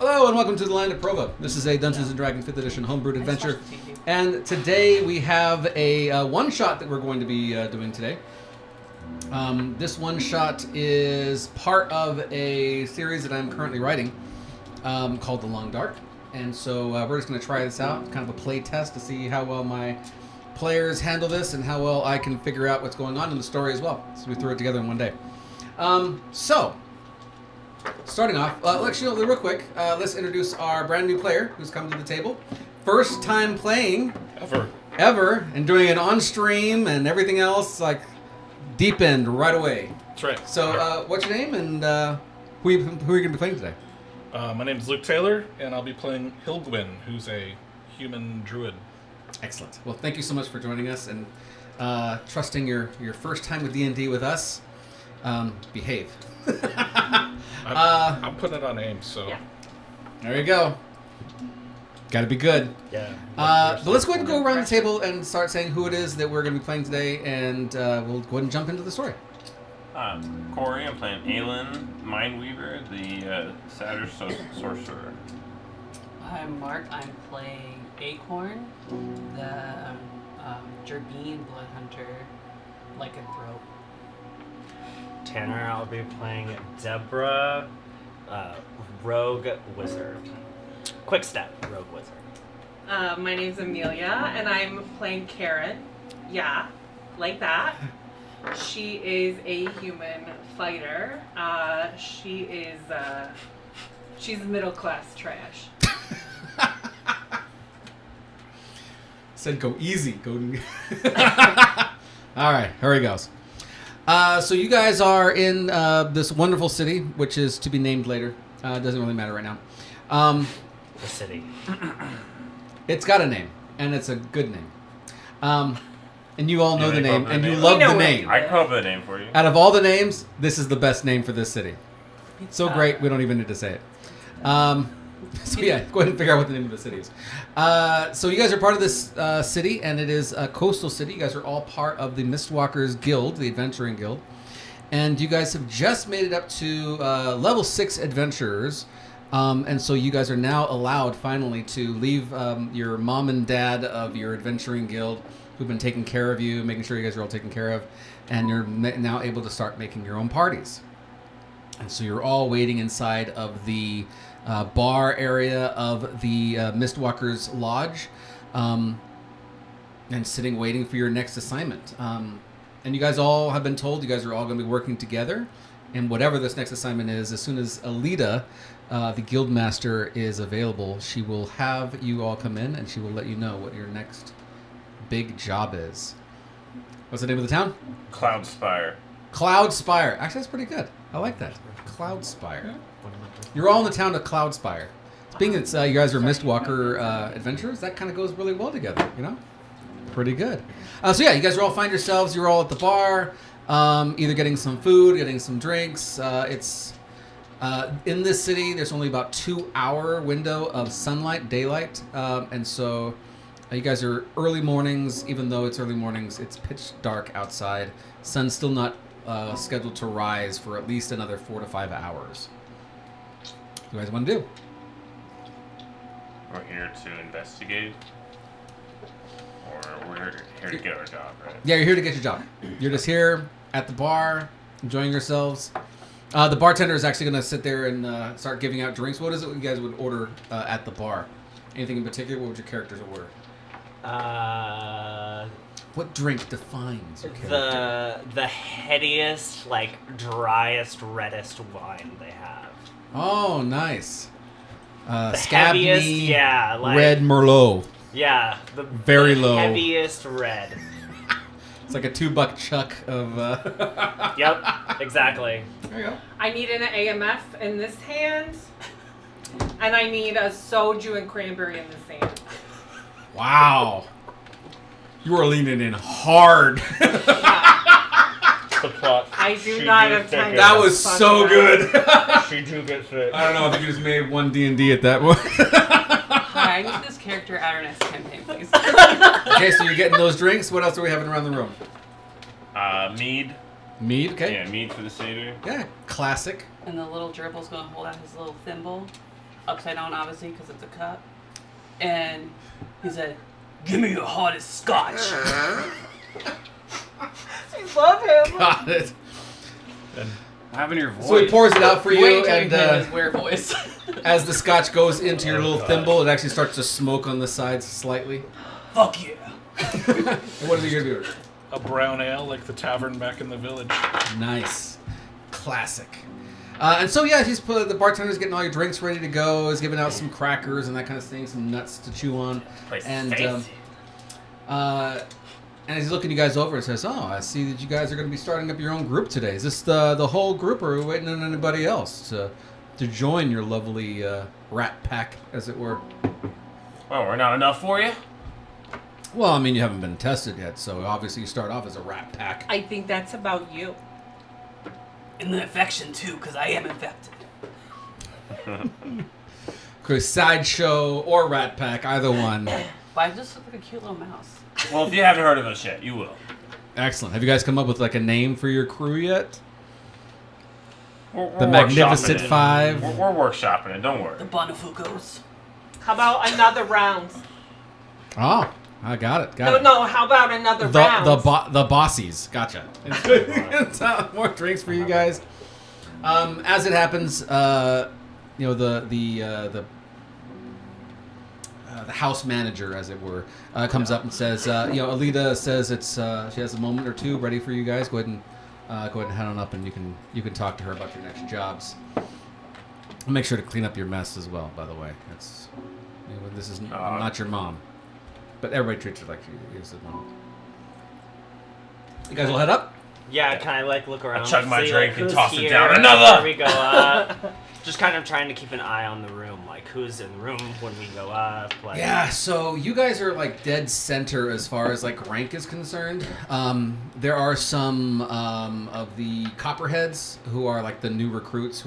Hello and welcome to the land of Prova. This is a Dungeons & Dragons 5th edition homebrewed adventure. And today we have a one-shot that we're going to be doing today. This one-shot is part of a series that I'm currently writing called The Long Dark. And so we're just going to try this out, kind of a play test to see how well my players handle this and how well I can figure out what's going on in the story as well. So we threw it together in one day. Starting off, real quick, let's introduce our brand new player who's come to the table. First time playing. Ever. And doing it on stream and everything else, like deep end right away. That's right. So, what's your name and who are you going to be playing today? My name's Luke Taylor, and I'll be playing Hilgwyn, who's a human druid. Excellent. Well, thank you so much for joining us and trusting your first time with D&D with us. Behave. I'm putting it on AIM, so... Yeah. There you go. Got to be good. Yeah. But let's go ahead and go around the table and start saying who it is that we're going to be playing today, and we'll go ahead and jump into the story. Corey, I'm playing Aelin Mindweaver, the Satyr Sorcerer. I'm Mark, I'm playing Acorn, the Gerbine Bloodhunter, Lycanthrope. Tanner, I'll be playing Deborah, Rogue Wizard. Quick Step, Rogue Wizard. My name's Amelia, and I'm playing Karen. Yeah, like that. She is a human fighter. She's middle class trash. Said go easy. Go. All right, here he goes. So you guys are in this wonderful city, which is to be named later. It doesn't really matter right now. The city. It's got a name, and it's a good name. And you all know the name, and you name? love the name. I can come up with a name for you. Out of all the names, this is the best name for this city. So great, we don't even need to say it. So yeah, go ahead and figure out what the name of the city is. So you guys are part of this city, and it is a coastal city. You guys are all part of the Mistwalkers Guild, the Adventuring Guild. And you guys have just made it up to level 6 adventurers. And so you guys are now allowed, finally, to leave your mom and dad of your Adventuring Guild, who've been taking care of you, making sure you guys are all taken care of, and you're now able to start making your own parties. And so you're all waiting inside of the bar area of the Mistwalkers Lodge, and sitting waiting for your next assignment. And you guys all have been told you guys are all going to be working together, and whatever this next assignment is, as soon as Alita, the guildmaster, is available, she will have you all come in, and she will let you know what your next big job is. What's the name of the town? Cloudspire. Cloudspire. Actually, that's pretty good. I like that. Cloudspire. You're all in the town of Cloudspire. Being that you guys are Mistwalker adventurers, that kind of goes really well together, you know? Pretty good. So yeah, you guys are all find yourselves, you're all at the bar, either getting some food, getting some drinks. It's in this city, there's only about 2-hour window of sunlight, daylight, and so you guys are early mornings. Even though it's early mornings, it's pitch dark outside. Sun's still not scheduled to rise for at least another 4 to 5 hours. What do you guys want to do? We're here to investigate, or we're here to get our job, right? Yeah, you're here to get your job. You're just here at the bar, enjoying yourselves. The bartender is actually going to sit there and start giving out drinks. What is it you guys would order at the bar? Anything in particular? What would your characters order? What drink defines your character? The headiest, driest, reddest wine they have. Oh, nice. The Scabney, heaviest, yeah, red Merlot. Yeah, the Very low. heaviest red. It's like a $2 chuck of. Yep, exactly. There you go. I need an AMF in this hand, and I need a soju and cranberry in this hand. Wow. You are leaning in hard. The plot. I do not have time. That was so good. She do get sick. I don't know. I think you just made one D&D at that point. Hi, I need this character at our next campaign, please. Okay, so you're getting those drinks. What else are we having around the room? Mead. Mead, okay. Yeah, mead for the satyr. Yeah, classic. And the little gerbil's gonna hold out his little thimble. upside down, obviously, because it's a cup. And he said, "Give me your hottest scotch." I love him. Got it. And What happened to your voice? So he pours it out for you, Wait till you and hear his weird voice. as the scotch goes into your little God. thimble, it actually starts to smoke on the sides slightly. Fuck yeah. And what are you gonna do? a brown ale like the tavern back in the village. Nice, classic. And so yeah, the bartender's getting all your drinks ready to go. He's giving out some crackers and that kind of thing, some nuts to chew on. Place And fancy. and he's looking you guys over and says, "Oh, I see that you guys are going to be starting up your own group today. Is this the whole group, or are we waiting on anybody else to join your lovely rat pack, as it were?" Well, we're not enough for you. Well, I mean, you haven't been tested yet, so obviously you start off as a rat pack. I think that's about you. And the infection, too, because I am infected. Because sideshow or rat pack, either one. But I just look like a cute little mouse. Well, if you haven't heard of us yet, you will. Excellent. Have you guys come up with like a name for your crew yet? We're The workshopping Magnificent it. Five. We're workshopping it. Don't worry. The Bonifucos. How about another round? Oh, I got it. Got No, it. no. How about another round? The bossies. Gotcha. More drinks for you guys. As it happens, you know the house manager, as it were, comes up and says, you know, Alita says it's she has a moment or two ready for you guys. Go ahead and head on up, and you can talk to her about your next jobs. And make sure to clean up your mess as well. By the way, it's you know, this is I'm not your mom, but everybody treats her like she is a mom. You guys will head up. Yeah, can I like look around? chug my see, drink like, and who's toss it here down. Another! before we go up? Just kind of trying to keep an eye on the room, like who's in the room when we go up. Like, Yeah, so you guys are like dead center as far as like rank is concerned. There are some of the copperheads who are like the new recruits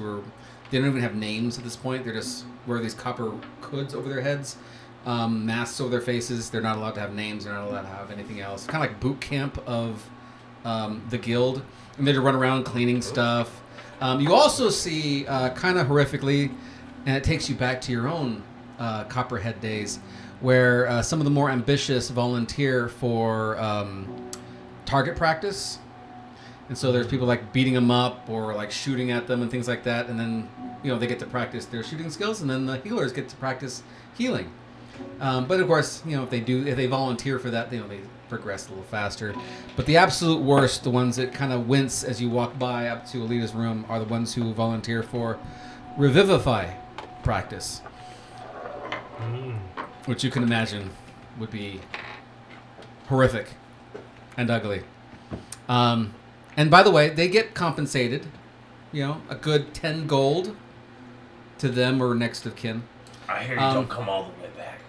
they don't even have names at this point. They're just wear these copper hoods over their heads, masks over their faces. They're not allowed to have names. They're not allowed to have anything else. Kind of like boot camp of the guild, and they just run around cleaning stuff. You also see, kind of horrifically, and it takes you back to your own Copperhead days, where some of the more ambitious volunteer for target practice. And so there's people like beating them up or like shooting at them and things like that. And then, you know, they get to practice their shooting skills, and then the healers get to practice healing. But of course, you know, if they volunteer for that, you know, they progress a little faster. But the absolute worst, the ones that kind of wince as you walk by up to Alita's room, are the ones who volunteer for revivify practice, which you can imagine would be horrific and ugly. And by the way, they get compensated, you know, a good 10 gold to them or next of kin. I hear you don't come all the way back.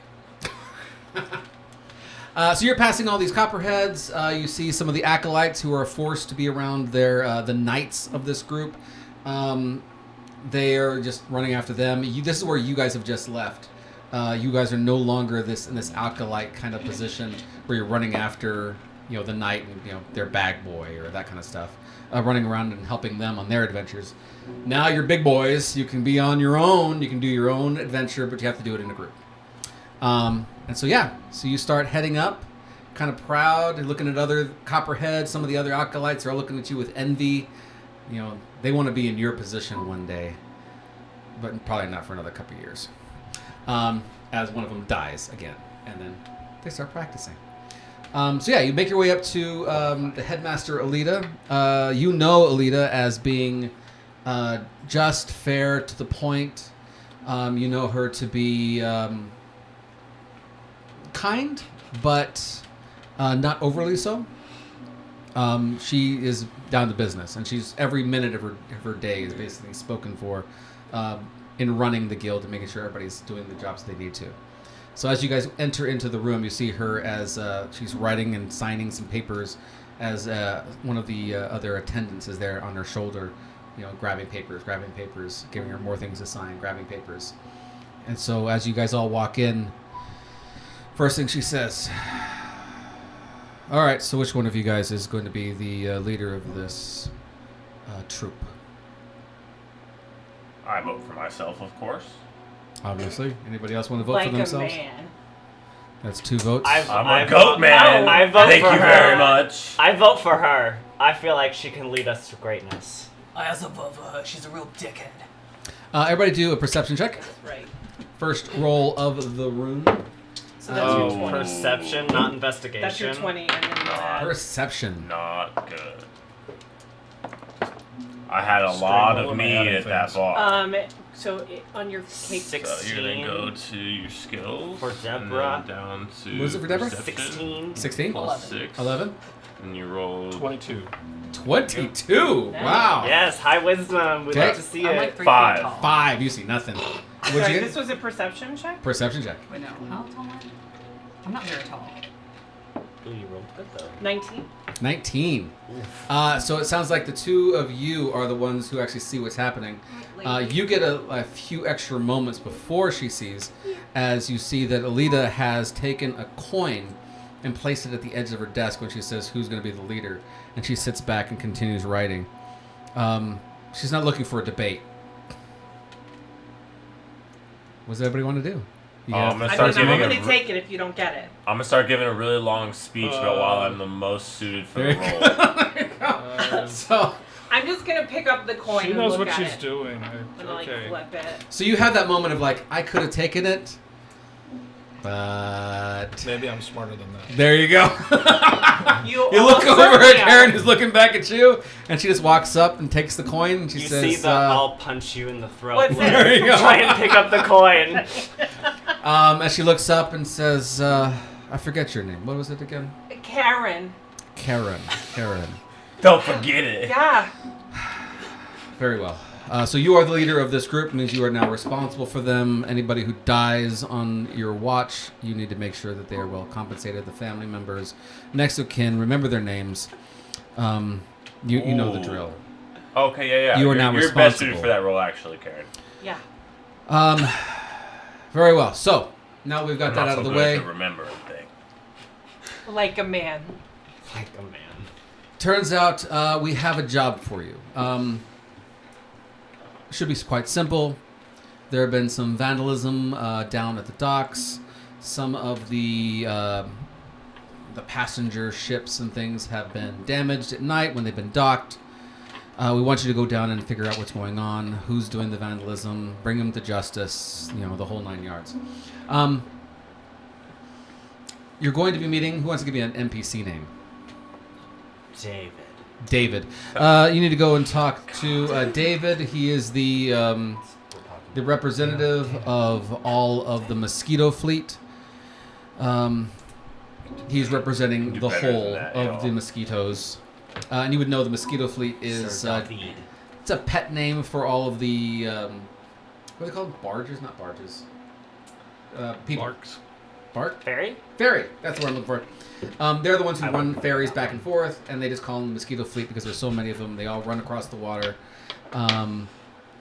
So you're passing all these copperheads. You see some of the acolytes who are forced to be around the knights of this group. They are just running after them. This is where you guys have just left. You guys are no longer in this acolyte kind of position where you're running after, you know, the knight and, you know, their bag boy or that kind of stuff, running around and helping them on their adventures. Now you're big boys. You can be on your own. You can do your own adventure, but you have to do it in a group. And so so you start heading up, kind of proud, and looking at other copperheads. Some of the other acolytes are looking at you with envy. You know, they want to be in your position one day, but probably not for another couple of years. As one of them dies again, and then they start practicing. You make your way up to the headmaster, Alita. You know Alita as being just, fair, to the point. You know her to be kind, but not overly so. She is down to business, and she's every minute of her day is basically spoken for in running the guild and making sure everybody's doing the jobs they need to. So as you guys enter into the room, you see her as she's writing and signing some papers, as one of the other attendants is there on her shoulder, you know, grabbing papers, giving her more things to sign, grabbing papers. And so as you guys all walk in, first thing she says, "All right, so which one of you guys is going to be the leader of this troop?" I vote for myself, of course. Obviously. Anybody else want to vote Like for a themselves? man. That's 2 votes. I'm I a goat vote- man. I vote Thank for you her. very much. I vote for her. I feel like she can lead us to greatness. I also vote for her. She's a real dickhead. Everybody do a perception check. Right. First roll of the room. So that's your 20. Perception, not investigation. That's your 20, and then you add. Perception. Not good. I had a Straight lot roll of and meat adding at that things. bar. So on your cake. So you're gonna go to your skills. For and Deborah. then down to What was it for Deborah? perception, 16. 16? plus 11. 6. 11? And you roll 22. 22. Nice. Wow. Yes, high wisdom. We'd Okay. like to see I'm it. like 3 5. feet tall. 5. You see nothing. What'd Sorry, you this get? was a perception check? Perception check. Wait, no. How tall am I? I'm not very tall. Ooh, you rolled good though. 19. 19. So it sounds like the two of you are the ones who actually see what's happening. You get a few extra moments before she sees, as you see that Alita has taken a coin and placed it at the edge of her desk when she says who's going to be the leader, and she sits back and continues writing. She's not looking for a debate. What does everybody want to do? You I'm have- gonna I start mean, I'm giving going a. to take it if you don't get it. I'm gonna start giving a really long speech about why I'm the most suited for There the you role. go. So I'm just going to pick up the coin She and knows look what at she's it. doing. And like Okay. flip it. So you have that moment of like, I could have taken it, but Maybe I'm smarter than that. there you go. You You look also over at know. Karen, who's looking back at you, and she just walks up and takes the coin, and she You says, see the I'll punch you in the throat. What's look. There you go. Try and pick up the coin. as she looks up and says, I forget your name. What was it again? Karen. Karen. Don't forget it. Yeah. Very well. So you are the leader of this group, means you are now responsible for them. Anybody who dies on your watch, you need to make sure that they are well compensated. The family members, next of kin, remember their names. You know the Ooh. drill. Okay, yeah. You are now You're best responsible. suited for that role, actually, Karen. Yeah. Very well. So now we've got I'm that not out so of the good way. at the remembering thing. Like a man. Like a man. Turns out we have a job for you. Should be quite simple. There have been some vandalism down at the docks. Some of the passenger ships and things have been damaged at night when they've been docked. We want you to go down and figure out what's going on, who's doing the vandalism, bring them to justice, the whole 9 yards. You're going to be meeting, who wants to give me an NPC name? David. You need to go and talk to David. He is the representative of all of the Mosquito fleet. He's representing Do the better than whole that, of y'all. the Mosquitoes. And you would know the Mosquito fleet is Sir David. it's a pet name for all of the what are they called? Barges, not barges. People. Barks. Bark? Ferry? Ferry. That's what I'm looking for. They're the ones who I run like ferries that back one. and forth, and they just call them the Mosquito Fleet because there's so many of them. They all run across the water, and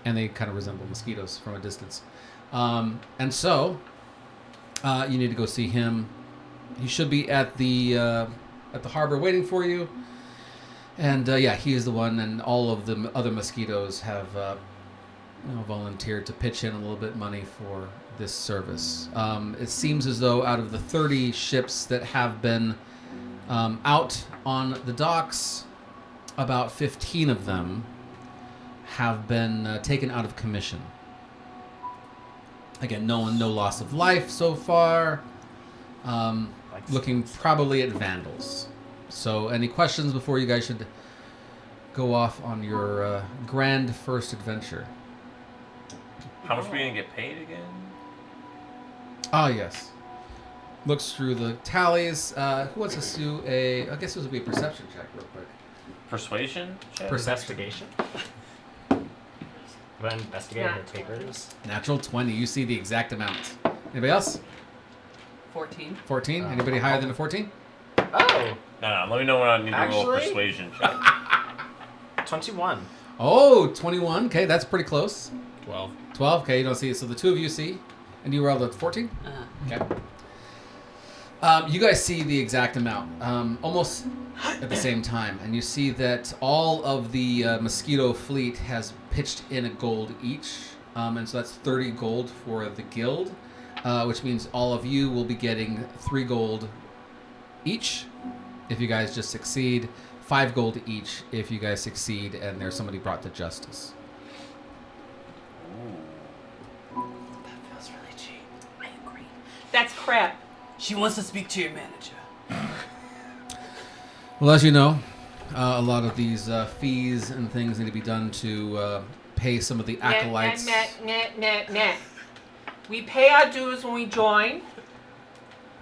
they kind of resemble mosquitoes from a distance. And so, you need to go see him. He should be at the harbor waiting for you. And yeah, he is the one, and all of the other mosquitoes have volunteered to pitch in a little bit money for this service. It seems as though out of the 30 ships that have been out on the docks, about 15 of them have been taken out of commission. Again, no loss of life so far. Looking probably at vandals. So, any questions before you guys should go off on your grand first adventure? How much are we gonna get paid again? Ah, yes. Looks through the tallies. Who wants to do I guess this would be a perception check real quick. Persuasion? check? Investigation. But investigating Yeah. the papers. Natural 20. You see the exact amount. Anybody else? 14. 14? Anybody higher than a 14? Oh, No, let me know when I need to roll a Actually- persuasion check. 21. Oh, 21. Okay, that's pretty close. 12. 12. Okay, you don't see it. So the two of you see. And you rolled a 14? Okay. You guys see the exact amount, almost at the same time, and you see that all of the Mosquito fleet has pitched in a gold each, and so that's 30 gold for the guild, which means all of you will be getting 3 gold each if you guys just succeed, 5 gold each if you guys succeed and there's somebody brought to justice. That feels really cheap. I agree. That's crap. She wants to speak to your manager. Well, as you know, a lot of these fees and things need to be done to pay some of the acolytes. Nah. We pay our dues when we join,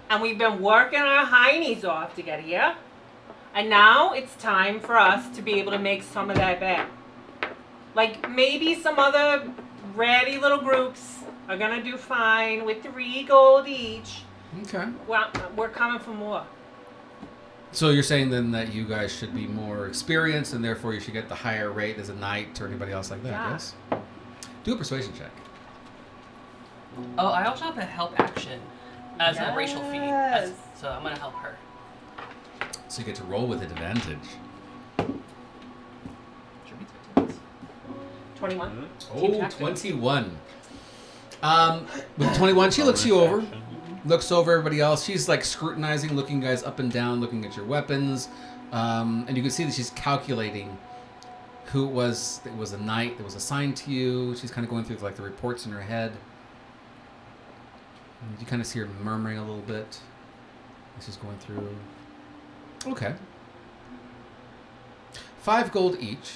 and we've been working our heinies off to get here. And now it's time for us to be able to make some of that back. Like, maybe some other ratty little groups are gonna do fine with 3 gold each. Okay. Well, we're coming for more. So you're saying then that you guys should be more experienced and therefore you should get the higher rate as a knight or anybody else like that, Yeah. yes? Do a persuasion check. Oh, I also have a help action as a racial feat. Yes. So I'm gonna help her. So you get to roll with advantage. Should be 13. 21. Oh, tactic. 21. With 21, she looks you over. Looks over everybody else. She's like scrutinizing, looking guys up and down, looking at your weapons. And you can see that she's calculating who it was that was a knight that was assigned to you. She's kind of going through like the reports in her head. And you kind of see her murmuring a little bit as she's going through. Okay. 5 gold each.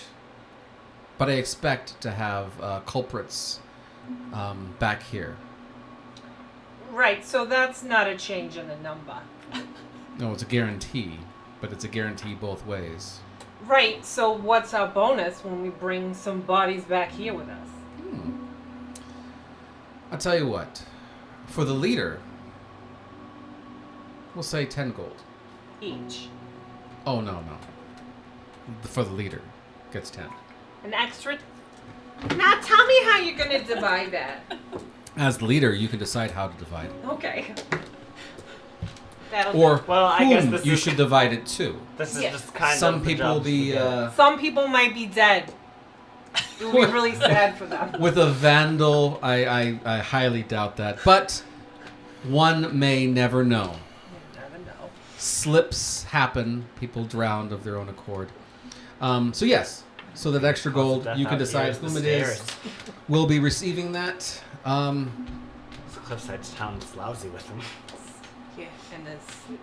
But I expect to have culprits back here. Right, so that's not a change in the number. No, it's a guarantee, but it's a guarantee both ways. Right, so what's our bonus when we bring some bodies back here with us? I'll tell you what. For the leader, we'll say 10 gold. Each. Oh, no. For the leader, gets 10. An extra. Now tell me how you're gonna divide that. As the leader, you can decide how to divide it. Okay. That'll Or Well, I guess whom this you is- should divide it to. This is Yeah. just kind Some of the people jobs be we get. Some people might be dead. It would be really sad for them. with a vandal. I highly doubt that, but one may never know. You never know. Slips happen. People drowned of their own accord. So yes, so that extra gold, Death you can out decide here is whom the it is. stairs. Will be receiving that. Cliffside town is lousy with them. Yeah, and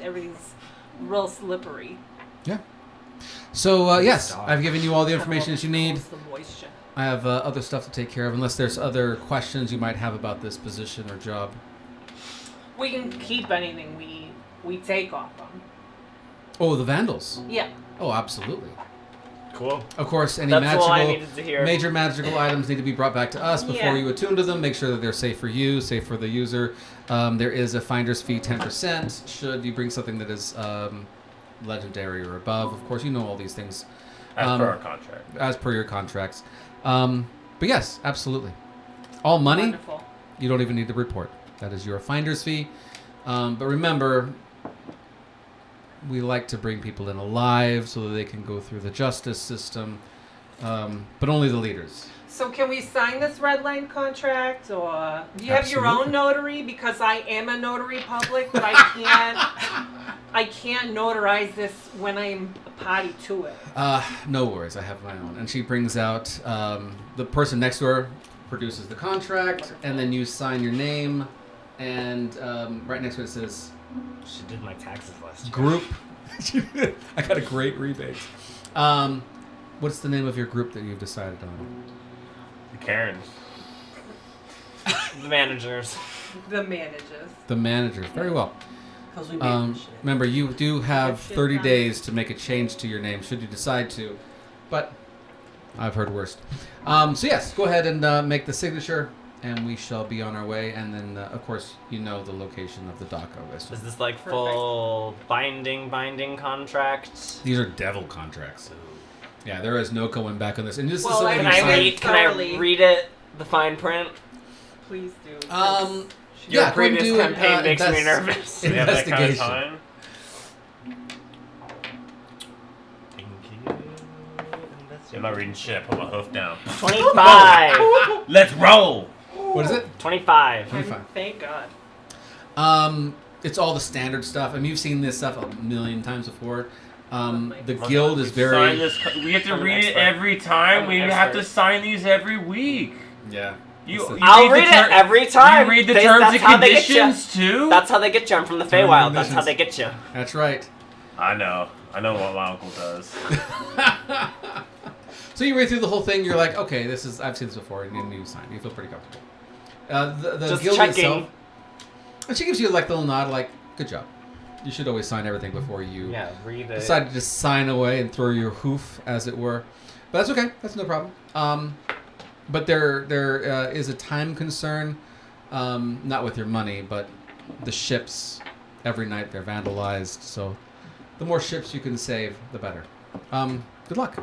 everything's real slippery. Yeah. So yes, Stop. I've given you all the information that you need. The moisture. I have other stuff to take care of, unless there's other questions you might have about this position or job. We can keep anything we take off them. Oh, the vandals. Yeah. Oh, absolutely. Cool. Of course, any That's all I magical, needed to hear. major magical items need to be brought back to us before Yeah. you attune to them. Make sure that they're safe for you, safe for the user. There is a finder's fee, 10%, should you bring something that is legendary or above. Of course, you know all these things. As per our contract. As per your contracts. But yes, absolutely. All money, Wonderful. you don't even need to report. That is your finder's fee. But remember, we like to bring people in alive so that they can go through the justice system. But only the leaders. So can we sign this red line contract, or do you have your Absolutely. own notary? Because I am a notary public, but I can't notarize this when I'm a party to it. No worries, I have my own. And she brings out the person next to her produces the contract, and then you sign your name, and right next to it says She did my taxes last year. group. I got a great rebate. What's the name of your group that you've decided on? The Karens. The managers. The managers. The managers. Very well. Because we made this shit. Remember, you do have Good shit 30 done. days to make a change to your name, should you decide to. But I've heard worst. So yes, go ahead and make the signature, and we shall be on our way. And then, of course, you know the location of the dock, I assume. Is this like full binding contract? These are devil contracts. Yeah, there is no going back on this. And this Well, is something Can you I sign- read? Can I thoroughly. read it? The fine print. Please do. Your yeah, go and previous do campaign makes me invest- nervous. Do you have that kind of Investigation. time? Thank you. I'm not reading shit. I put my hoof down. 25. Let's roll! What is it? 25. 25. Thank God. It's all the standard stuff. I mean, you've seen this stuff a million times before. The Well, guild is Sign very. this, we have to I'm an read it expert. every time. I'm We an have to expert. sign these every week. Yeah. You I'll read read the it every time. You read the They- terms that's and how they get you. conditions too. That's how they get you. I'm from the Terms and Feywild. That's how conditions. they get you. That's right. I know what my uncle does. So you read through the whole thing. You're like, okay, this is. I've seen this before, and you sign. You feel pretty comfortable. The Just guild checking. itself. And she gives you like the little nod, like, good job. You should always sign everything before you Yeah, read it. decide to just sign away and throw your hoof, as it were. But that's okay. That's no problem. But there is a time concern, not with your money, but the ships. Every night they're vandalized, so the more ships you can save, the better. Good luck.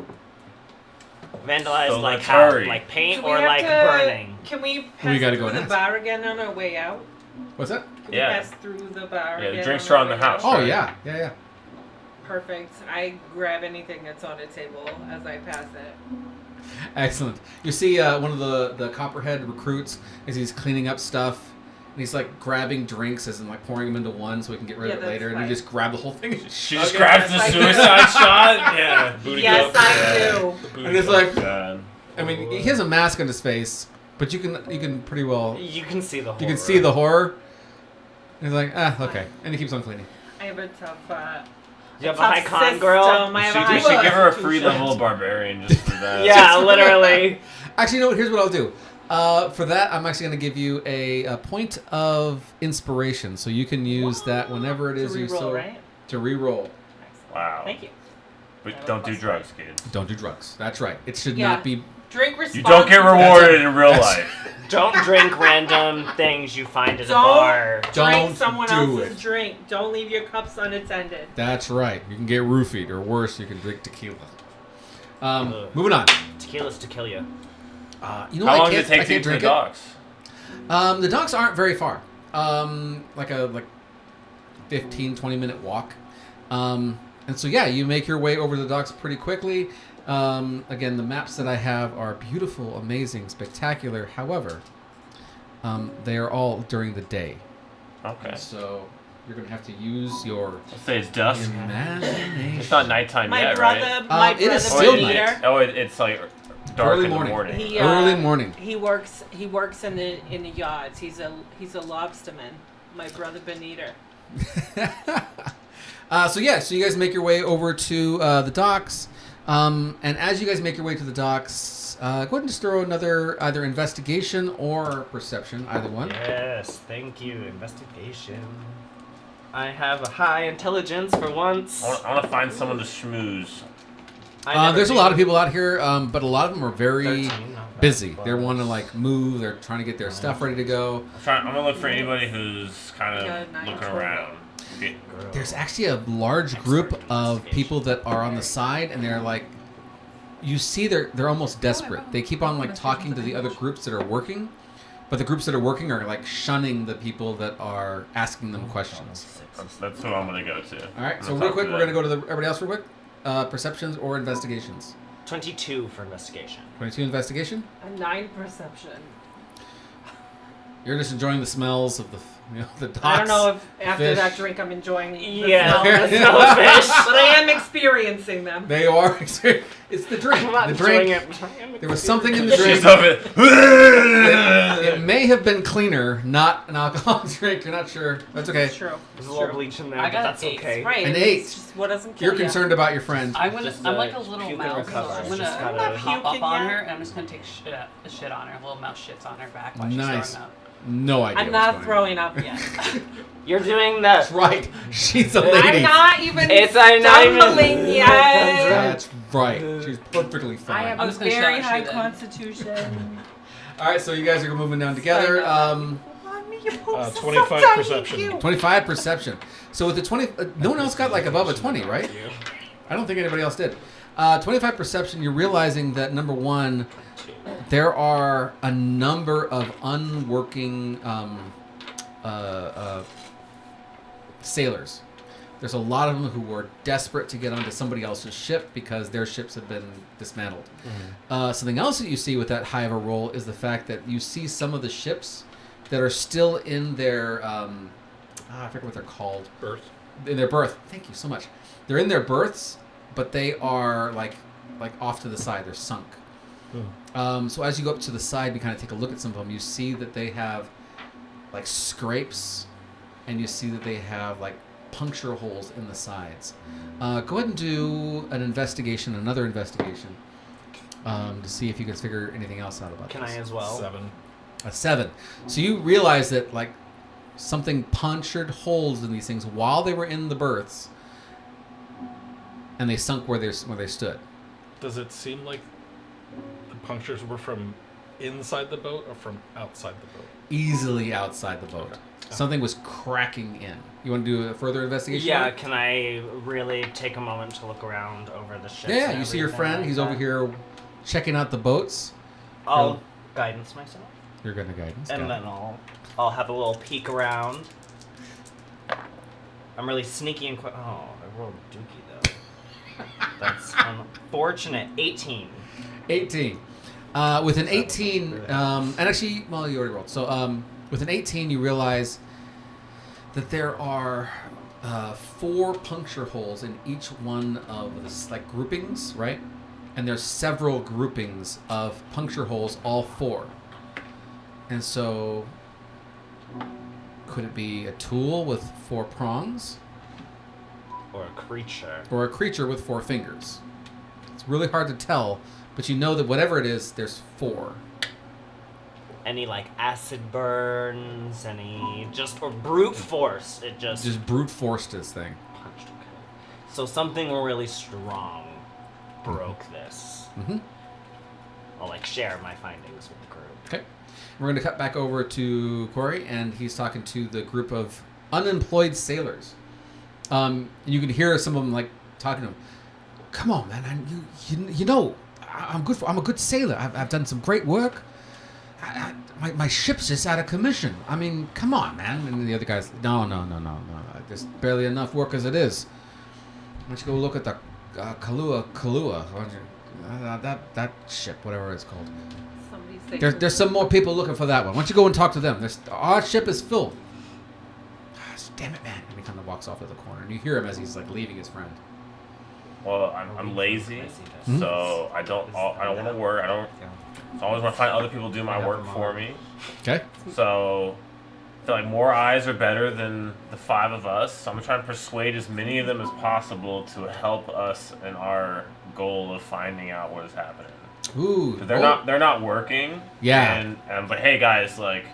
Vandalized So like let's how? hurry. Like paint Do we or have like to- burning? Can we pass gotta through go and the ask. bar again on our way out? What's that? Can Yeah. we pass through the bar Yeah, the again drinks on are our on the way house. out? Oh Right. yeah. Perfect. I grab anything that's on the table as I pass it. Excellent. You see one of the Copperhead recruits as he's cleaning up stuff, and he's like grabbing drinks as in like pouring them into one so we can get rid Yeah, of it that's later, and fine. you just grab the whole thing. She just Okay, grabs the yes, I do. suicide shot. Yeah. Booty Yes, cup. I do. The booty And it's cup. like, God. I mean, he has a mask on his face, but you can pretty well You can see the horror. you can see the horror. And he's like, okay, and he keeps on cleaning. I have a tough. You have a tough high con system. girl? I have a high We should give her a free constitution. level of barbarian just for that. Yeah, literally. Actually, you know what? Here's what I'll do. For that, I'm actually going to give you a point of inspiration, so you can use that whenever it To is you re-roll, so right? to re-roll. Excellent. Wow. Thank you. But don't do drugs, kids. Don't do drugs. That's right. It should Yeah. not be. Drink You responsibly. don't get rewarded in real life. Don't drink random things you find at a Don't bar. Don't drink someone do else's it. drink. Don't leave your cups unattended. That's right. You can get roofied, or worse, you can drink tequila. Ugh. Moving on. Tequila's to kill you. You know How what? long I does can't, it take I to can't get to the drink it. docks? The docks aren't very far. Like 15, 20-minute walk. And so, yeah, you make your way over the docks pretty quickly. Again, the maps that I have are beautiful, amazing, spectacular. However, they are all during the day. Okay. So you're going to have to use your Let's say it's dusk. imagination. It's not nighttime My yet, brother, right? my it brother is still Peter, night. Oh, it's like dark Early in morning. the morning. He, Early morning. He works in the yards. He's a lobsterman. My brother Benita. So you guys make your way over to the docks, and as you guys make your way to the docks, go ahead and just throw another either investigation or perception, either one. Yes, thank you. Investigation. I have a high intelligence for once. I want to find someone to schmooze. There's a lot of people out here, but a lot of them are very 13, not bad. busy. They want to like move. They're trying to get their stuff ready to go. I'm gonna look for anybody who's kind Yeah, of nine, looking 12. around. Okay. There's actually a large group of people that are on the side, and they're like, you see, they're almost desperate. They keep on like talking to the other groups that are working, but the groups that are working are like shunning the people that are asking them questions. That's who I'm gonna go to. All right, I'm so gonna real talk quick, to we're them. gonna go to everybody else real quick. Perceptions or investigations. 22 for investigation. 22 investigation. A 9 perception. You're just enjoying the smells of the docks. I don't know if after fish. that drink I'm enjoying the Yeah, smell of the the smell of fish. but I am experiencing them. They are. It's the drink. I'm not The enjoying drink. it. I am There was something in the drink. She's of it. It may have been cleaner, not an alcohol drink. You're not sure. That's okay. It's true. There's a It's little true. bleach in there, I but got that's eight. okay. Right. An it's 8. just what doesn't kill You're you. concerned about your friend. I'm Just, like a little puke and mouse, so recover. I'm Just gonna gotta- hop up puking on yet. her and I'm just gonna take shit on her. A little mouse shits on her back while she's Nice. throwing up. No idea. I'm what's not going throwing up yet. You're doing That's the. right. She's a lady. I'm not even I'm not even- stumbling yet. That's right. She's perfectly I fine. have I'm a just gonna very shout at high you then. constitution. All right, so you guys are moving down together. Mommy, you poop so 25 tiny perception. cute. 25 perception. So with the 20, no one else got like above a 20, right? I don't think anybody else did. 25 perception. You're realizing that number one, there are a number of unworking sailors There's a lot of them who were desperate to get onto somebody else's ship because their ships have been dismantled. Something else that you see with that high of a roll is the fact that you see some of the ships that are still in their I forget what they're called. Berth. In their berth. Thank you so much. They're in their berths, but they are like off to the side. They're sunk. So as you go up to the side, you kind of take a look at some of them. You see that they have like scrapes, and you see that they have like puncture holes in the sides. Go ahead and do another investigation, to see if you can figure anything else out about Can this. I as well? 7. A 7. So you realize that like something punctured holes in these things while they were in the berths, and they sunk where they stood. Does it seem like the punctures were from inside the boat or from outside the boat? Easily outside the boat. Okay. Something was cracking in. You want to do a further investigation? Yeah, Mark? can I really take a moment to look around over the ship? Yeah, you see your friend. He's over here checking out the boats. I'll guidance myself, You're going to guidance. and got then I'll have a little peek around. I'm really sneaky and quick. Oh, I rolled dookie though. That's unfortunate. 18. 18. With an 18, and actually, well, you already rolled. So with an 18, you realize that there are 4 puncture holes in each one of the like groupings, right? And there's several groupings of puncture holes, all 4. And so, could it be a tool with 4 prongs? Or a creature. Or a creature with 4 fingers? It's really hard to tell, but you know that whatever it is, there's 4. Any like acid burns? Any or brute force? It Just brute forced this thing. punched. Okay. So something really strong broke this. Mm-hmm. I'll like share my findings with the group. Okay. We're going to cut back over to Corey, and he's talking to the group of unemployed sailors. And you can hear some of them like talking to him. Come on, man! You know, I'm good. I'm a good sailor. I've done some great work. My ship's just out of commission. I mean, come on, man! And the other guys, no. There's barely enough work as it is. Why don't you go look at the Kalua? Why don't you, that ship, whatever it's called. Somebody say There's some more people looking for that one. Why don't you go and talk to them? Our ship is full. Damn it, man! And he kind of walks off to the corner, and you hear him as he's like leaving his friend. Well, I'm lazy, Mm-hmm. so I don't want to work. So I always want to find other people to do my work for me. Okay. So I feel like more eyes are better than the 5 of us. So I'm gonna try to persuade as many of them as possible to help us in our goal of finding out what is happening. Ooh. They're not working. Yeah. But hey guys, like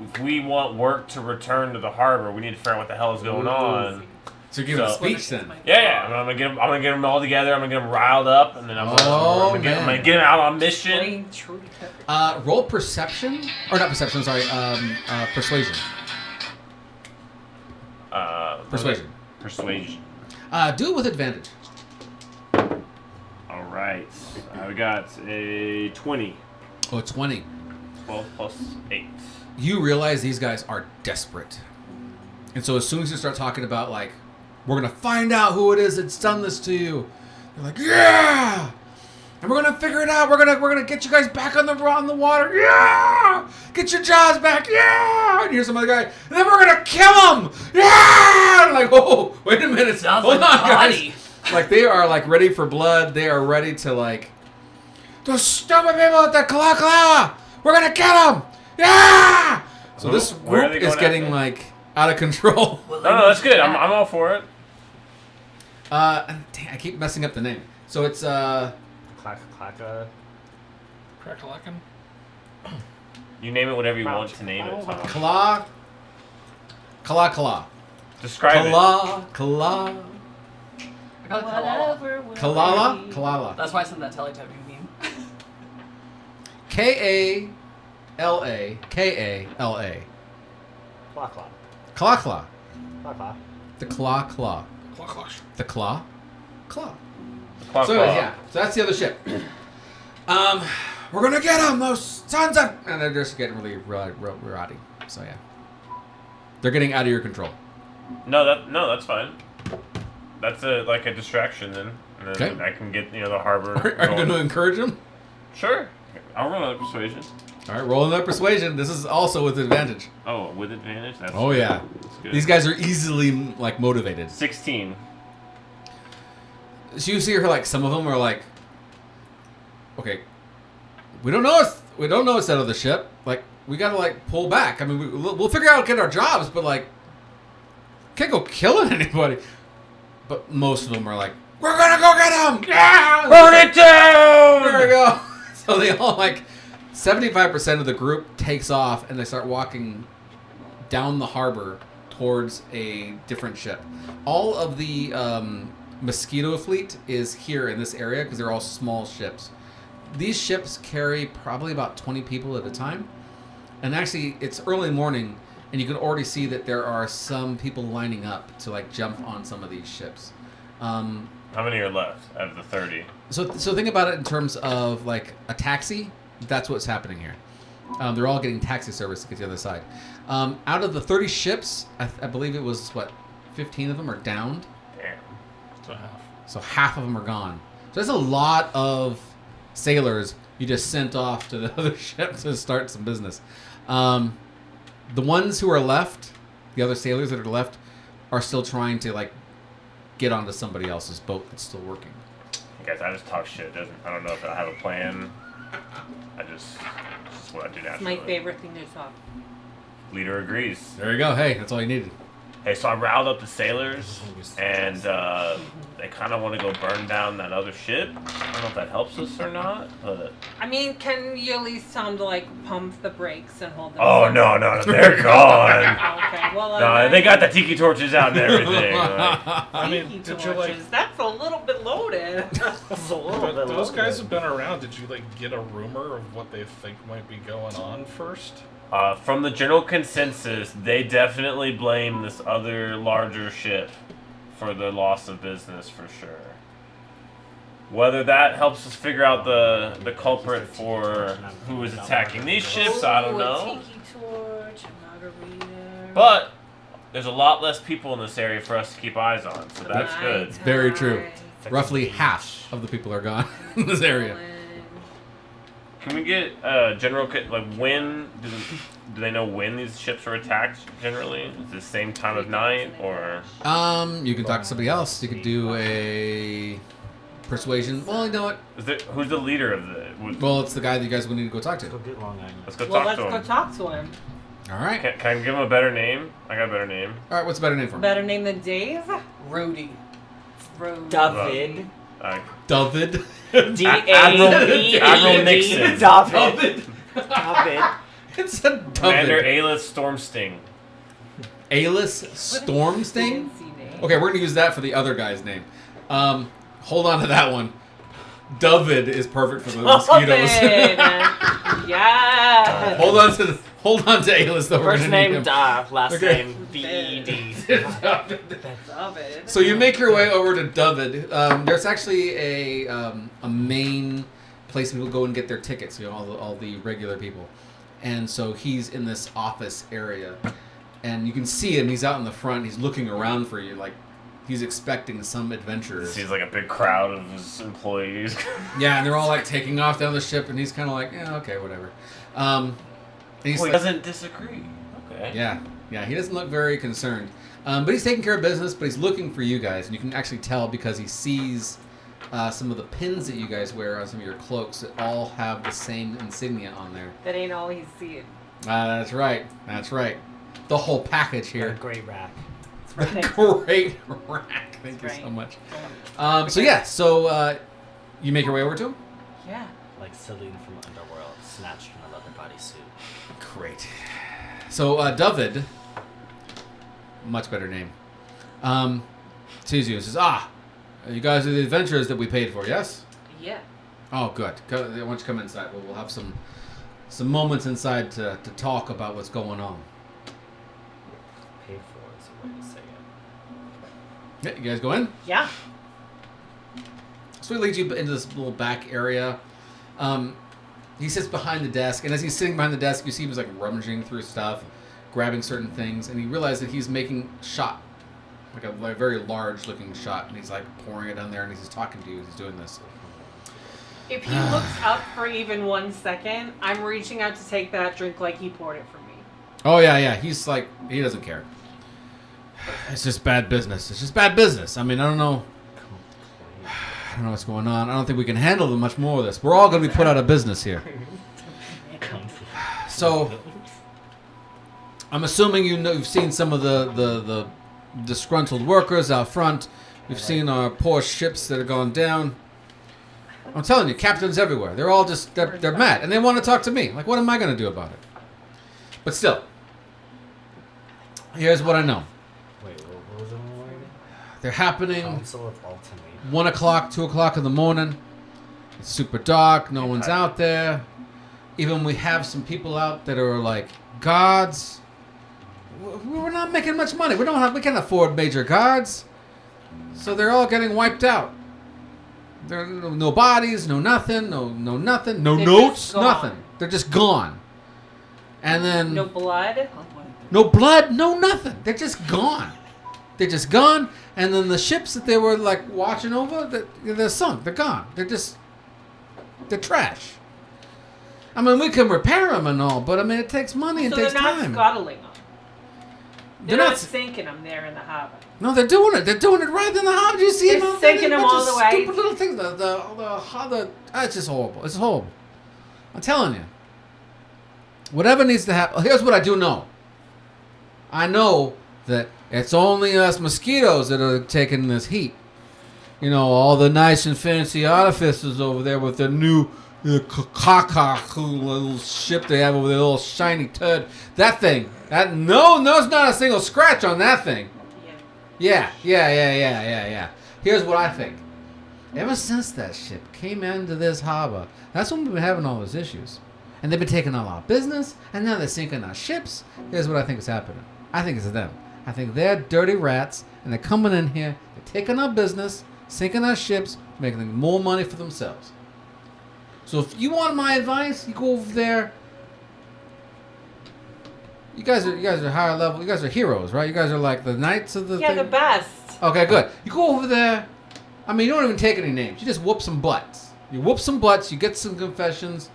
if we want work to return to the harbor, we need to figure out what the hell is going on. So give him a So- speech then. Yeah. I'm gonna get them all together. I'm gonna get them riled up, and then I'm gonna get them out on mission. Plain true detective. Roll perception, or not perception. Sorry. Persuasion. Persuasion. Persuasion. Do it with advantage. All right. We got a 20. Oh, 20. 12 plus 8. You realize these guys are desperate, and so as soon as you start talking about like, we're gonna find out who it is that's done this to you, they're like, yeah, and we're gonna figure it out. We're gonna get you guys back on the water. Yeah, get your jobs back. Yeah, and here's some other guy, and then we're gonna kill him. Yeah, and like, oh, wait a minute, Sounds hold like on, guys. body. Like they are like ready for blood. They are ready to like, those stupid people at the Kala. We're gonna kill them. Yeah. So this Where are group they is going getting after? like out of control. Well, No, that's good. I'm all for it. Dang, I keep messing up the name. So it's Clacka. Crackalacken? You name it whatever you want to name it, Tom. Kala. Describe it. Kala. I call it Kalala. whatever. will be. Kalala. That's why I sent that teletyping meme. Kala. Claw. Kala. Claw. The claw. Claw. The claw. Claw. Claw, So claw. yeah, so that's the other ship. We're gonna get them, those sons of, and they're just getting really rowdy. So yeah, they're getting out of your control. No, that's fine. that's like a distraction then. And then Okay. I can get the harbor. Are you going to encourage him? Sure. I'll roll another persuasion. All right, rolling that persuasion. This is also with advantage. Oh, with advantage. That's Oh yeah, That's good. these guys are easily like motivated. 16. So you see her like some of them are like, okay, we don't know it's out of the ship. Like we gotta like pull back. I mean, we'll figure out get our jobs, but like can't go killing anybody. But most of them are like, we're gonna go get him. Yeah, Burn it down! there we go. So they all like 75% of the group takes off and they start walking down the harbor towards a different ship. All of the Mosquito fleet is here in this area because they're all small ships. These ships carry probably about 20 people at a time. And actually, it's early morning, and you can already see that there are some people lining up to like jump on some of these ships. How many are left out of the 30? So think about it in terms of like a taxi. That's what's happening here. They're all getting taxi service to get to the other side. Out of the 30 ships, I believe it was 15 of them are downed. Damn. So half. So half of them are gone. So that's a lot of sailors you just sent off to the other ship to start some business. The ones who are left, the other sailors that are left, are still trying to like get onto somebody else's boat that's still working. Guys, I just talk shit. I don't know if I have a plan. It's just what I do It's naturally. my favorite thing to talk. Leader agrees. There you go. Hey, that's all you needed. Hey, so I riled up the sailors, and they kind of want to go burn down that other ship. I don't know if that helps us or not, but... I mean, can you at least tell them to like pump the brakes and hold them? Oh, no, they're gone. Okay, well, No, they got the tiki torches out and everything. Like, I mean, Tiki did you like? torches. That's a little bit loaded. It's a little But bit those loaded. guys have been around. Did you like get a rumor of what they think might be going on first? from the general consensus, they definitely blame this other larger ship for the loss of business for sure. Whether that helps us figure out the culprit for who was attacking these ships, I don't Ooh, know. A tiki torch, a margarita. But there's a lot less people in this area for us to keep eyes on, so that's good. Nighttime. Very true. Roughly half of the people are gone in this area. Can we get general when do they know when these ships are attacked generally? Is it the same time of night or? You can talk to somebody else. You could do a persuasion. Well, you know what? Who's the leader of the? Well, it's the guy that you guys will need to go talk to. Go get Long Island. Let's go Well, talk let's to go him. talk to him. All right. Can I give him a better name? I got a better name. All right. What's a better name for him? Better name than Dave? Rudy. Road. David. David. Admiral Nixon. David. David. It's a Commander David. Alis Stormsting. Alis Stormsting. Fancy name. Okay, we're gonna use that for the other guy's name. Hold on to that one. David is perfect for the mosquitoes. David. Yeah. Hold on to Alis though. We're First gonna need name him. Da, last Okay. name V-E-D. David. So you make your way over to David. There's actually a main place people go and get their tickets. You know, all the regular people, and so he's in this office area, and you can see him. He's out in the front. He's looking around for you, like he's expecting some adventurers. Sees like a big crowd of his employees. Yeah, and they're all like taking off down the ship, and he's kind of like, yeah, okay, whatever. And he's He like, doesn't disagree. Okay. yeah, he doesn't look very concerned. But he's taking care of business, but he's looking for you guys. And you can actually tell because he sees some of the pins that you guys wear on some of your cloaks that all have the same insignia on there. That ain't all he's seeing. That's right. That's right. The whole package here. Great rack. Great rack. Thank you That's so right. much. So you make your way over to him? Yeah. Like Celine from Underworld, snatched from a leather bodysuit. Great. So David, much better name, sees you and says, you guys are the adventurers that we paid for, yes? Yeah. Oh, good. Why don't you come inside? We'll have some moments inside to talk about what's going on. Paid for is a way to say it. Yeah, you guys go in? Yeah. So he leads you into this little back area. He sits behind the desk, and as he's sitting behind the desk, you see him like rummaging through stuff, grabbing certain things, and you realize that he's making shot like a very large-looking shot, and he's like pouring it on there, and he's talking to you. He's doing this. If he looks up for even 1 second, I'm reaching out to take that drink like he poured it for me. Oh yeah. He's like, he doesn't care. It's just bad business. It's just bad business. I mean, I don't know what's going on. I don't think we can handle much more of this. We're all going to be put out of business here. So, I'm assuming you've seen some of the disgruntled workers out front. You've seen our poor ships that have gone down. I'm telling you, captains everywhere. They're all just, they're mad. And they want to talk to me. Like, what am I going to do about it? But still, here's what I know. Wait, what was it again? They're happening Council of Ultimate. 1 o'clock, 2 o'clock in the morning. It's super dark. No one's out there. Even we have some people out that are like guards. We're not making much money. We can't afford major guards. So they're all getting wiped out. There are no bodies, no nothing, no nothing, no They're notes, just gone. nothing. They're just gone. And then No blood. no blood, no nothing. They're just gone. They're just gone. And then the ships that they were like watching over, they're sunk. They're gone. They're trash. I mean, we can repair them and all, but I mean, it takes money and So takes they're not time. scuttling them. They're They're not not s- sinking them there in the harbor. No, they're doing it. They're doing it right in the harbor. Do you see They're them? out sinking there? them Bunch all of the way. Stupid little things. It's just horrible. It's horrible. I'm telling you. Whatever needs to happen. Here's what I do know. I know that it's only us mosquitoes that are taking this heat. You know, all the nice and fancy artificers over there with their new little ship they have over there, little shiny turd. That thing. No, there's not a single scratch on that thing. Yeah. Yeah. Here's what I think. Ever since that ship came into this harbor, that's when we've been having all those issues. And they've been taking all our business, and now they're sinking our ships. Here's what I think is happening. I think it's them. I think they're dirty rats, and they're coming in here, they're taking our business, sinking our ships, making more money for themselves. So if you want my advice, you go over there. You guys are higher level. You guys are heroes, right? You guys are like the knights of the Yeah, thing. the best. Okay, good. You go over there. I mean, you don't even take any names. You just whoop some butts. You whoop some butts. You get some confessions.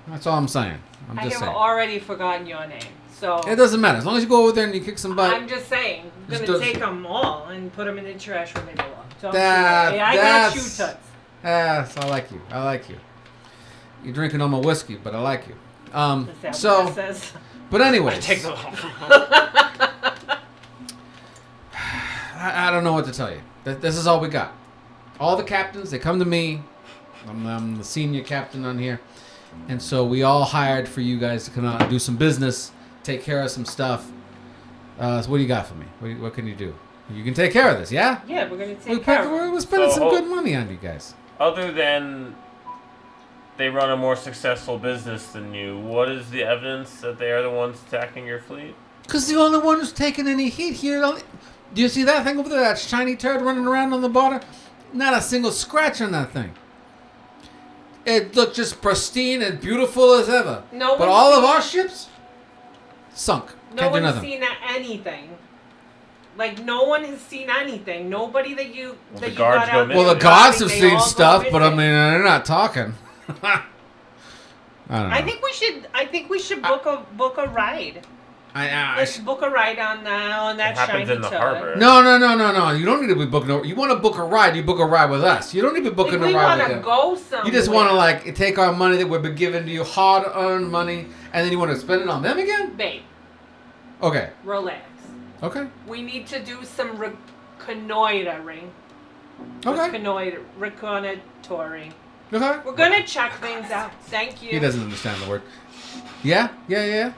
That's all I'm saying. I'm I just have saying. already forgotten your name. So It doesn't matter. As long as you go over there and you kick some butt. I'm just saying, I'm Just gonna does- take them all and put them in the trash where they belong. Don't That- you worry. I got you, that's- Toots. Yes, I like you. I like you. You're drinking all my whiskey, but I like you. Is that So, what that says? but anyways, Take them off. I don't know what to tell you. This is all we got. All the captains, they come to me. I'm the senior captain on here. And so we all hired for you guys to come out and do some business, take care of some stuff. So what do you got for me? What can you do? You can take care of this, yeah? Yeah, we're gonna take care of them. We're spending So, some good money on you guys. Other than they run a more successful business than you, what is the evidence that they are the ones attacking your fleet? Because the only one who's taking any heat here. Do you see that thing over there? That shiny turd running around on the border? Not a single scratch on that thing. It looked just pristine and beautiful as ever. No But one's all of seen- our ships sunk. No Can't do one's nothing. seen anything. Like no one has seen anything. Nobody that you Well, that the you guards got go out missing. Well, there the gods driving, have they seen all go stuff, but I mean, missing. they're not talking. I don't know. I think we should book a ride. Let's book a ride on that It happens shiny in the turd. harbor. No. You don't need to be booking. You want to book a ride? You book a ride with us. You don't need to be booking If a we ride want with to them. go somewhere, You just want to like take our money that we've been giving to you, hard-earned money, and then you want to spend it on them again? babe, Okay. relax. Okay. We need to do some reconnoitering. Okay. Reconnoitering. Okay. We're gonna check things out. Thank you. He doesn't understand the word. Yeah. Yeah.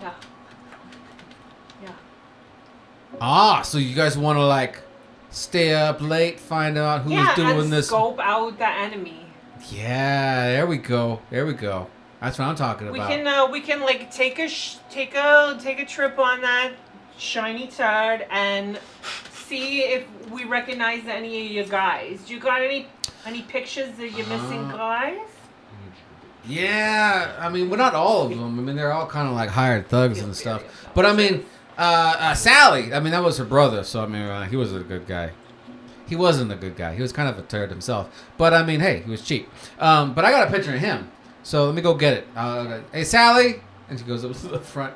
Ah, so you guys want to like stay up late, find out who's Yeah, doing and this? scope out the enemy. Yeah, there we go. That's what I'm talking We about. can like take a trip on that shiny turd and see if we recognize any of you guys. Do you got any pictures of your missing guys? Yeah, I mean, we're not all of them. I mean, they're all kind of like hired thugs and stuff. But I mean, Sally. I mean, that was her brother, so I mean, he was a good guy. He wasn't a good guy. He was kind of a turd himself. But I mean, hey, he was cheap. But I got a picture of him, so let me go get it. Hey, Sally, and she goes up to the front.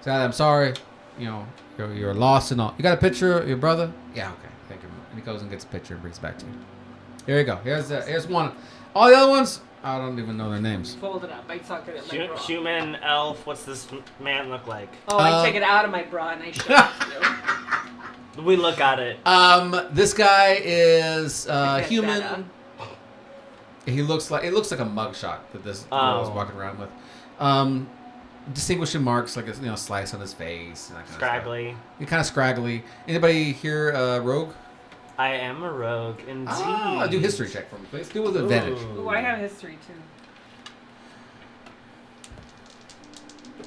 Sally, I'm sorry. You know, you're lost and all. You got a picture of your brother? Yeah, okay. Thank you. And he goes and gets a picture and brings it back to you. Here you go. Here's one. All the other ones, I don't even know their names. Fold it up. I tuck it in my bra. Human, elf, what's this man look like? Oh, I take it out of my bra and I show it to you. We look at it. This guy is Get human. better. It looks like a mugshot that this girl is walking around with. Distinguishing marks like a slice on his face. And that kind Scraggly. Of stuff. You're kind of scraggly. Anybody here rogue? I am a rogue, indeed. Do history check for me, please. Do it with advantage. Ooh, I have history too.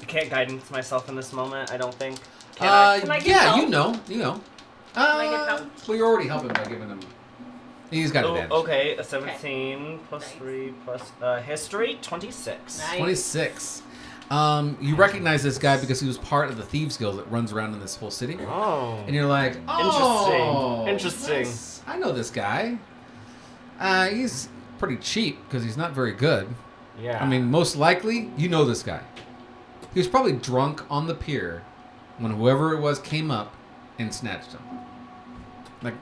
I can't guidance myself in this moment, I don't think. Can I? Can I get Yeah, help? you know. I get help? Well, you're already helping by giving him. He's got advantage. Okay, a 17 plus 3 plus history, 26. Nice. 26. You recognize this guy because he was part of the thieves guild that runs around in this whole city. Oh. And you're like, oh, Interesting. I know this guy. He's pretty cheap because he's not very good. Yeah. I mean, most likely, you know this guy. He was probably drunk on the pier when whoever it was came up and snatched him. Like,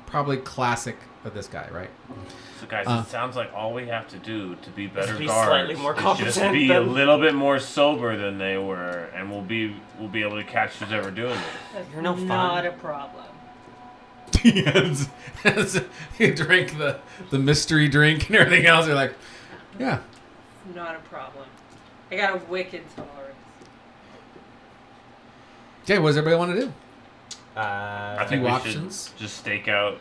probably classic of this guy, right? So guys, it sounds like all we have to do to be better be guards slightly more is just competent be a than- little bit more sober than they were, and we'll be able to catch who's ever doing this. That's You're no fun. not a problem. You drink the mystery drink and everything else. You're like, yeah. Not a problem. I got a wicked tolerance. Okay, what does everybody want to do? I think Few we options. should just stake out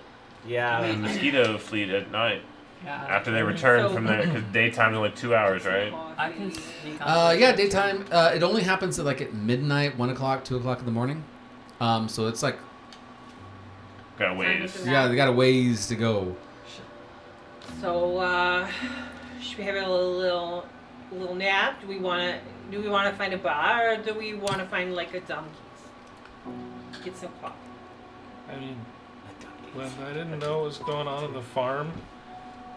Yeah. the mosquito fleet at night Yeah. after they return So- from there, because daytime's only 2 hours, right? I can sneak on. Yeah, daytime. It only happens at midnight, 1 o'clock, 2 o'clock in the morning. So it's like, Got ways. yeah, they got a ways to go. So, should we have a little nap? Do we want to find a bar, or do we want to find like a Dunkies? Get some coffee. I mean, when I didn't know what was going on in the farm,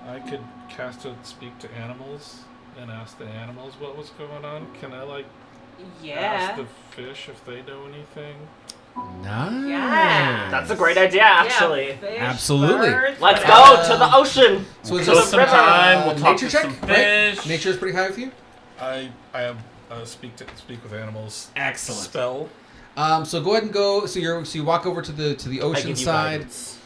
I could cast a speak to animals and ask the animals what was going on. Can I ask Yeah. the fish if they know anything? Nice. Yeah. That's a great idea, actually. Yeah, fish, Absolutely. birds, Let's whatever. go to the ocean. So is To this the river. We'll talk nature to check? some Right? fish. Nature is pretty high for you. I have speak with animals. Excellent. Spell. So go ahead and go. So you walk over to the I ocean give you side. guidance.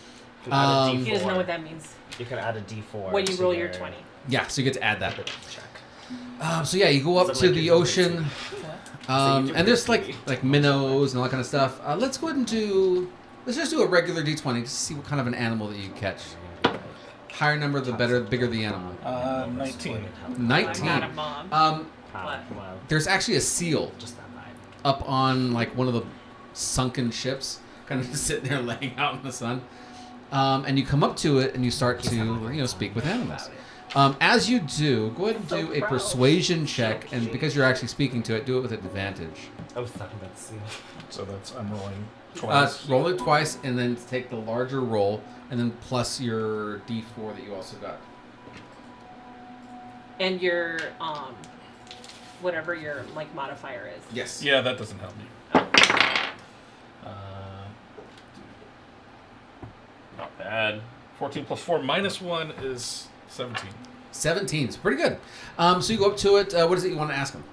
You can add a He doesn't know D4. what that means. You can add a D4. When you to roll your 20. Yeah, so you get to add that. Check. So yeah, you go up Does to that make the you ocean. So you do And there's pretty. like minnows and all that kind of stuff. Let's go ahead and let's just do a regular D20 just to see what kind of an animal that you catch. Higher number, the better, the bigger the animal. 19. 19. I'm not a mom. Wow. There's actually a seal Just that vibe. up on like one of the sunken ships, kind of just sitting there laying out in the sun. And you come up to it and you start to speak with animals. As you do, go ahead and do a persuasion check, and because you're actually speaking to it, do it with advantage. I was talking about seal. So I'm rolling twice. Roll it twice, and then take the larger roll, and then plus your D4 that you also got. And your whatever your like modifier is. Yes. Yeah, that doesn't help me. Not bad. 14 plus 4 minus 1 is 17. 17. It's pretty good. So you go up to it. What is it you want to ask him?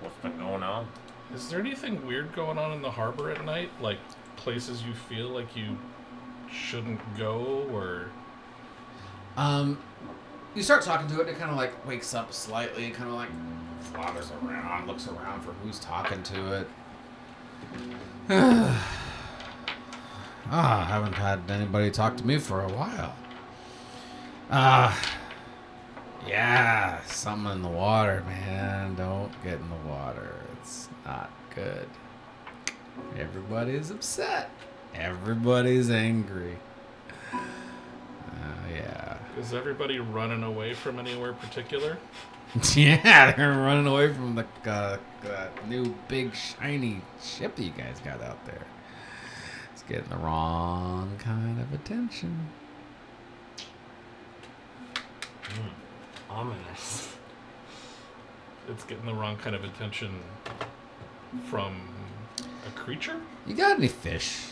What's been going on? Is there anything weird going on in the harbor at night? Like places you feel like you shouldn't go, or You start talking to it, and it kind of like wakes up slightly, and kind of like flutters around, looks around for who's talking to it. I haven't had anybody talk to me for a while. Yeah, something in the water, man. Don't get in the water. It's not good. Everybody's upset. Everybody's angry. Yeah. Is everybody running away from anywhere particular? Yeah, they're running away from the new big shiny ship that you guys got out there. It's getting the wrong kind of attention. Ominous. It's getting the wrong kind of attention from a creature? You got any fish?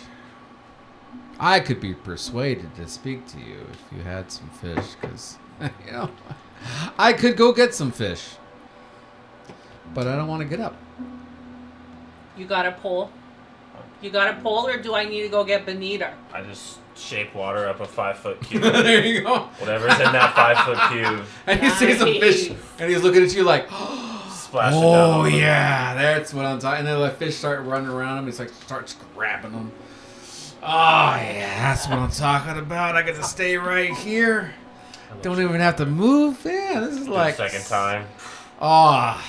I could be persuaded to speak to you if you had some fish, because, you know, I could go get some fish. But I don't want to get up. You got a pole? You got a pole, or do I need to go get Benita? I just shape water up a 5-foot cube. There you go. Whatever's in that 5-foot cube, And you see some fish, and he's looking at you like, splashing down. oh, yeah, that's what I'm talking. And then the fish start running around him. He's like, starts grabbing them. Oh, yeah, that's what I'm talking about. I get to stay right here. Don't even have to move. Yeah, this is like... Second time. Oh,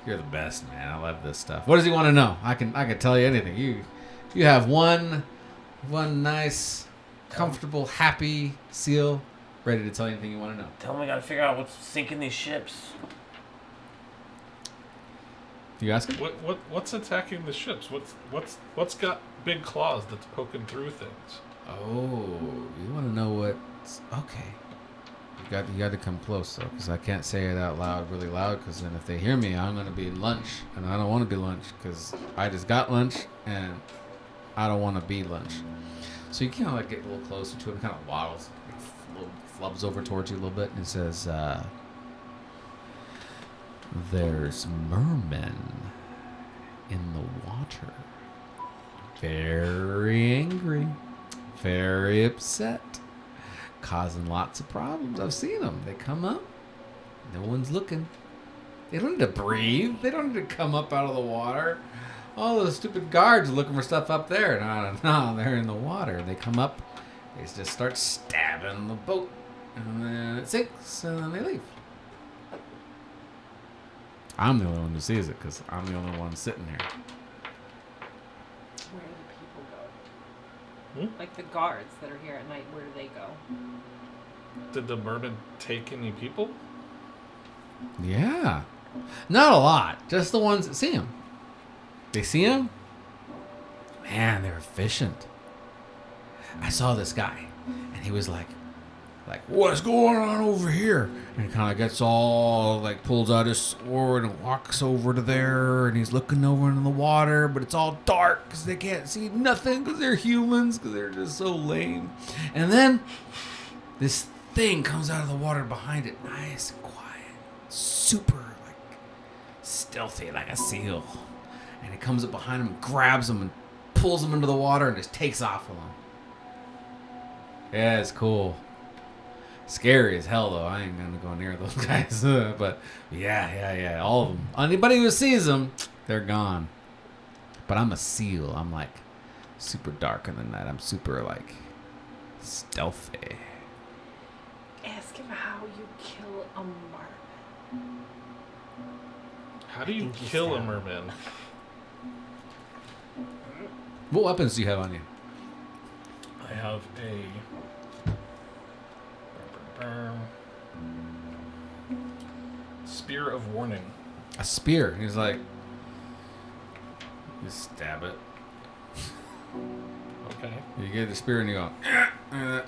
you're the best, man. I love this stuff. What does he want to know? I can tell you anything. You have one nice, comfortable, happy seal ready to tell you anything you want to know. Tell me, I gotta figure out what's sinking these ships. You ask him? What's attacking the ships? What's got big claws that's poking through things? Oh, you want to know what's... Okay. You got to come close, though, because I can't say it out loud, really loud, because then if they hear me, I'm going to be lunch, and I don't want to be lunch, because I just got lunch, and I don't want to be lunch. So you kind of like get a little closer to him, kind of waddles, flubs over towards you a little bit, and he says, there's mermen in the water. Very angry, very upset, causing lots of problems. I've seen them. They come up, no one's looking. They don't need to breathe. They don't need to come up out of the water. All those stupid guards are looking for stuff up there. No, they're in the water. They come up, they just start stabbing the boat, and then it sinks, and then they leave. I'm the only one who sees it, because I'm the only one sitting here. Where do people go? Like the guards that are here at night, where do they go? Did the merman take any people? Yeah. Not a lot. Just the ones that see him. They see him? Man, they're efficient. I saw this guy, and he was like, what's going on over here? And he kind of gets all, like, pulls out his sword and walks over to there, and he's looking over into the water, but it's all dark because they can't see nothing because they're humans, because they're just so lame. And then this thing comes out of the water behind it, nice and quiet, super, like, stealthy, like a seal. And it comes up behind him and grabs him and pulls him into the water and just takes off with him. Yeah, it's cool. Scary as hell, though. I ain't gonna go near those guys. But yeah, all of them. Anybody who sees them, they're gone. But I'm a seal. I'm like super dark in the night. I'm super like stealthy. Ask him how you kill a merman. How do you think he's kill a down. merman? What weapons do you have on you? I have a spear of warning. A spear. He's like, you stab it. Okay. You get the spear and you go. The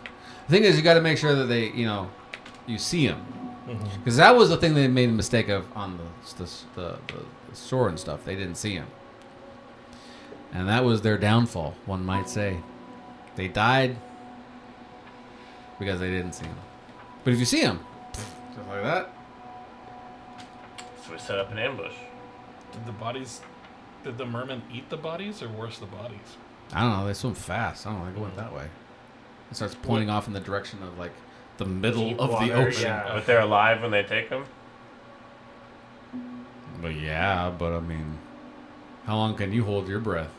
thing is, you got to make sure that they, you see him, because that was the thing they made a mistake of on the shore and stuff. They didn't see him, and that was their downfall. One might say, they died because they didn't see him. But if you see him, just like that. So we set up an ambush. Did the mermen eat the bodies or worse the bodies? I don't know. They swim fast. I don't know. They go in that way. It starts pointing off in the direction of like the middle Deep of water, the ocean. yeah. But they're alive when they take them? But yeah, but I mean, how long can you hold your breath?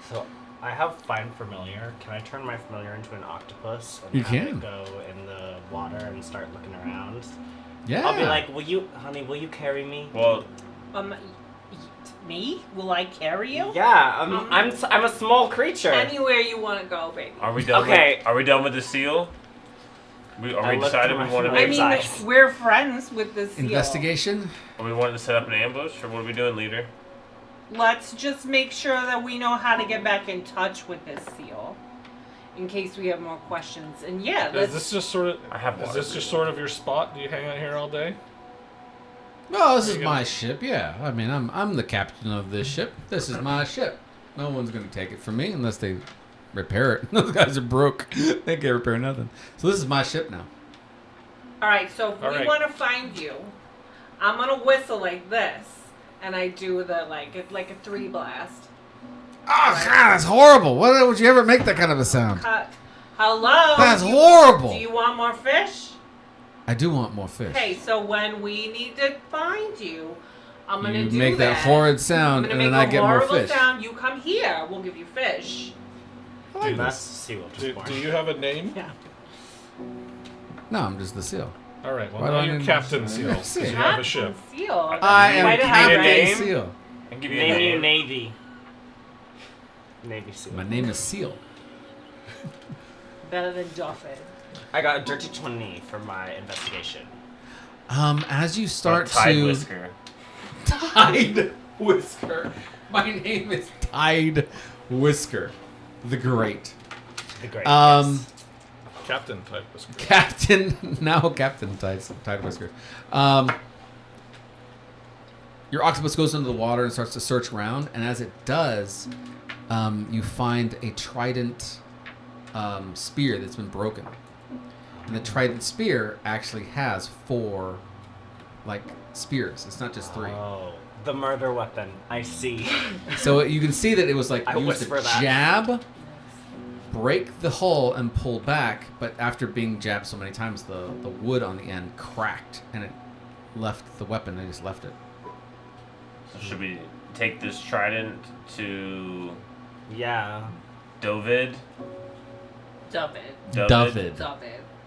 So I have find familiar. Can I turn my familiar into an octopus and You have can. it go in the water and start looking around? Yeah. I'll be like, will you carry me? Well, Yeet. Me? Will I carry you? Yeah, I'm a small creature. Anywhere you want to go, baby. Are we done? Okay. Are we done with the seal? Are we decided we want to I make? mean, we're friends with the seal. Investigation. Are we wanting to set up an ambush, or what are we doing, leader? Let's just make sure that we know how to get back in touch with this seal, in case we have more questions. And yeah, Is let's. this just sort of? I have Is water this just breathing. sort of your spot? Do you hang out here all day? Well, this is you my gonna- ship. Yeah, I mean, I'm the captain of this ship. This is my ship. No one's gonna take it from me unless they repair it. Those guys are broke. They can't repair nothing. So this is my ship now. All right. So if All we right. want to find you, I'm gonna whistle like this, and I do the like a 3 blast. Oh God, that's horrible. Why would you ever make that kind of a sound? Cut. Hello. That's Do horrible. you want more fish? I do want more fish. Okay, so when we need to find you, I'm gonna You do make that horrid sound, I'm and gonna then make I a get more horrible fish. sound. You come here. We'll give you fish. I like That's this. seal just Do, born. do you have a name? Yeah. No, I'm just the seal. All right. Well, Why do now I you're need- Captain Seal. 'Cause See. you have a ship. Seal. I am Might have had Captain name? Seal. I can give you a Name you name. Navy. Navy seal. My name is Seal. Better than Dolphin. I got a dirty 20 for my investigation. As you start Tide to Whisker. Tide Whisker. My name is Tide Whisker, the Great. The great. Um, Captain type whisker. Captain, now Captain Tide Whisker. Your octopus goes into the water and starts to search around, and as it does, you find a trident spear that's been broken. And the trident spear actually has 4, like, spears. It's not just 3. Oh, the murder weapon. I see. So you can see that it was like I used to whisper that. jab, break the hull, and pull back. But after being jabbed so many times, the wood on the end cracked, and it left the weapon. They just left it. So should we take this trident to Yeah. Dovid? David. David.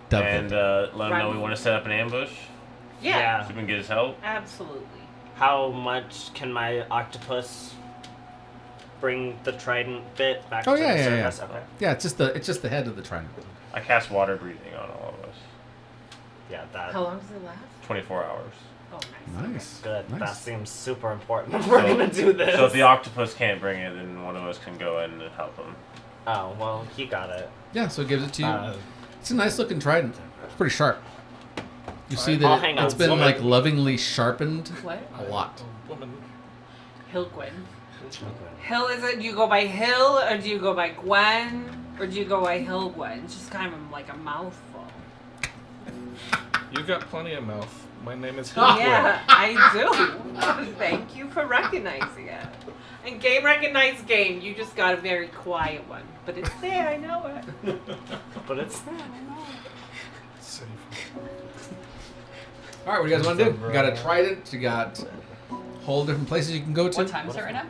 David. And let him know we want to set up an ambush. Yeah. So we can get his help. Absolutely. How much can my octopus bring the trident bit back Oh, to yeah, the yeah, surface? yeah. Okay. Yeah, it's just the head of the trident. I cast water breathing on all of us. Yeah, that. How long does it last? 24 hours. Oh, nice. Nice. Good. Nice. That seems super important. If we're gonna do this. So if the octopus can't bring it, then one of us can go in and help him. Oh well, he got it. Yeah, so it gives it to you. Uh, It's a nice looking trident. It's pretty sharp. You see I'll that hang it's on. been Woman. like lovingly sharpened What? a lot. Woman. Hilgwyn. Hill, is it? Do you go by Hill, or do you go by Gwen, or do you go by Hilgwyn? It's just kind of like a mouthful. You got plenty of mouth. My name is Oh, Hilgwyn. Yeah, I do. Thank you for recognizing it. And game recognized game. You just got a very quiet one, but it's there. I know it. but it's Safe. All right, what do you guys want to do? You got a trident. You got whole different places you can go to. What time is it right now?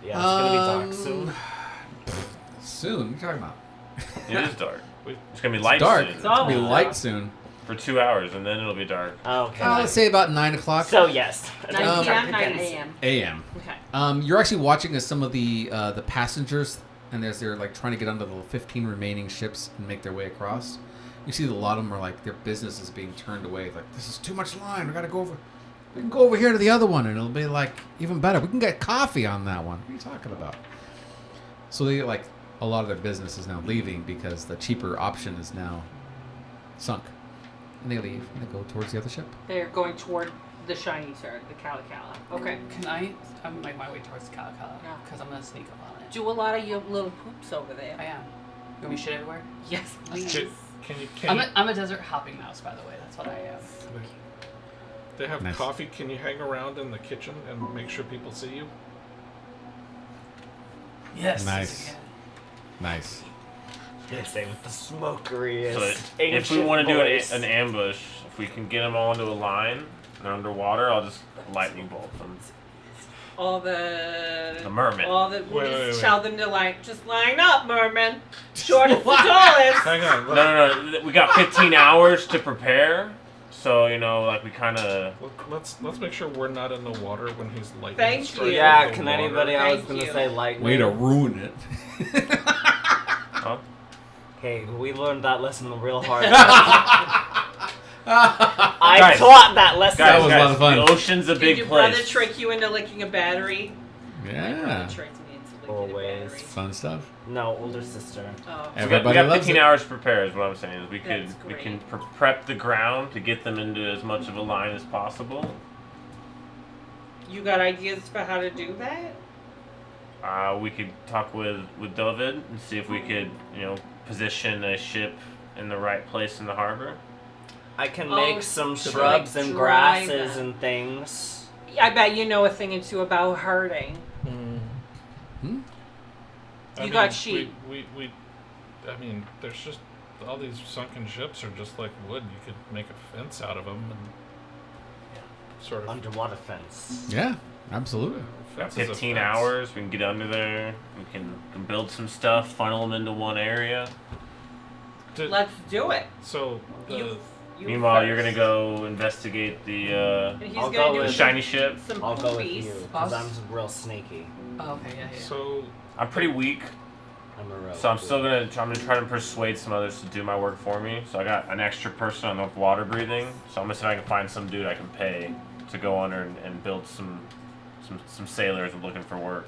yeah, it's gonna be dark soon. Soon. What are you talking about? It is dark. Wait. It's gonna be light Dark. soon. It's gonna be Oh. light soon. For 2 hours, and then it'll be dark. Okay. Let's say about 9 o'clock So yes. 9 Um, p.m., 9 a.m. a.m. Okay. You're actually watching as some of the passengers, and as they're like trying to get onto the 15 remaining ships and make their way across, you see that a lot of them are like their business is being turned away. Like, this is too much line. We gotta go over. We can go over here to the other one, and it'll be like even better. We can get coffee on that one. What are you talking about? So they like a lot of their business is now leaving because the cheaper option is now sunk, and they leave and they go towards the other ship. They're going toward the shiny turd, the Calicala. Okay. Can I? I'm make my way towards the Calicala Yeah. because I'm gonna sneak up on it. Do a lot of your little poops over there. I am. You want me to shit everywhere? Yes, please. Can you I'm a desert hopping mouse, by the way. That's what I am. they have Nice. coffee? Can you hang around in the kitchen and make sure people see you? Yes. Nice. again. Nice. They say with the smokery. So that if we want to do an ambush, if we can get them all into a line and they're underwater, I'll just lightning bolt them. All the merman. All the Wait. tell them to just line up, merman. Shortest to tallest. Hang on. No. We got 15 hours to prepare. So like we kind of. Let's make sure we're not in the water when he's lightning. Thank striking you. Yeah, the can water. anybody? I was Thank gonna you. say lightning. Way to ruin it. Huh? Hey, we learned that lesson real hard. I Guys. taught that lesson. That was a lot of fun. The ocean's a Did big your brother place. trick you into licking a battery? My Yeah. brother tricked me into licking Always. a battery. Fun stuff. No, older sister. Oh. We got Everybody loves 15 it. hours to prepare. Is what I'm saying. Is we That's can great. prep the ground to get them into as much of a line as possible. You got ideas for how to do that? We could talk with David and see if we could position a ship in the right place in the harbor. I can Oh, make some to, shrubs like, and dry grasses them. and things. I bet you know a thing or two about herding. Hmm? You got sheep. We I mean, there's just all these sunken ships are just like wood. You could make a fence out of them and sort of. Underwater fence. Yeah, absolutely. Got Fence is a 15 fence. hours. We can get under there. We can build some stuff, funnel them into one area. Let's do it. So You Meanwhile, first. you're gonna go investigate the And he's I'll gonna go do with- the shiny ship. some I'll go with poopies. you because I'm real sneaky. Oh, okay, yeah. so I'm pretty weak, I'm a real. so I'm still gonna try to persuade some others to do my work for me. So I got an extra person on the water breathing. So I'm gonna see if I can find some dude I can pay to go under and build some sailors looking for work.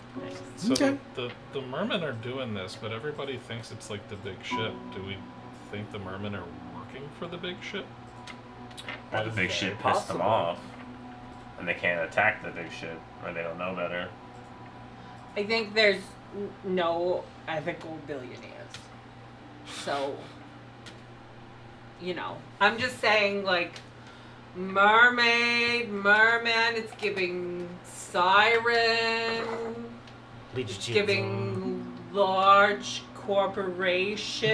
So Okay. the mermen are doing this, but everybody thinks it's like the big ship. Do we think the mermen are working for the big ship? Or the is big very ship pissed them possible. off, and they can't attack the big ship, or they don't know better. I think there's no ethical billionaires. So, I'm just saying, like, mermaid, merman, it's giving siren, it's giving large corporation.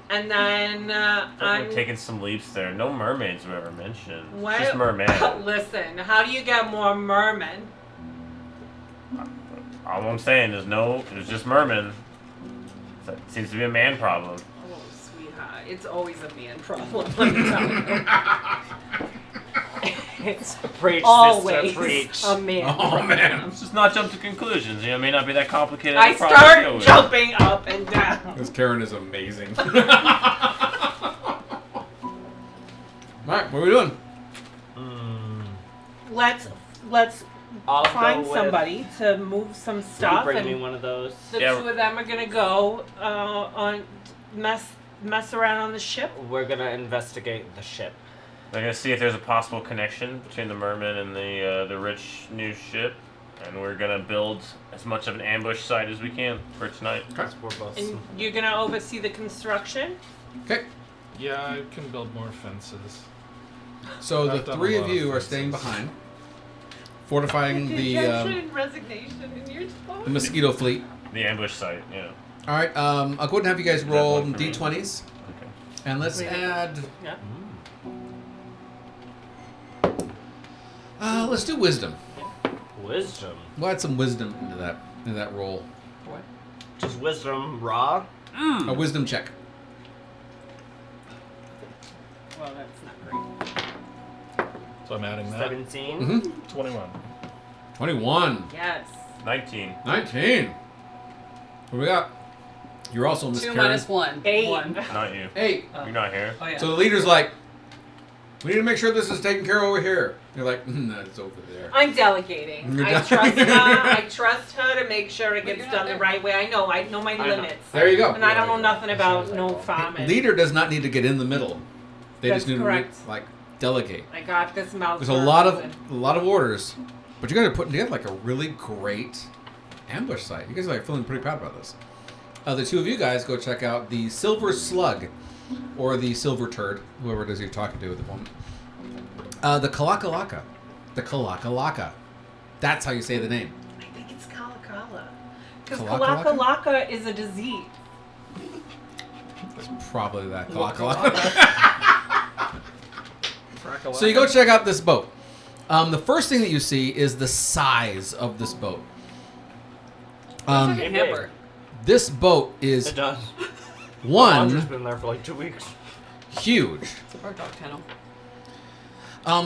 And then I'm taking some leaps there. No mermaids were ever mentioned. It's What? just merman. Listen, how do you get more mermen? All I'm saying is there's just mermen. So it seems to be a man problem. Oh, sweetheart, it's always a man problem. Let me tell you. It's Preach, always sister, preach. a man Oh, problem. man. Let's just not jump to conclusions. It may not be that complicated. I of a problem to go start with. jumping up and down. This Karen is amazing. All right, what are we doing? Let's I'll find go with, somebody to move some Will you stuff, bring me and one of those? the Yeah. two of them are gonna go on mess around on the ship. We're gonna investigate the ship. They're gonna see if there's a possible connection between the merman and the rich new ship, and we're gonna build as much of an ambush site as we can for tonight. Because we're both. And you're gonna oversee the construction. Okay, Yeah, I can build more fences. so I've the done three a of lot you of are staying fences. behind, fortifying the and resignation in your the mosquito fleet. The ambush site, yeah. All right, I'll go ahead and have you guys that roll one for me? d20s, Okay. and let's Wait. add. Yeah. Let's do wisdom. Wisdom. We'll add some wisdom into that roll. What? Just wisdom raw. A wisdom check. Well, that's not great. So I'm adding that. 17. Mm-hmm. 21. 21. Yes. 19. 19. What do we got? You're also Miss 2 Karen. minus 1. 8. 1. Not you. 8. You're not here. Oh, yeah. So the leader's like, we need to make sure this is taken care of over here. You're like, no, it's over there. I'm delegating. You're I trust her. I trust her to make sure it But gets you're done not the there. right way. I know my I know. limits. There you go. And I don't know nothing about no farming. Leader does not need to get in the middle. They That's just need correct. to delegate. I got this mouth. There's a lot of orders, but you guys are putting together like a really great ambush site. You guys are like feeling pretty proud about this. The two of you guys go check out the Silver Slug, or the Silver Turd, whoever it is you're talking to at the moment. The Kalakalaka. The Kalakalaka. That's how you say the name. I think it's Kalakala. Because Kalakalaka? Kalakalaka is a disease. It's probably that Kalakalaka. So you go check out this boat. The first thing that you see is the size of this boat. Looks like a Hey, hammer. This boat is It does. one Andrew's been there for like 2 weeks. huge. It's a bird dog kennel.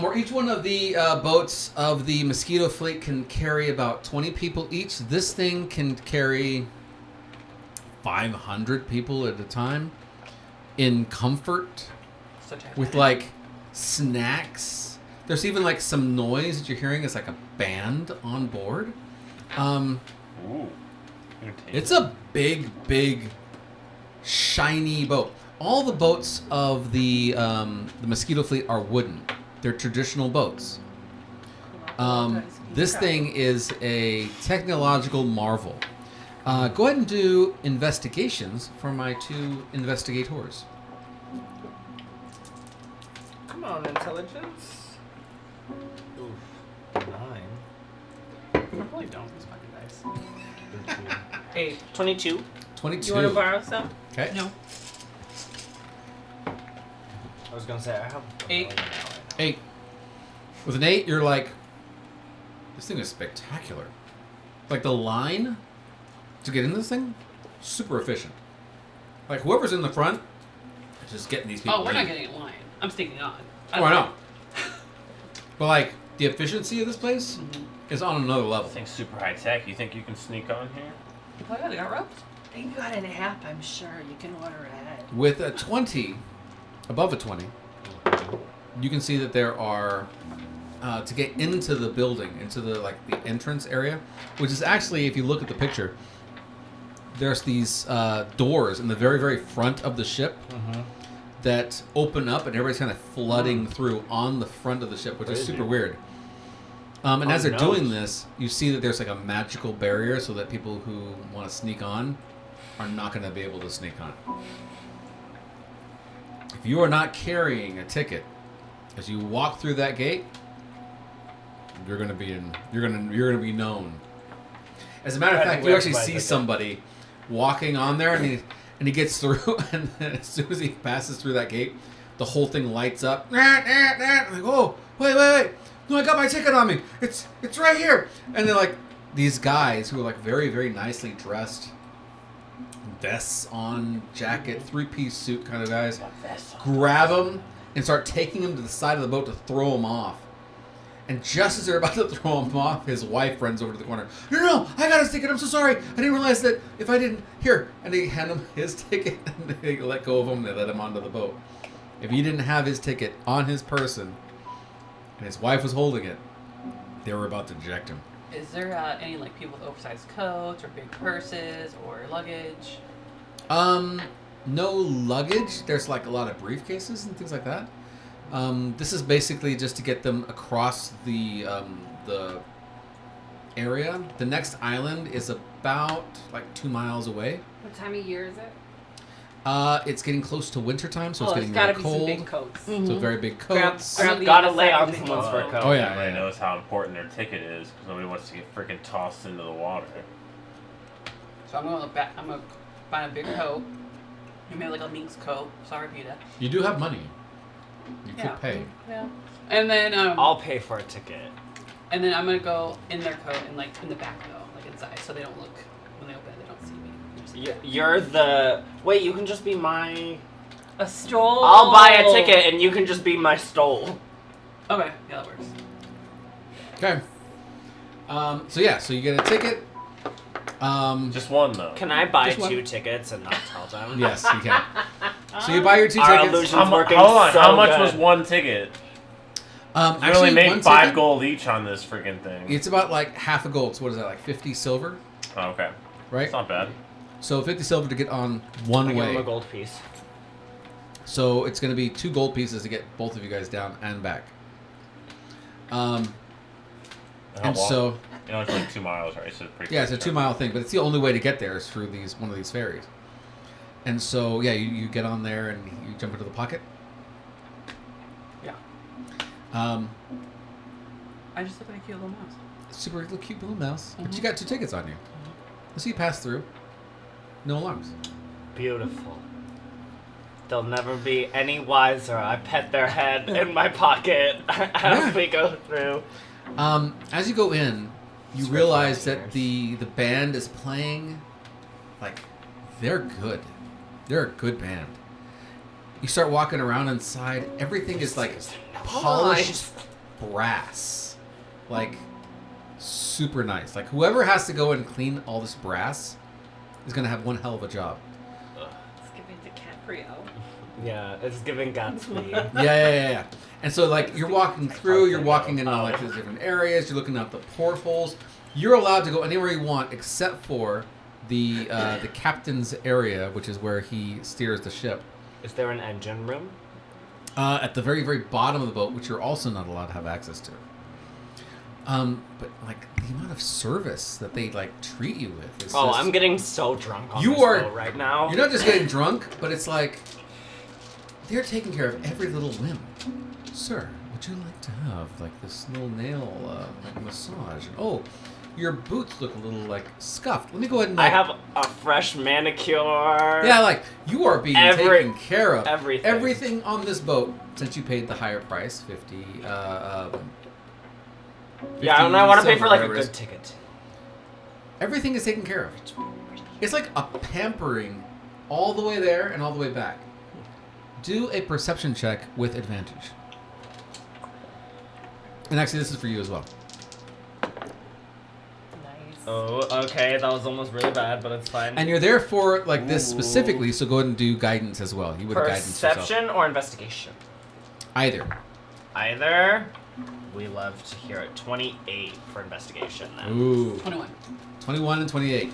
Where each one of the boats of the Mosquito fleet can carry about 20 people each. This thing can carry 500 people at a time in comfort Such a with like snacks. There's even like some noise that you're hearing. It's like a band on board. Ooh. It's a big, shiny boat. All the boats of the Mosquito fleet are wooden. They're traditional boats. This thing is a technological marvel. Go ahead and do investigations for my 2 investigators. Come on, intelligence. Oof. 9. I probably don't. These fucking dice. 8. 22. 22. You want to borrow some? Okay. No. I was gonna say I have 8. 8. With an 8, you're like, this thing is spectacular. Like the line to get in this thing, super efficient. Like whoever's in the front is just getting these people. Oh, we're not in. getting in line. I'm sneaking on. Oh, I know. But like the efficiency of this place Mhm. is on another level. This thing's super high tech. You think you can sneak on here? Oh yeah, they got ropes. You got an app, I'm sure. You can order ahead. With a 20, above a 20, you can see that there are to get into the building, into the entrance area, which is actually, if you look at the picture, there's these doors in the very front of the ship that open up, and everybody's kind of flooding through on the front of the ship, which is Crazy. super weird. And as they're knows? doing this, you see that there's like a magical barrier so that people who want to sneak on are not going to be able to sneak on. If you are not carrying a ticket, as you walk through that gate, you're going to be in. You're going to be known. As a matter of fact, you actually see somebody walking on there, and he gets through, and then as soon as he passes through that gate, the whole thing lights up. I'm like, oh, wait. No, I got my ticket on me. It's right here. And they're like, these guys who are like very nicely dressed, vests on, jacket, 3-piece suit kind of guys, grab him and start taking him to the side of the boat to throw him off. And just as they're about to throw him off, his wife runs over to the corner. No, I got his ticket. I'm so sorry. I didn't realize that if I didn't. Here. And they hand him his ticket, and they let go of him, and they let him onto the boat. If he didn't have his ticket on his person, and his wife was holding it, they were about to eject him. Is there any like people with oversized coats or big purses or luggage? No luggage. There's like a lot of briefcases and things like that. This is basically just to get them across the area. The next island is about like 2 miles away. What time of year is it? It's getting close to wintertime, so it's There's getting gotta really be some cold. big coats. So very big Grab- coats. grab the Gotta other lay side on of the someone's fur boat. coat. Oh, yeah. Everybody knows how important their ticket is because nobody wants to get freaking tossed into the water. So I'm gonna look back. I'm gonna find a big coat. Maybe like a minx coat. Sorry, Vita. You do have money. You Yeah. could pay. Yeah. And then I'll pay for a ticket. I'm gonna go in their coat and like in the back though, like inside, so they don't look when they open it. They don't see me. You're the... Wait, you can just be my... A stole. I'll buy a ticket and you can just be my stole. Okay, yeah, that works. Okay. So you get a ticket. Just one though. Can I buy Just one. 2 tickets and not tell them? Yes, you can. So you buy your 2 Our tickets. illusion- Hold working on. so How much good. was one ticket? You Actually, only made one 5 ticket, gold each on this freaking thing. It's about like half a gold. So what is that, like 50 silver? Oh, okay. Right? It's not bad. So 50 silver to get on I one give them a way. gold piece. So it's going to be 2 gold pieces to get both of you guys down and back. And How long? so, You know, it's like 2 miles, right? So pretty yeah, it's a quick. 2-mile thing, but it's the only way to get there is through one of these ferries. And so, yeah, you get on there and you jump into the pocket. Yeah. I just look like a cute little mouse. Super little cute little mouse. But Mhm. you got 2 tickets on you. So you pass through. No alarms. Beautiful. They'll never be any wiser. I pet their head in my pocket as we go through. As you go in, you Script realize that writers. the band is playing, like, they're good. They're a good band. You start walking around inside. Everything is like polished brass. Like, super nice. Like, whoever has to go and clean all this brass is going to have one hell of a job. It's giving DiCaprio. Yeah, it's giving Godspeed. Yeah. And so, like, you're walking through, you're walking in all, like, these different areas, you're looking out the portholes. You're allowed to go anywhere you want except for the captain's area, which is where he steers the ship. Is there an engine room? At the very, very bottom of the boat, which you're also not allowed to have access to. But, like, the amount of service that they, like, treat you with is just... I'm getting so drunk on You this are- boat right now. You're not just getting drunk, but it's like... They're taking care of every little whim. Sir, would you like to have, like, this little nail, like, massage? Oh, your boots look a little, like, scuffed. Let me go ahead and... I Like, have a fresh manicure. yeah, like, you are being taken care of. everything. Everything on this boat, since you paid the higher price, 50, Yeah, and I want to pay silver, for like a whatever it is. good ticket. Everything is taken care of. It's like a pampering all the way there and all the way back. Do a perception check with advantage. And actually, this is for you as well. Nice. Oh, okay, that was almost really bad, but it's fine. And you're there for like this specifically, so go ahead and do guidance as well. You would guidance yourself. Perception or investigation? Either. Either. We love to hear it. 28 for investigation then. Ooh. 21. 21 and 28.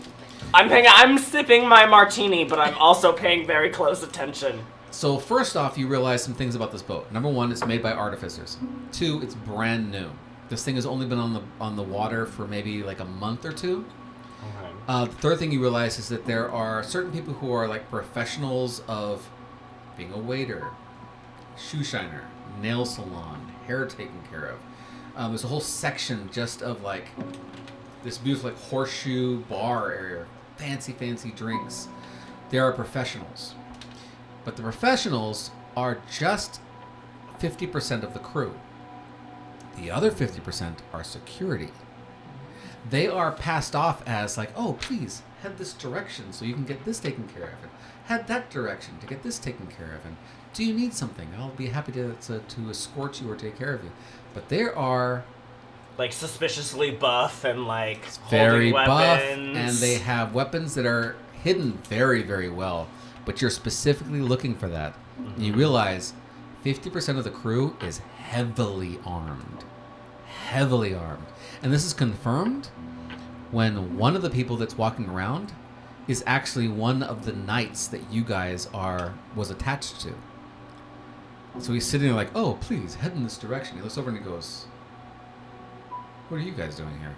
I'm sipping my martini, but I'm also paying very close attention. So first off, you realize some things about this boat. Number one, it's made by artificers. Two, it's brand new. This thing has only been on the water for maybe like a month or two. Okay. The third thing you realize is that there are certain people who are like professionals of being a waiter, shoe shiner, nail salon, hair taken care of. There's a whole section just of like this beautiful like horseshoe bar area, fancy drinks. There are professionals. But the professionals are just 50% of the crew. The other 50% are security. They are passed off as like, oh, please head this direction so you can get this taken care of, and head that direction to get this taken care of. And do you need something? I'll be happy to escort you or take care of you. But there are Like suspiciously buff and like very holding buff, weapons. and they have weapons that are hidden very, very well. But you're specifically looking for that. Mm-hmm. You realize 50% of the crew is heavily armed. Heavily armed. And this is confirmed when one of the people that's walking around is actually one of the knights that you guys was attached to. So he's sitting there like, oh, please, head in this direction. He looks over and he goes, what are you guys doing here?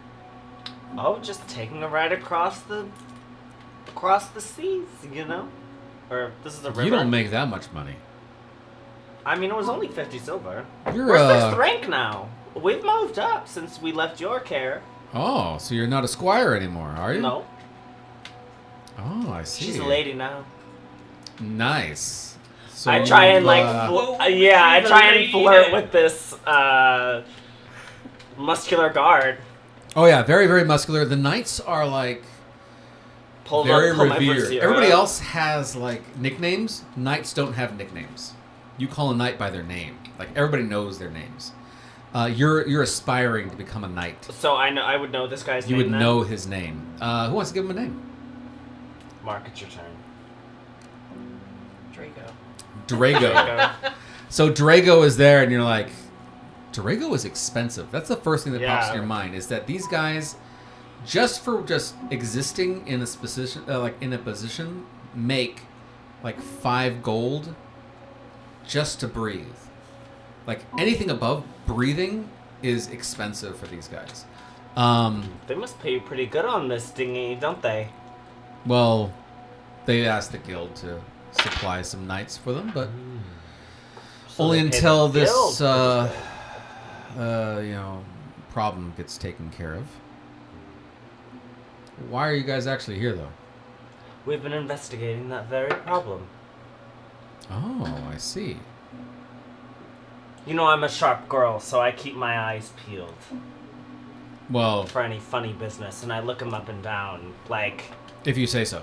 Oh, just taking a ride across the seas, you know? Or this is a river. You don't make that much money. I mean, it was only 50 silver. You're We're 6th rank now. We've moved up since we left your care. Oh, so you're not a squire anymore, are you? No, Oh, I see. she's a lady now. Nice. So I try and you've, like, I She's a try and lady. flirt with this muscular guard. Oh yeah, very, very muscular. The knights are like Pull very my revered. brassiere Everybody up. else has like nicknames. Knights don't have nicknames. You call a knight by their name. Like everybody knows their names. You're aspiring to become a knight. So I would know this guy's You name. would then? know his name. Who wants to give him a name? Mark, it's your turn. Draco. Drago. So Drago is there, and you're like, Drago is expensive. That's the first thing that pops in Yeah. your mind is that these guys, just for existing in a position, make like 5 gold just to breathe. Like anything above breathing is expensive for these guys. They must pay you pretty good on this dinghy, don't they? Well, they asked the guild to supply some knights for them, but So only they pay until the this guild. problem gets taken care of. Why are you guys actually here, though? We've been investigating that very problem. Oh, I see. You know I'm a sharp girl, so I keep my eyes peeled Well, for any funny business, and I look them up and down, like... if you say so.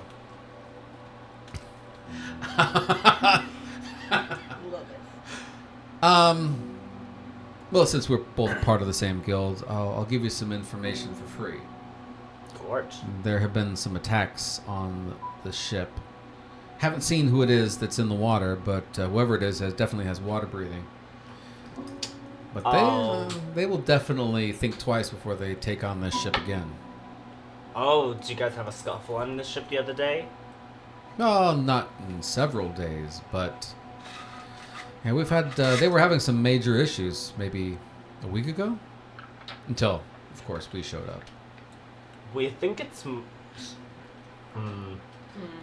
Well, since we're both part of the same guild, I'll give you some information for free. Gorge. There have been some attacks on the ship. Haven't seen who it is that's in the water, but whoever it is definitely has water breathing. But they will definitely think twice before they take on this ship again. Oh, did you guys have a scuffle on this ship the other day? No, not in several days, but yeah, we've had. They were having some major issues maybe a week ago, until, of course, we showed up. We think it's.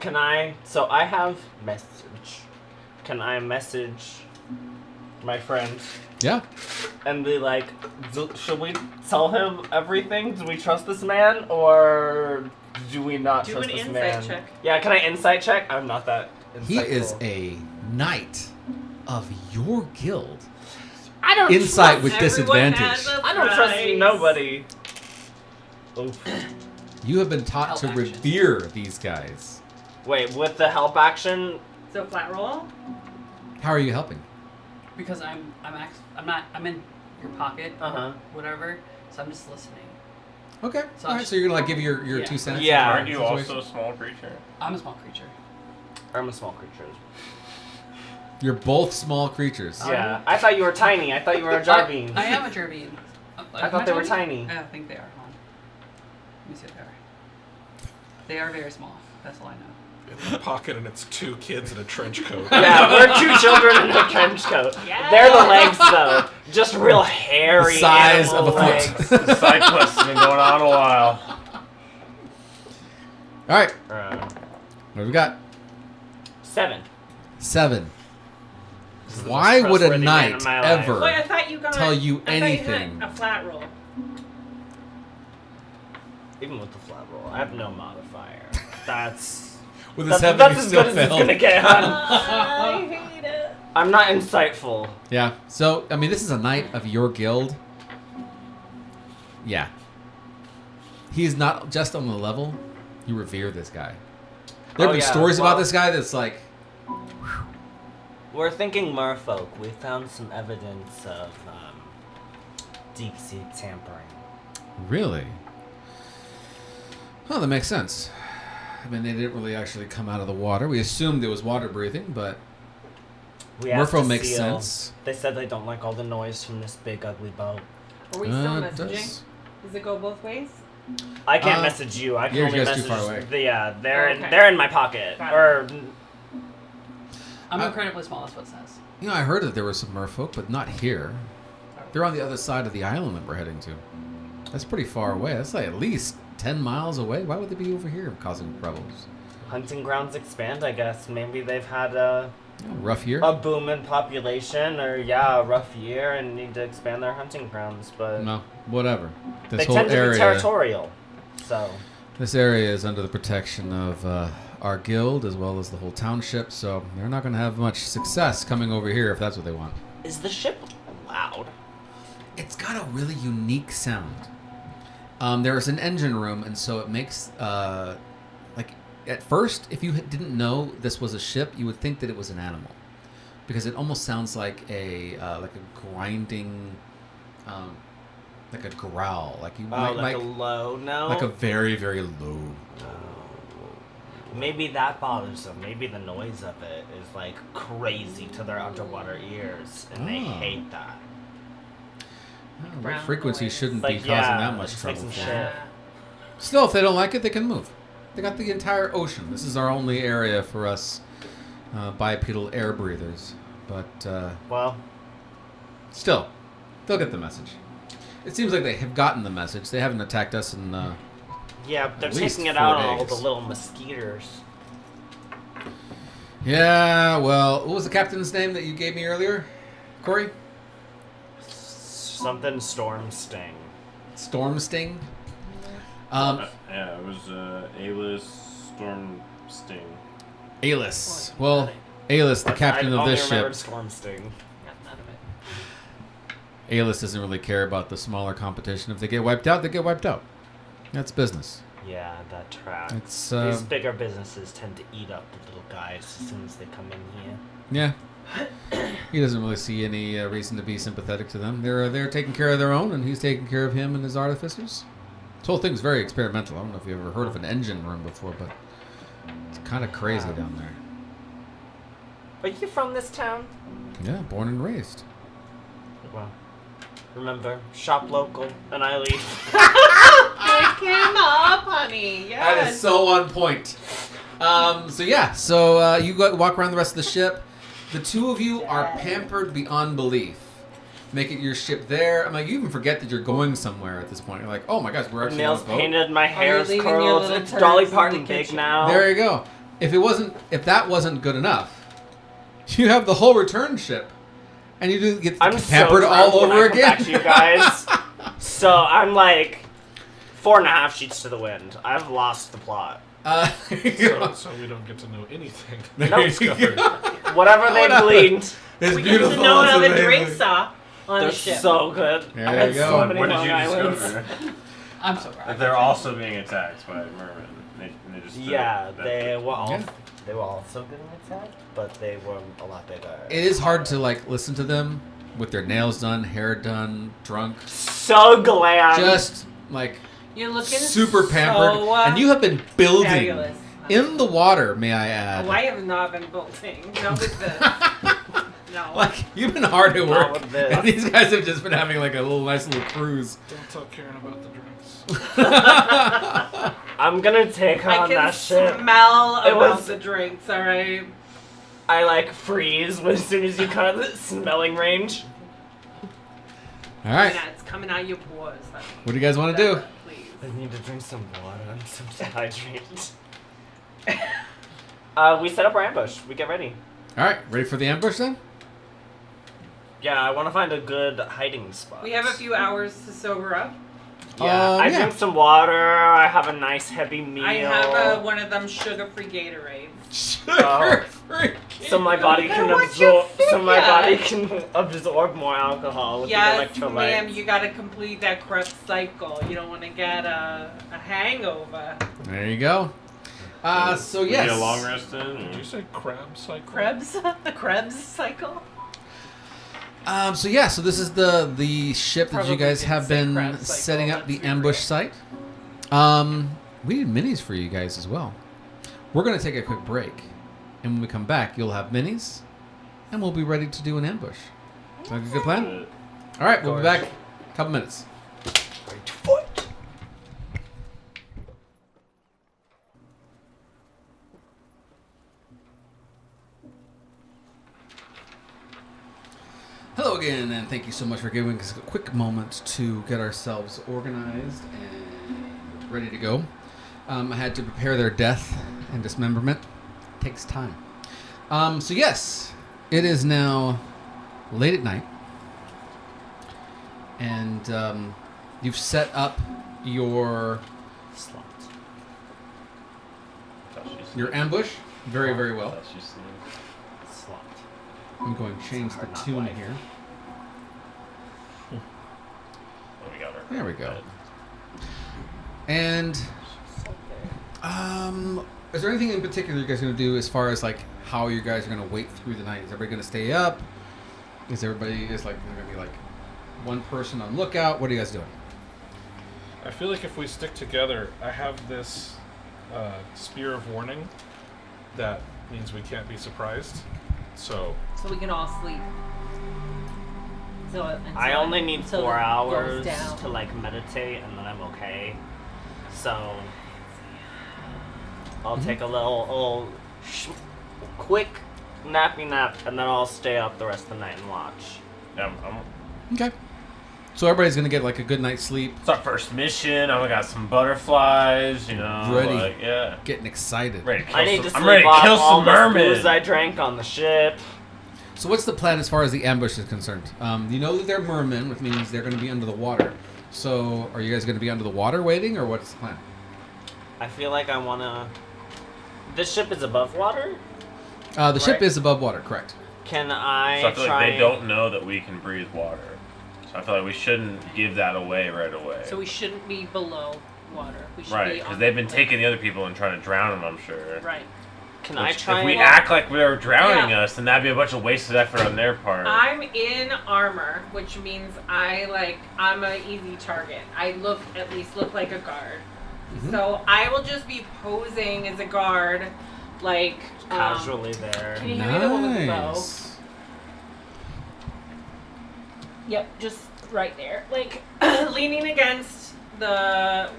Can I? So I have message. Can I message my friend Yeah. and be like, should we tell him everything? Do we trust this man or do we not Do trust an this insight man? check. Yeah, can I insight check? I'm not that insightful. He is a knight of your guild. I don't Insight trust with Everyone disadvantage. has a I don't trust price. nobody. Oof. You have been taught Help to action. revere these guys. Wait, with the help action? So flat roll. How are you helping? Because I'm in your pocket or Uh-huh. whatever, so I'm just listening. Okay. So All I'm right. just- So you're gonna like give your Yeah. 2 cents. Yeah. Aren't you Situation? also a small creature? I'm a small creature. I'm a small creature. You're both small creatures. Yeah, I thought you were tiny. I thought you were a Jarvine. I am a Jarvine. I thought they were tiny. I think they are. Hold on. Let me see what they are. They are very small. That's all I know. In the pocket, and it's 2 kids in a trench coat. Yeah, we're 2 children in a trench coat. Yeah. They're the legs, though. Just real hairy The size animal of a legs. foot. The side quest has been going on a while. All right. Uh, What do we got? 7. 7. This is the Why most would a trustworthy man knight in my life. ever Wait, I thought you got. tell you I thought anything? had a flat roll. Even with the flat roll, I have no modifier. That's With a that's 7, that's you as still good as it's failed. gonna get. I hate it. I'm not insightful. Yeah. So, I mean, this is a knight of your guild. Yeah. He's not just on the level. You revere this guy. There have Oh, been yeah, stories about well- this guy that's like, We're thinking merfolk. We found some evidence of deep sea tampering. really? Oh, that makes sense. I mean, they didn't really actually come out of the water. We assumed it was water breathing, but We asked Merfolk to makes seal. sense. They said they don't like all the noise from this big ugly boat. Are we still It messaging? does. Does it go both ways? I can't Uh, message you. I can you're only just too message. far away. Yeah, they're Okay. they're in my pocket. Got it. Or I'm I- incredibly small. That's what it says. You know, I heard that there were some merfolk, but not here. They're on the other side of the island that we're heading to. That's pretty far away. That's like at least 10 miles away. Why would they be over here causing troubles? hunting grounds expand. I guess maybe they've had a Rough year? boom in population, or a rough year, and need to expand their hunting grounds. But No, whatever. This they whole tend to be area, territorial. So this area is under the protection of our guild as well as the whole township, so they're not going to have much success coming over here if that's what they want. is the ship loud? It's got a really unique sound. There is an engine room, and so it makes like at first, if you didn't know this was a ship, you would think that it was an animal, because it almost sounds like a grinding, like a growl, like you Oh, might like a low note. like a very very low. Maybe that bothers them. Maybe the noise of it is like crazy to their underwater ears, and they Ah. hate that. Low Brown frequency noise. shouldn't be Like, causing yeah, that much just like trouble. some for shit. them. Still, if they don't like it, they can move. They got the entire ocean. This is our only area for us bipedal air breathers. But Well, still, they'll get the message. It seems like they have gotten the message. They haven't attacked us in. yeah, they're At least taking it 4 out on all days. the little mosquitoes. Yeah, well, what was the captain's name that you gave me earlier? Corey? Something storm sting. Storm Sting? Yeah, it was A-list Storm Sting. Alis. Well, Alis, the captain I of only this remembered ship. storm sting. Got none of it. Alis doesn't really care about the smaller competition. If they get wiped out, they get wiped out. That's business. Yeah, that tracks. It's These bigger businesses tend to eat up the little guys as soon as they come in here. yeah. He doesn't really see any reason to be sympathetic to them. They're taking care of their own, and he's taking care of him and his artificers. This whole thing's very experimental. I don't know if you've ever heard of an engine room before, but it's kind of crazy down there. Are you from this town? Yeah, born and raised. Well, remember, shop local, and I leave. Pick him up, honey. Yes. That is so on point. So you walk around the rest of the ship. The two of you are pampered beyond belief. Make it your ship there. I'm like, you even forget that you're going somewhere at this point. You're like, oh my gosh, we're actually on a Nails boat. painted, my hair's leaving your curled. little It's turds Dolly in the Parton big kitchen? now. There you go. If that wasn't good enough, you have the whole return ship, and you do get I'm pampered so all drunk when over I come again. back to you guys. So I'm like 4.5 sheets to the wind. I've lost the plot. So we don't get to know anything. There Nope. you go. Whatever they happened? gleaned, It's We get beautiful. to know how It's the amazing. drinks are on they're the ship. so good. There I you had go. so many What did Long you Islands. discover? I'm so proud. That they're also being attacked by mermen. They just Yeah, that- they were all. Yeah. They were also getting attacked, but they were a lot bigger. It is hard to like listen to them with their nails done, hair done, drunk, So glam. just like You're looking super pampered, so, and you have been building fabulous. in the water. May I add? Oh, I have not been building. Not with this. No. Like you've been hard at Not work, with this. and these guys have just been having like a nice little cruise. Don't tell Karen about the drinks. I'm gonna take her I on can that ship. smell It about was- the drinks, alright? I like freeze as soon as you cut the smelling range. All right, Yeah, it's coming out your pores. honey. what do you guys want to do? Whatever, Please. I need to drink some water. I'm so dehydrated. We set up our ambush. We get ready. All right, ready for the ambush then? Yeah, I want to find a good hiding spot. We have a few hours to sober up. Yeah, I yeah. drink some water. I have a nice heavy meal. I have one of them sugar-free Gatorades. Sugar-free. So my body can I want your absorb. So my figure. body can absorb more alcohol with Yes, the electrolytes. ma'am, you gotta complete that Krebs cycle. You don't want to get a hangover. There you go. So We yes. get a long rest in. Did you say crab cycle? Krebs? The Krebs cycle? So this is the ship that you Probably guys did have say been crab cycle, setting up let's the be ambush real. site. We need minis for you guys as well. We're gonna take a quick break, and when we come back, you'll have minis, and we'll be ready to do an ambush. Sound like a good plan? All right, we'll be back. A couple minutes. Hello again, and thank you so much for giving us a quick moment to get ourselves organized and ready to go. I had to prepare their death and dismemberment. Takes time. So yes, it is now late at night, and you've set up your ambush very, very well. Slot. I'm going to change the tune here. There we go. And is there anything in particular you guys are going to do as far as like how you guys are going to wait through the night? Is everybody going to stay up? Is everybody going to be like one person on lookout? What are you guys doing? I feel like if we stick together, I have this spear of warning that means we can't be surprised. So we can all sleep. I only need until 4 it goes hours down. to like meditate, and then I'm okay. So I'll take a little quick nappy nap, and then I'll stay up the rest of the night and watch. Yeah, Okay. So everybody's going to get like a good night's sleep, it's our first mission. I got some butterflies, you know. Ready. Like, yeah. getting excited. Ready to kill I need to some, I'm sleep ready to off kill all some the mermaids. booze I drank on the ship. So what's the plan as far as the ambush is concerned? You know that they're mermen, which means they're going to be under the water. So are you guys going to be under the water waiting, or what's the plan? I feel like I wanna. This ship is above water. The ship Right. is above water, correct? Can I So I feel try? like they don't know that we can breathe water. So I feel like we shouldn't give that away right away. So we shouldn't be below water. We should Right, be because on they've been like- taking the other people and trying to drown them, I'm sure. Right. Can I try If we and... act like we were drowning Yeah. us, then that'd be a bunch of wasted effort on their part. I'm in armor, which means I'm an easy target. I at least look like a guard. So I will just be posing as a guard, like Casually there. Can you hear me, the one with the bow? Nice. Yep, just right there, like leaning against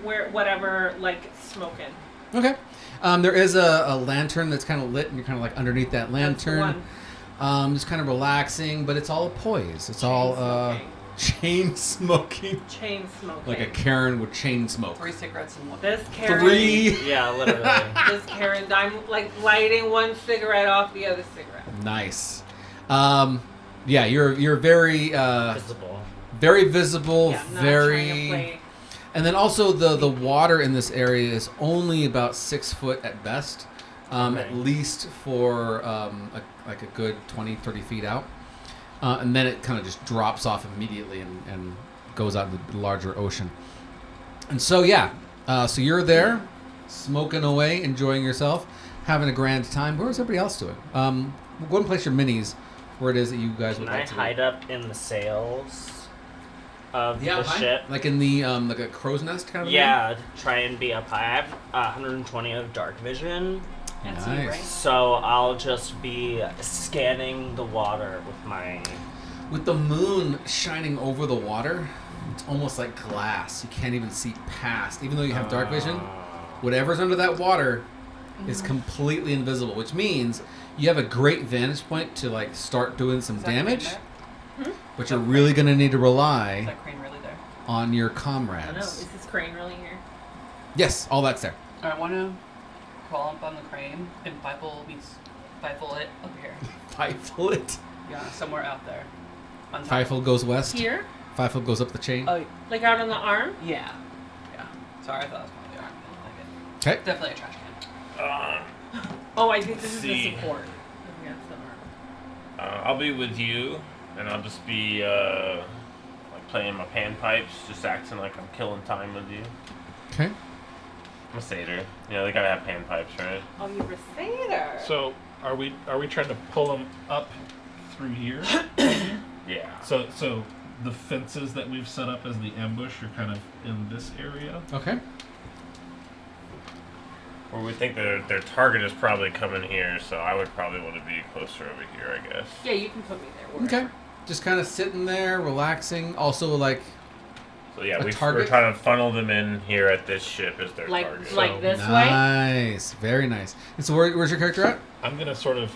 whatever, like smoking. Okay. There is a lantern that's kind of lit, and you're kind of like underneath that That's the lantern. one. Just kind of relaxing, but it's all poise. It's Chain all smoking. chain smoking. Chain smoking. Like a Karen would chain smoke. 3 cigarettes and one. This Karen. 3. Yeah, literally. This Karen. I'm like lighting one cigarette off the other cigarette. Nice. Yeah, you're very Visible. very visible, Yeah, I'm not very. trying to play. And then also the water in this area is only about 6 foot at best, Okay. at least for a good 20, 30 feet out. And then it kind of just drops off immediately and goes out into the larger ocean. And so, yeah, so you're there, smoking away, enjoying yourself, having a grand time. Where's everybody else doing? Go ahead and place your minis where it is that you guys Can would I like to hide up in the sails of the high? ship? Like in the, like a crow's nest kind of thing? Yeah, try and be up high. I have 120 of dark vision, That's you, Nice. right? so I'll just be scanning the water with my... With the moon shining over the water, it's almost like glass. You can't even see past. Even though you have dark vision, whatever's under that water is completely invisible, which means you have a great vantage point to like start doing some Is that damage, crane there? but you're really going to need to Is rely that crane really there? on your I don't know. comrades. Is this crane really here? Yes, all that's there. I want to crawl up on the crane and Fifle it up here. Fifle it. Yeah, somewhere out there. On top. Fifle goes west. Here? Fifle goes up the chain. Oh, Like out on the arm? yeah. Yeah. Sorry, I thought it was probably arm. I didn't like it. Okay. Definitely a trash can. Oh, I think this is the See. support. Yeah, it's the arm. I'll be with you, and I'll just be like playing my panpipes, just acting like I'm killing time with you. Okay. I'm a satyr. Yeah, they gotta have panpipes, right? Oh, you were satyr. So are we trying to pull them up through here? Yeah. So the fences that we've set up as the ambush are kind of in this area. Okay. Or we think their target is probably coming here, so I would probably want to be closer over here, I guess. Yeah, you can put me there. wherever. Okay. Just kind of sitting there, relaxing. Also, like, So yeah, A we're target? trying to funnel them in here at this ship as their Like target. like this way. nice. Very nice. And so, where's your character at? I'm gonna sort of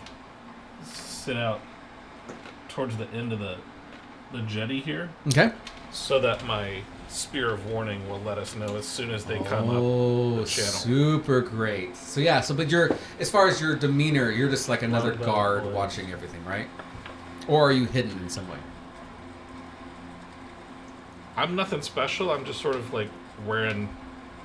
sit out towards the end of the jetty here, Okay. so that my spear of warning will let us know as soon as they come up Oh, the channel. super great. So yeah, but you're, as far as your demeanor, you're just like another Longbow guard boys. watching everything, right? Or are you hidden in some way? I'm nothing special. I'm just sort of like wearing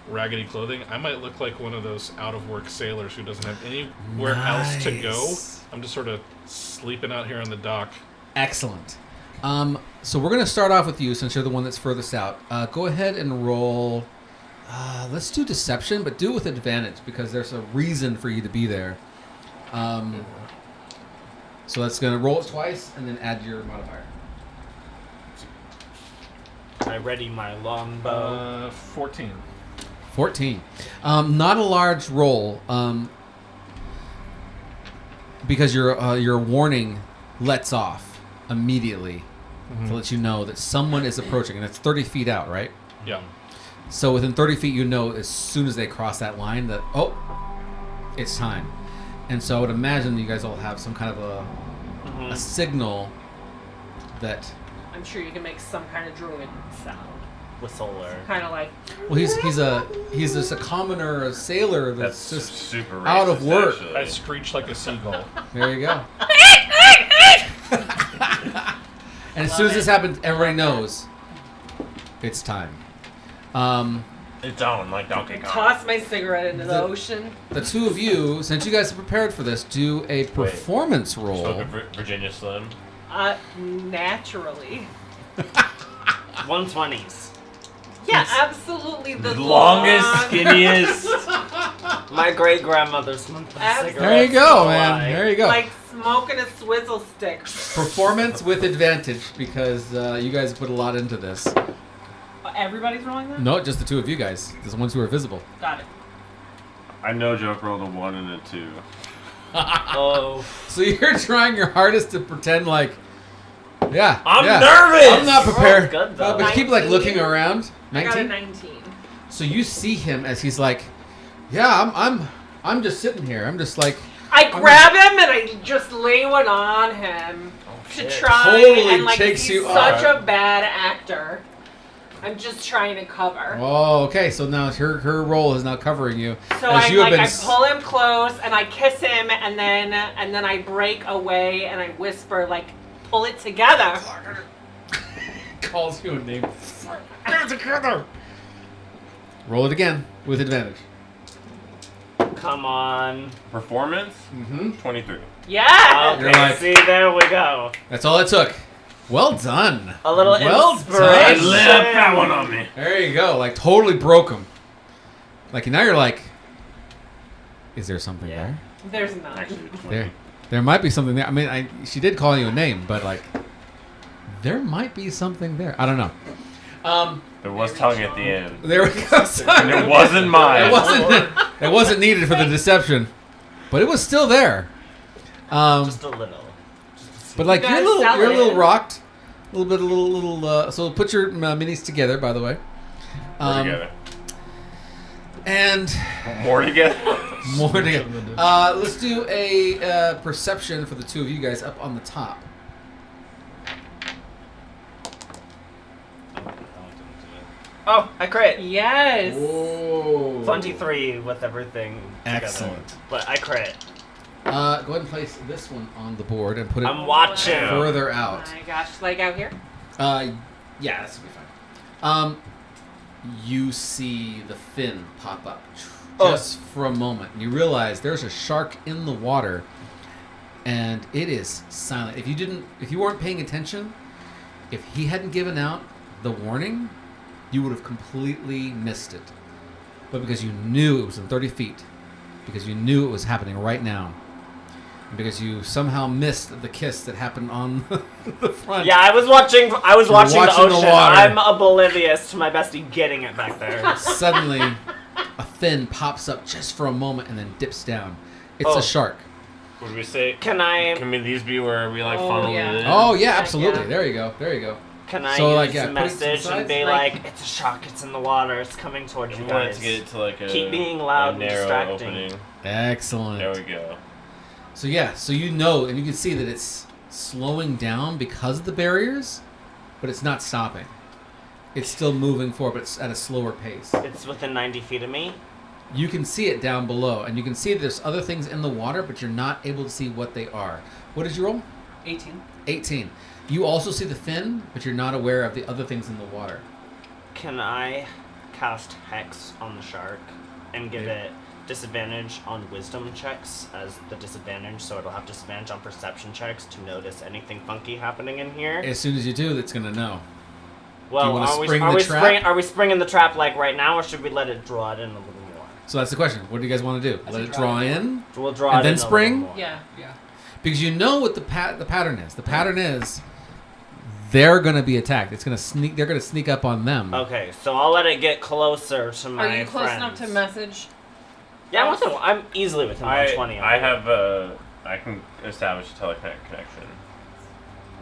raggedy clothing. I might look like one of those out of work sailors who doesn't have anywhere else to go. Nice. I'm just sort of sleeping out here on the dock. Excellent. So we're gonna start off with you since you're the one that's furthest out. Go ahead and roll. Let's do deception, but do it with advantage because there's a reason for you to be there. So that's gonna roll it twice and then add your modifier. I ready my longbow. 14. 14. Not a large roll, because your warning lets off immediately to let you know that someone is approaching, and it's 30 feet out, right? Yeah. So within 30 feet, you know as soon as they cross that line that, oh, it's time. And so I would imagine you guys all have some kind of a signal that, I'm sure you can make some kind of druid sound. Whistler. Kind of like. well, he's just a commoner, a sailor that's That's just super racist, out of work. actually. I screech like a seagull. There you go. And as soon as this happens, everybody knows it's time. It's on like Donkey Kong. Toss my cigarette into the The- ocean. The two of you, since you guys are prepared for this, do a performance roll. Spoke of Virginia Slim. Naturally. 120s. Yeah, absolutely. The Longest, long- skinniest. My great grandmother smoked cigarettes. There you go, no man. lie. There you go. Like smoking a swizzle stick. Performance with advantage because you guys put a lot into this. Everybody's rolling that? No, just the two of you guys. The ones who are visible. Got it. I no joke rolled a 1 and a 2. Oh. So you're trying your hardest to pretend like, yeah. I'm yeah. nervous! I'm not prepared. Good, though. But you keep like 19? looking around. I got a 19. 19. So you see him as he's like, yeah, I'm just sitting here. I'm just like. I grab him and I just lay one on him to shit. try Totally and like takes he's you such off. a bad actor. I'm just trying to cover. Oh, okay. So now her role is now covering you. So as I'm you have like been I pull him close and I kiss him and then I break away and I whisper like pull it together. calls you a name. Get it together. Roll it again with advantage. Come on. Performance? Mm-hmm. 23. Yeah. You're Okay, like- see, there we go. That's all it took. Well done. A little Well inspiration. done. Left that one on me. There you go. Like totally broke him. Like now you're like, is there something Yeah. there? There's none. Actually, 20. There might be something there. I mean, she did call you a name, but like, there might be something there. I don't know. There was tongue at the end. There we go. And it wasn't mine. It wasn't needed for the deception, but it was still there. Just a little. But like You you're a gotta little, sell you're a little it. rocked, a little bit, a little. So put your minis together, by the way. We're together. And More together? more together. Let's do a perception for the two of you guys up on the top. Oh, I crit. Yes. Whoa. 23 with everything together. Excellent. But I crit. Go ahead and place this one on the board and put it I'm watching. further Oh out. my gosh, like out here? Yeah, this will be fine. You see the fin pop up just for a moment. You realize there's a shark in the water, and it is silent. If you weren't paying attention, if he hadn't given out the warning, you would have completely missed it. But because you knew it was in 30 feet, because you knew it was happening right now, and because you somehow missed the kiss that happened on the front. Yeah, I was watching the watching the ocean. water. I'm oblivious to my bestie getting it back there. Suddenly, a fin pops up just for a moment and then dips down. It's Oh. a shark. Would we say, Can I can these be where we like Oh, funnel yeah. it in? Oh yeah, absolutely. Yeah. There you go. There you go. can I So, use like, yeah, a put it to the message sides, and be like- like, it's a shark, it's in the water, it's coming towards you We wanted guys. to get it to like a Keep being loud a and narrow distracting. opening. Excellent. There we go. So yeah, so you know, and you can see that it's slowing down because of the barriers, but it's not stopping. It's still moving forward, but it's at a slower pace. It's within 90 feet of me. You can see it down below, and you can see there's other things in the water, but you're not able to see what they are. What did you roll? 18. 18. You also see the fin, but you're not aware of the other things in the water. Can I cast Hex on the shark and give Yeah. it disadvantage on wisdom checks as the disadvantage, so it'll have disadvantage on perception checks to notice anything funky happening in here? As soon as you do, it's gonna know. Well, wanna are we, spring are, the we trap? are we springing the trap like right now, or should we let it draw it in a little more? So that's the question. What do you guys want to do? I Let say it draw draw it in? We'll draw And it then in spring? a little more. Yeah. Yeah. Because you know what the pattern is. The pattern is they're gonna be attacked. It's gonna sneak. They're gonna sneak up on them. Okay, so I'll let it get closer to my Are you close enough to friends. message? Yeah, I'm easily within 120. I have I can establish a telekinetic connection.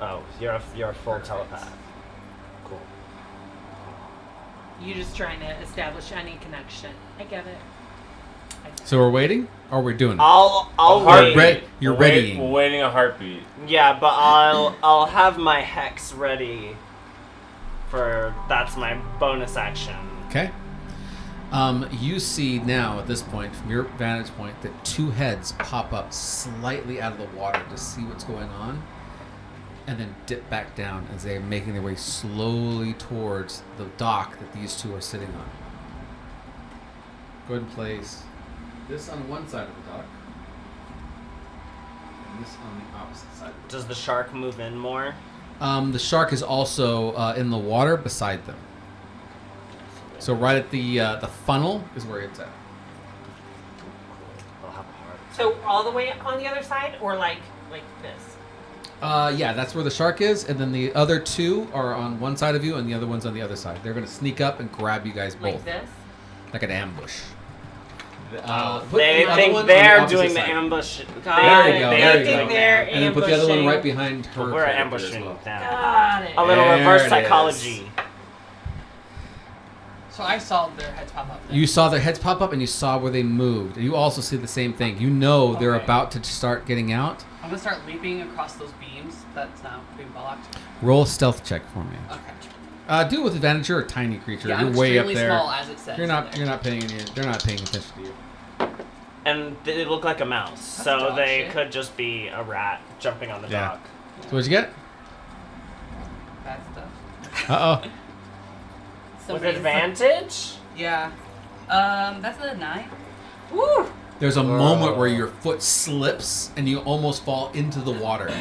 Oh, you're a full telepath. Cool. You just trying to establish any connection. I get it. So we're waiting, or we're doing it. I'll Heartbeat. wait. You're We're wait- readying. We're waiting a heartbeat. Yeah, but I'll have my hex ready for that's my bonus action. Okay. You see now at this point, from your vantage point, that two heads pop up slightly out of the water to see what's going on, and then dip back down as they are making their way slowly towards the dock that these two are sitting on. Go ahead and place this on one side of the dock, and this on the opposite side. Does the shark move in more? The shark is also in the water beside them. So right at the funnel is where it's at. So all the way on the other side, or like this? Yeah, that's where the shark is, and then the other two are on one side of you, and the other one's on the other side. They're gonna sneak up and grab you guys both, Like this? like an ambush. Put They the other think one on they're the opposite doing the side. ambush. Got There you it. go, They there you think go. they're And then put the other one ambushing. right behind her. We're character as ambushing well. them. Got it. A little There reverse it is. psychology. So I saw their heads pop up. Then. You saw their heads pop up, and you saw where they moved. You also see the same thing. You know they're Okay. about to start getting out. I'm gonna start leaping across those beams that's now being blocked. Roll a stealth check for me. Okay. Do it with advantage. You're a tiny creature. Yeah, you're I'm way up extremely there. small as it says. You're in not. there. You're not paying any. They're not paying attention to you. And they look like a mouse, That's so dog they shit. could just be a rat jumping on the Yeah. dog. So what'd you get? Bad stuff. Uh oh. With Somebody's- advantage? Yeah. That's a 9. Woo! There's a moment where your foot slips and you almost fall into the water.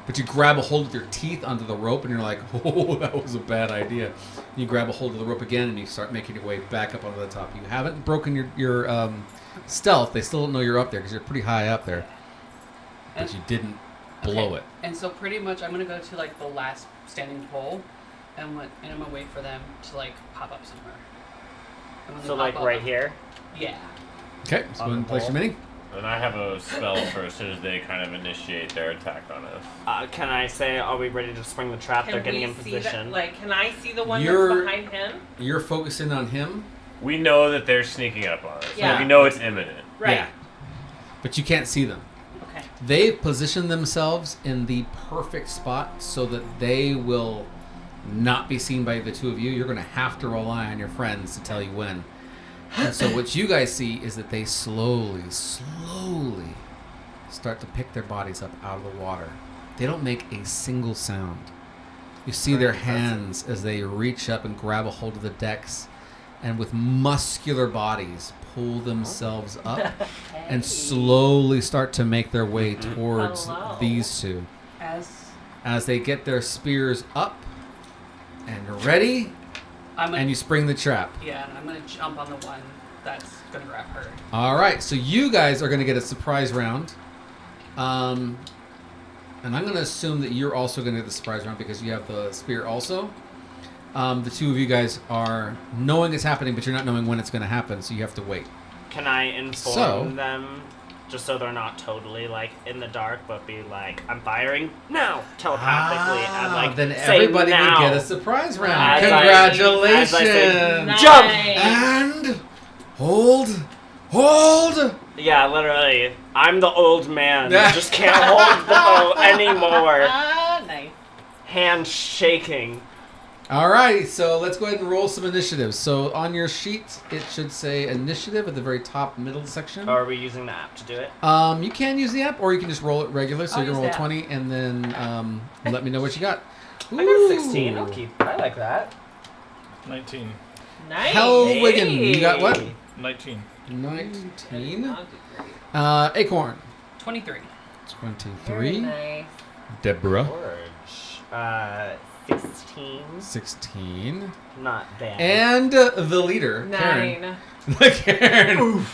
But you grab a hold with your teeth onto the rope and you're like, oh, that was a bad idea. You grab a hold of the rope again and you start making your way back up onto the top. You haven't broken your stealth. They still don't know you're up there because you're pretty high up there. But you didn't blow it. And so pretty much I'm gonna go to like the last standing pole, and I'm gonna wait for them to like pop up somewhere. And when they So pop like up, right here? Yeah. Okay, so go ahead and place your mini. And I have a spell for as soon as they kind of initiate their attack on us. Can I say, are we ready to spring the trap? They're getting in see position. can I see the one You're- that's behind him? You're focusing on him. We know that they're sneaking up on us. Yeah. We know it's imminent. Right. Yeah. But you can't see them. Okay. They've positioned themselves in the perfect spot so that they will not be seen by the two of you. You're going to have to rely on your friends to tell you when. And so what you guys see is that they slowly start to pick their bodies up out of the water. They don't make a single sound. You see their hands as they reach up and grab a hold of the decks and with muscular bodies pull themselves up and slowly start to make their way towards Hello. these two. As They get their spears up and ready, I'm gonna and you spring the trap. and I'm gonna jump on the one that's gonna grab her. All right, so you guys are going to get a surprise round. And I'm going to assume that you're also going to get the surprise round because you have the spear also. The two of you guys are knowing it's happening, but you're not knowing when it's going to happen, so you have to wait. Can I inform So- them, just so they're not totally like in the dark, but be like, I'm firing now, telepathically, and like then say everybody now. will get a surprise round. As I- Congratulations! as I say, Nice. Jump! And hold. Yeah, literally, I'm the old man. Yeah. Just can't hold the bow anymore. Nice. Hand shaking. All right, so let's go ahead and roll some initiatives. So on your sheet, it should say initiative at the very top middle section. Are we using the app to do it? You can use the app, or you can just roll it regular. So I'll you can roll use the 20, and then let me know what you got. I got 16. Ooh. I'll keep. I like that. 19. Nice. Hellwigan, you got what? 19. 19. Acorn, 23. 23. Nice. Deborah, George. 16. 16. Not bad. And the leader, Karen. 9. Karen.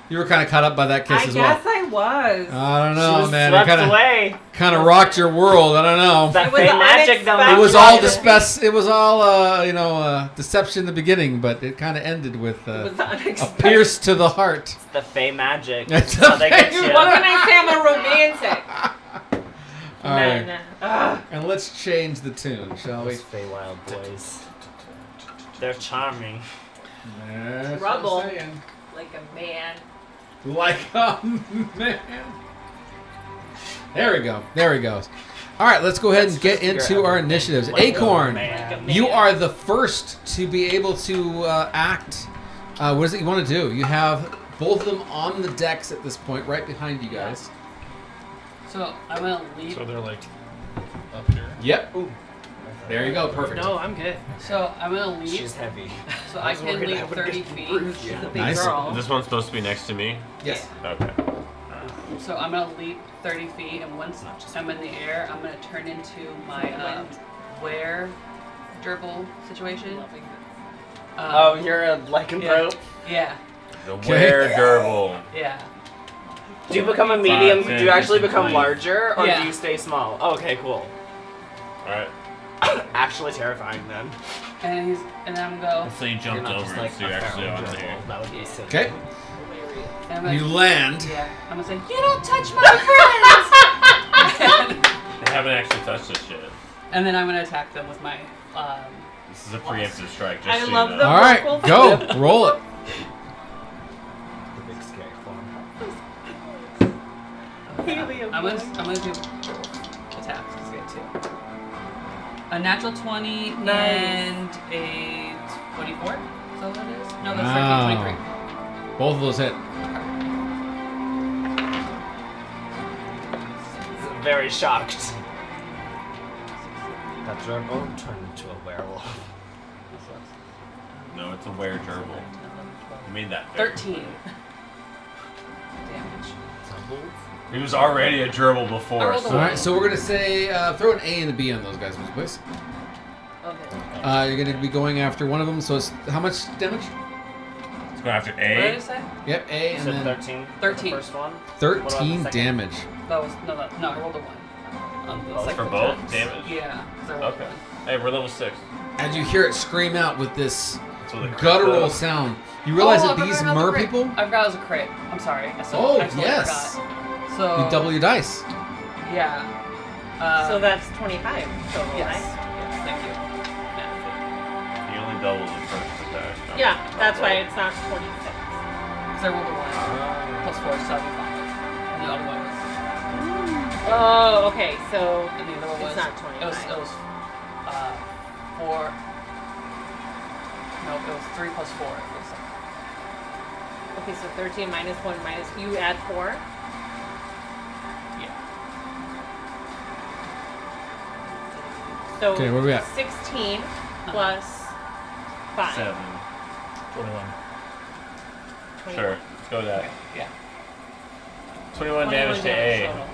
You were kind of caught up by that kiss I as well. guess I was. I don't she know, was man. swept It away. kind of rocked your world. I don't know. That It was fey magic though. unexpected. It was you all wanted. It was all deception in the beginning, but it kind of ended with It was a unexpected. pierce to the heart. The fey magic. It's That's how the they get fey you. What can I say? I'm a romantic. All right, Men. Ugh. and let's change the tune, shall we? Those fey wild boys. They're charming. That's Trouble. what I'm saying. Like a man. Like a man. There we go. There he goes. All right, let's go ahead and get into our initiatives. Acorn, Man. you are the first to be able to act. What is it you want to do? You have both of them on the decks at this point, right behind you guys. So I'm gonna leap. So they're like up here. Yep. There you go. Perfect. No, I'm good. So I'm gonna leap. She's heavy. So I can worried I leap would 30 get feet. bruised. She's a big Nice. girl. This one's supposed to be next to me? Yes. Okay. So I'm gonna leap 30 feet, and once I'm in the air, I'm gonna turn into my were gerbil situation. Oh, you're a lycanthrope? Yeah, The Okay. were gerbil. yeah. Do you become a medium? 10, Do you actually 15, become 20. larger, or Yeah. do you stay small? Okay, cool. Alright. Actually terrifying then. And then I'm gonna go. So you You're jumped not over just it, like so you're a actually feral on gerbil. there. That would be sick. Okay. And I'm gonna, You land. yeah. I'm gonna say, you don't touch my friends. They haven't actually touched this shit. And then I'm gonna attack them with my. This is a preemptive strike, just I so love you the know. All right, vocal go. flip. Roll it. The big scary form. I'm gonna do attacks because I get 2. A natural 20 and a 24. Is that what it is? No, that's 13, 23. Both of those hit. Very shocked. That gerbil turned into a werewolf. No, it's a were-gerbil. You made that fair. 13 damage. He was already a gerbil I before. rolled a All right, so we're gonna say throw an A and a B on those guys, please. Okay. You're gonna be going after one of them. So it's how much damage? It's going after What did I A. say? Yep, A You and said then 13? 13. The first one? 13 second? damage. That was no, I rolled a 1. On the Oh, second For both attack. damage? Yeah. So I rolled Okay. a 1. Hey, we're level 6. As you hear it scream out with this That's what the crit guttural does. sound, you realize I that forgot these about the mer crit. people, I forgot it was a crit. I'm sorry. I Oh, totally yes. forgot. So you double your dice. Yeah. So that's 25 total, yes. right? Yes. Thank you. You only double the first attack. no? Yeah, that's why it's not 26. Because I rolled a 1 plus 4, so that'd be 5. And the other one was. Oh, okay, so And the other one was. it's not 25. It was 4. No, it was 3 plus 4. It was Okay, so 13 minus 1 minus, you add 4? yeah. So Okay, where we at? 16 plus 5. 7. 21. 21. Sure. Let's go with that. Yeah. 21 damage to A. total.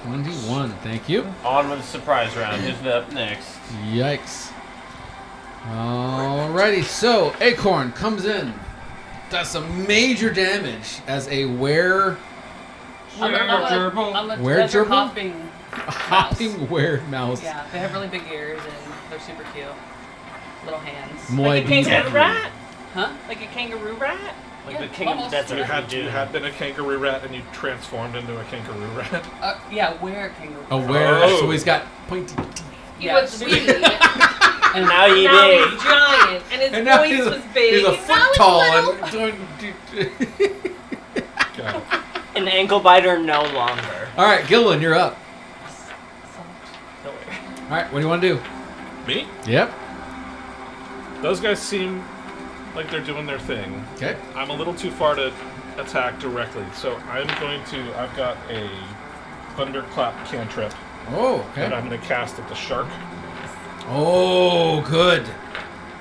21. Thank you. On with the surprise round. Who's up next? Yikes. Alrighty, so Acorn comes in, does some major damage as a I'm a Where treasure gerbil? hopping. hopping were mouse. Yeah, they have really big ears and they're super cute. Little hands. Like a kangaroo rat? Huh? Like a kangaroo rat? Like Yeah, the king of almost. the desert. You had been a kangaroo rat and you transformed into a kangaroo rat. Yeah, where kangaroo? A were, Oh. so he's got pointy teeth. He Yeah, was super wee. cute. And now he Now did. he's giant, and his And now voice he's was big. He's a Now foot he's tall little. and doing. Got it. An ankle biter no longer. All right, Gillen, you're up. So weird. All right, what do you want to do? Me? Yep. Those guys seem like they're doing their thing. Okay. I'm a little too far to attack directly, so I've got a thunderclap cantrip Oh, that okay. I'm going to cast at the shark. Oh, good.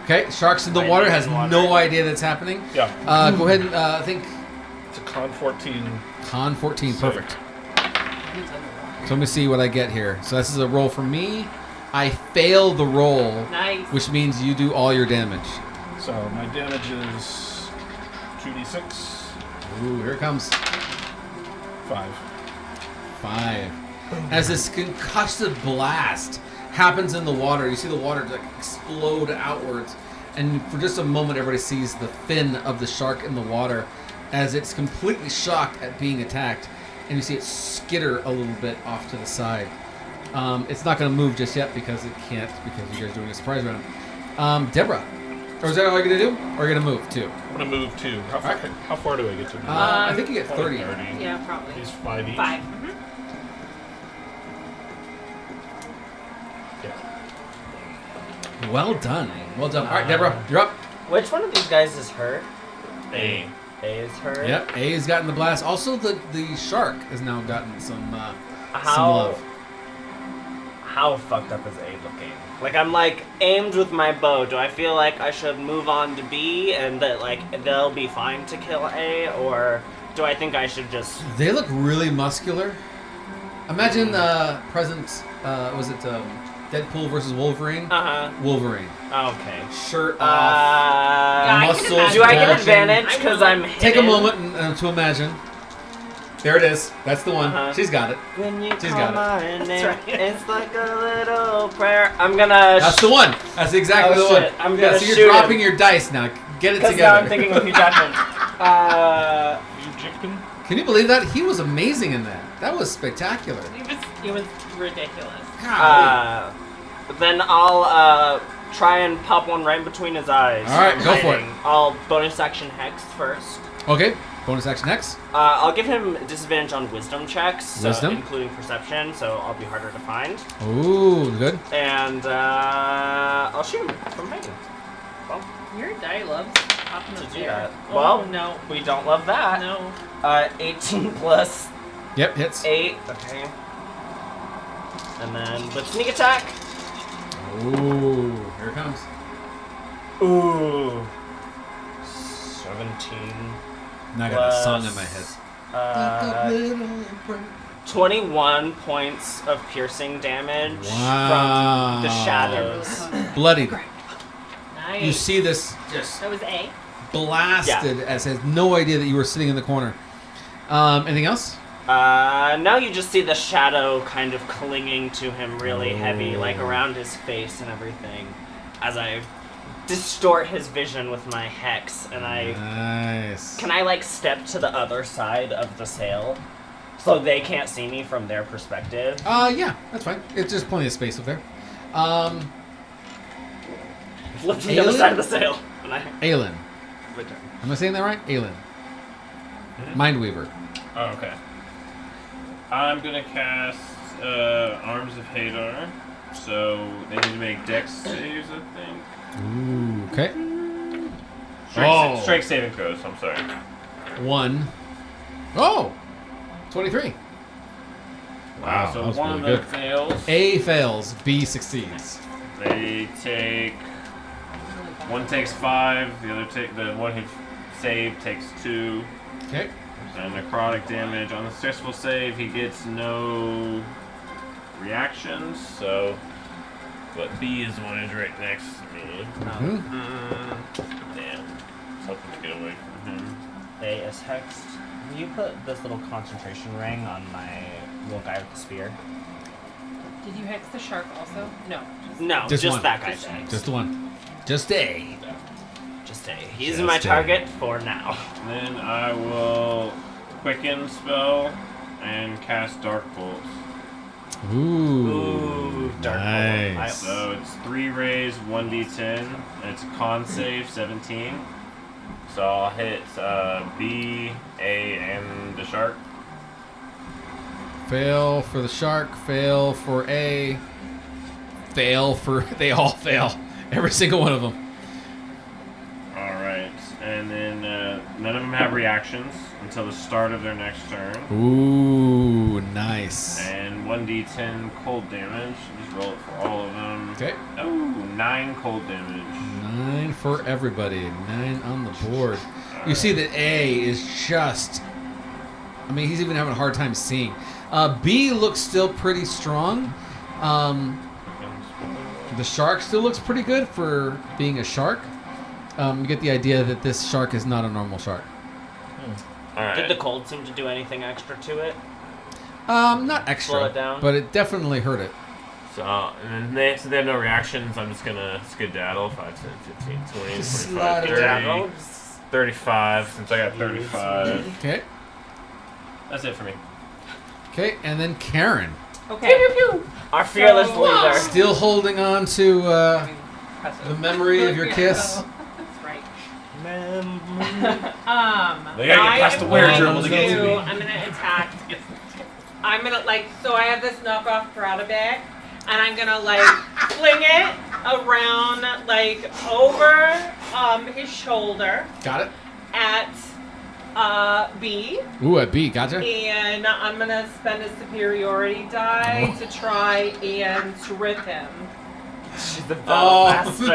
Okay, sharks in the water has no idea that's happening. Yeah, Go ahead and I think it's a con 14. con 14, Sick. perfect. So let me see what I get here. So this is a roll for me. I fail the roll, Nice. which means you do all your damage. So my damage is 2d6, Ooh, here it comes. 5. 5. As this concussive blast happens in the water, you see the water like explode outwards, and for just a moment, everybody sees the fin of the shark in the water as it's completely shocked at being attacked, and you see it skitter a little bit off to the side. It's not going to move just yet because it can't, because you guys are doing a surprise round. Deborah, or is that all you're going to do, or are you going to move too? I'm going to move 2. How far, Alright. how far do I get to move? I think you get 30. Yeah, probably. He's 5 each. 5. Yeah. Well done. Well done. All right, Deborah, you're up. Which one of these guys is hurt? A. A is hurt. Yep, A's gotten the blast. Also, the shark has now gotten some How love. how fucked up is A looking? Like I'm like aimed with my bow. Do I feel like I should move on to B and that like they'll be fine to kill A, or do I think I should just? They look really muscular. Imagine present, was it Deadpool versus Wolverine? Wolverine. Okay. Shirt off. I can muscles imagine. Do I get bulging. advantage because I'm hidden? Take a moment to imagine. There it is. That's the one. Uh-huh. She's got it. When you She's call got my name, right. it's like a little prayer. I'm gonna. That's the one. That's exactly Oh, the shit. one. I'm yeah, gonna so you're shoot dropping him. your dice now. Get it Because together. now I'm thinking of Hugh Jackman. You jipping? Can you believe that? He was amazing in that. That was spectacular. It was ridiculous. Then I'll try and pop one right between his eyes. All right, I'm go for hiding. I'll bonus action hex first. Okay. Bonus action next. I'll give him disadvantage on wisdom checks, so Wisdom? including perception, so I'll be harder to find. Ooh, good. And I'll shoot him from hiding. Well, Your die loves popping to up do there. that. Oh, Well, no. we don't love that. No. 18 plus Yep, hits. 8. Okay. And then with sneak attack. Ooh, here it comes. Ooh. 17. Now I got a song in my head. 21 points of piercing damage Wow. from the shadows. Bloodied. Nice. You see this just That was A. blasted as has no idea that you were sitting in the corner. Anything else? Now you just see the shadow kind of clinging to him really heavy, like around his face and everything, as I distort his vision with my hex, and Nice. Can I, like, step to the other side of the sail so they can't see me from their perspective? Yeah, that's fine. It's just plenty of space up there. Flip to the other Alien? side of the sail. And Aelin. Am I saying that right? Aelin. Mindweaver. Oh, okay. I'm gonna cast Arms of Hadar. So they need to make Dex saves, I think. Ooh, okay. Strength saving throws. I'm sorry. 1. Oh! 23. Wow, So that was one really of good. them fails. A fails, B succeeds. They take. One takes 5. The one who saved takes 2. Okay. And necrotic damage. On the successful save, he gets no reactions. So, but B is the one who's right next to me. Damn. Something to get away from him. A is hexed. Will you put this little concentration ring on my little guy with the spear? Did you hex the shark also? No. No, Just just one. that guy's hexed. Just the one. Just A. Just A. He's Just my A. target for now. Then I will quicken spell and cast Dark Bolt. Ooh. Dark nice. So it's 3 rays, 1d10, and it's a con save 17. So I'll hit B, A, and the shark. Fail for the shark, fail for A, fail for... They all fail. Every single one of them. Alright, and then none of them have reactions until the start of their next turn. Ooh, nice. And 1d10 cold damage. Just roll it for all of them. Okay. Oh, 9 cold damage. 9 for everybody. 9 on the board. You see that A is just... I mean, he's even having a hard time seeing. B looks still pretty strong. The shark still looks pretty good for being a shark. You get the idea that this shark is not a normal shark. Alright. Did the cold seem to do anything extra to it? Not extra, Slow it down? but it definitely hurt it. So, and then since they have no reactions, I'm just gonna skedaddle. 5, 10, 15, 20, Just 25, slide 30, Daddle? 35, since I got 35. Okay. That's it for me. Okay, and then Karen. Okay. Our fearless So- leader. Still holding on to Press it. the memory of your kiss. That's right. They gotta get I past am the weird going journal to get to me. I'm gonna attack. I'm gonna so I have this knockoff Prada bag, and I'm gonna fling it around over his shoulder Got it. at B, Ooh, at B, gotcha. and I'm gonna spend a superiority die to try and trip him. She's the battle Oh, master.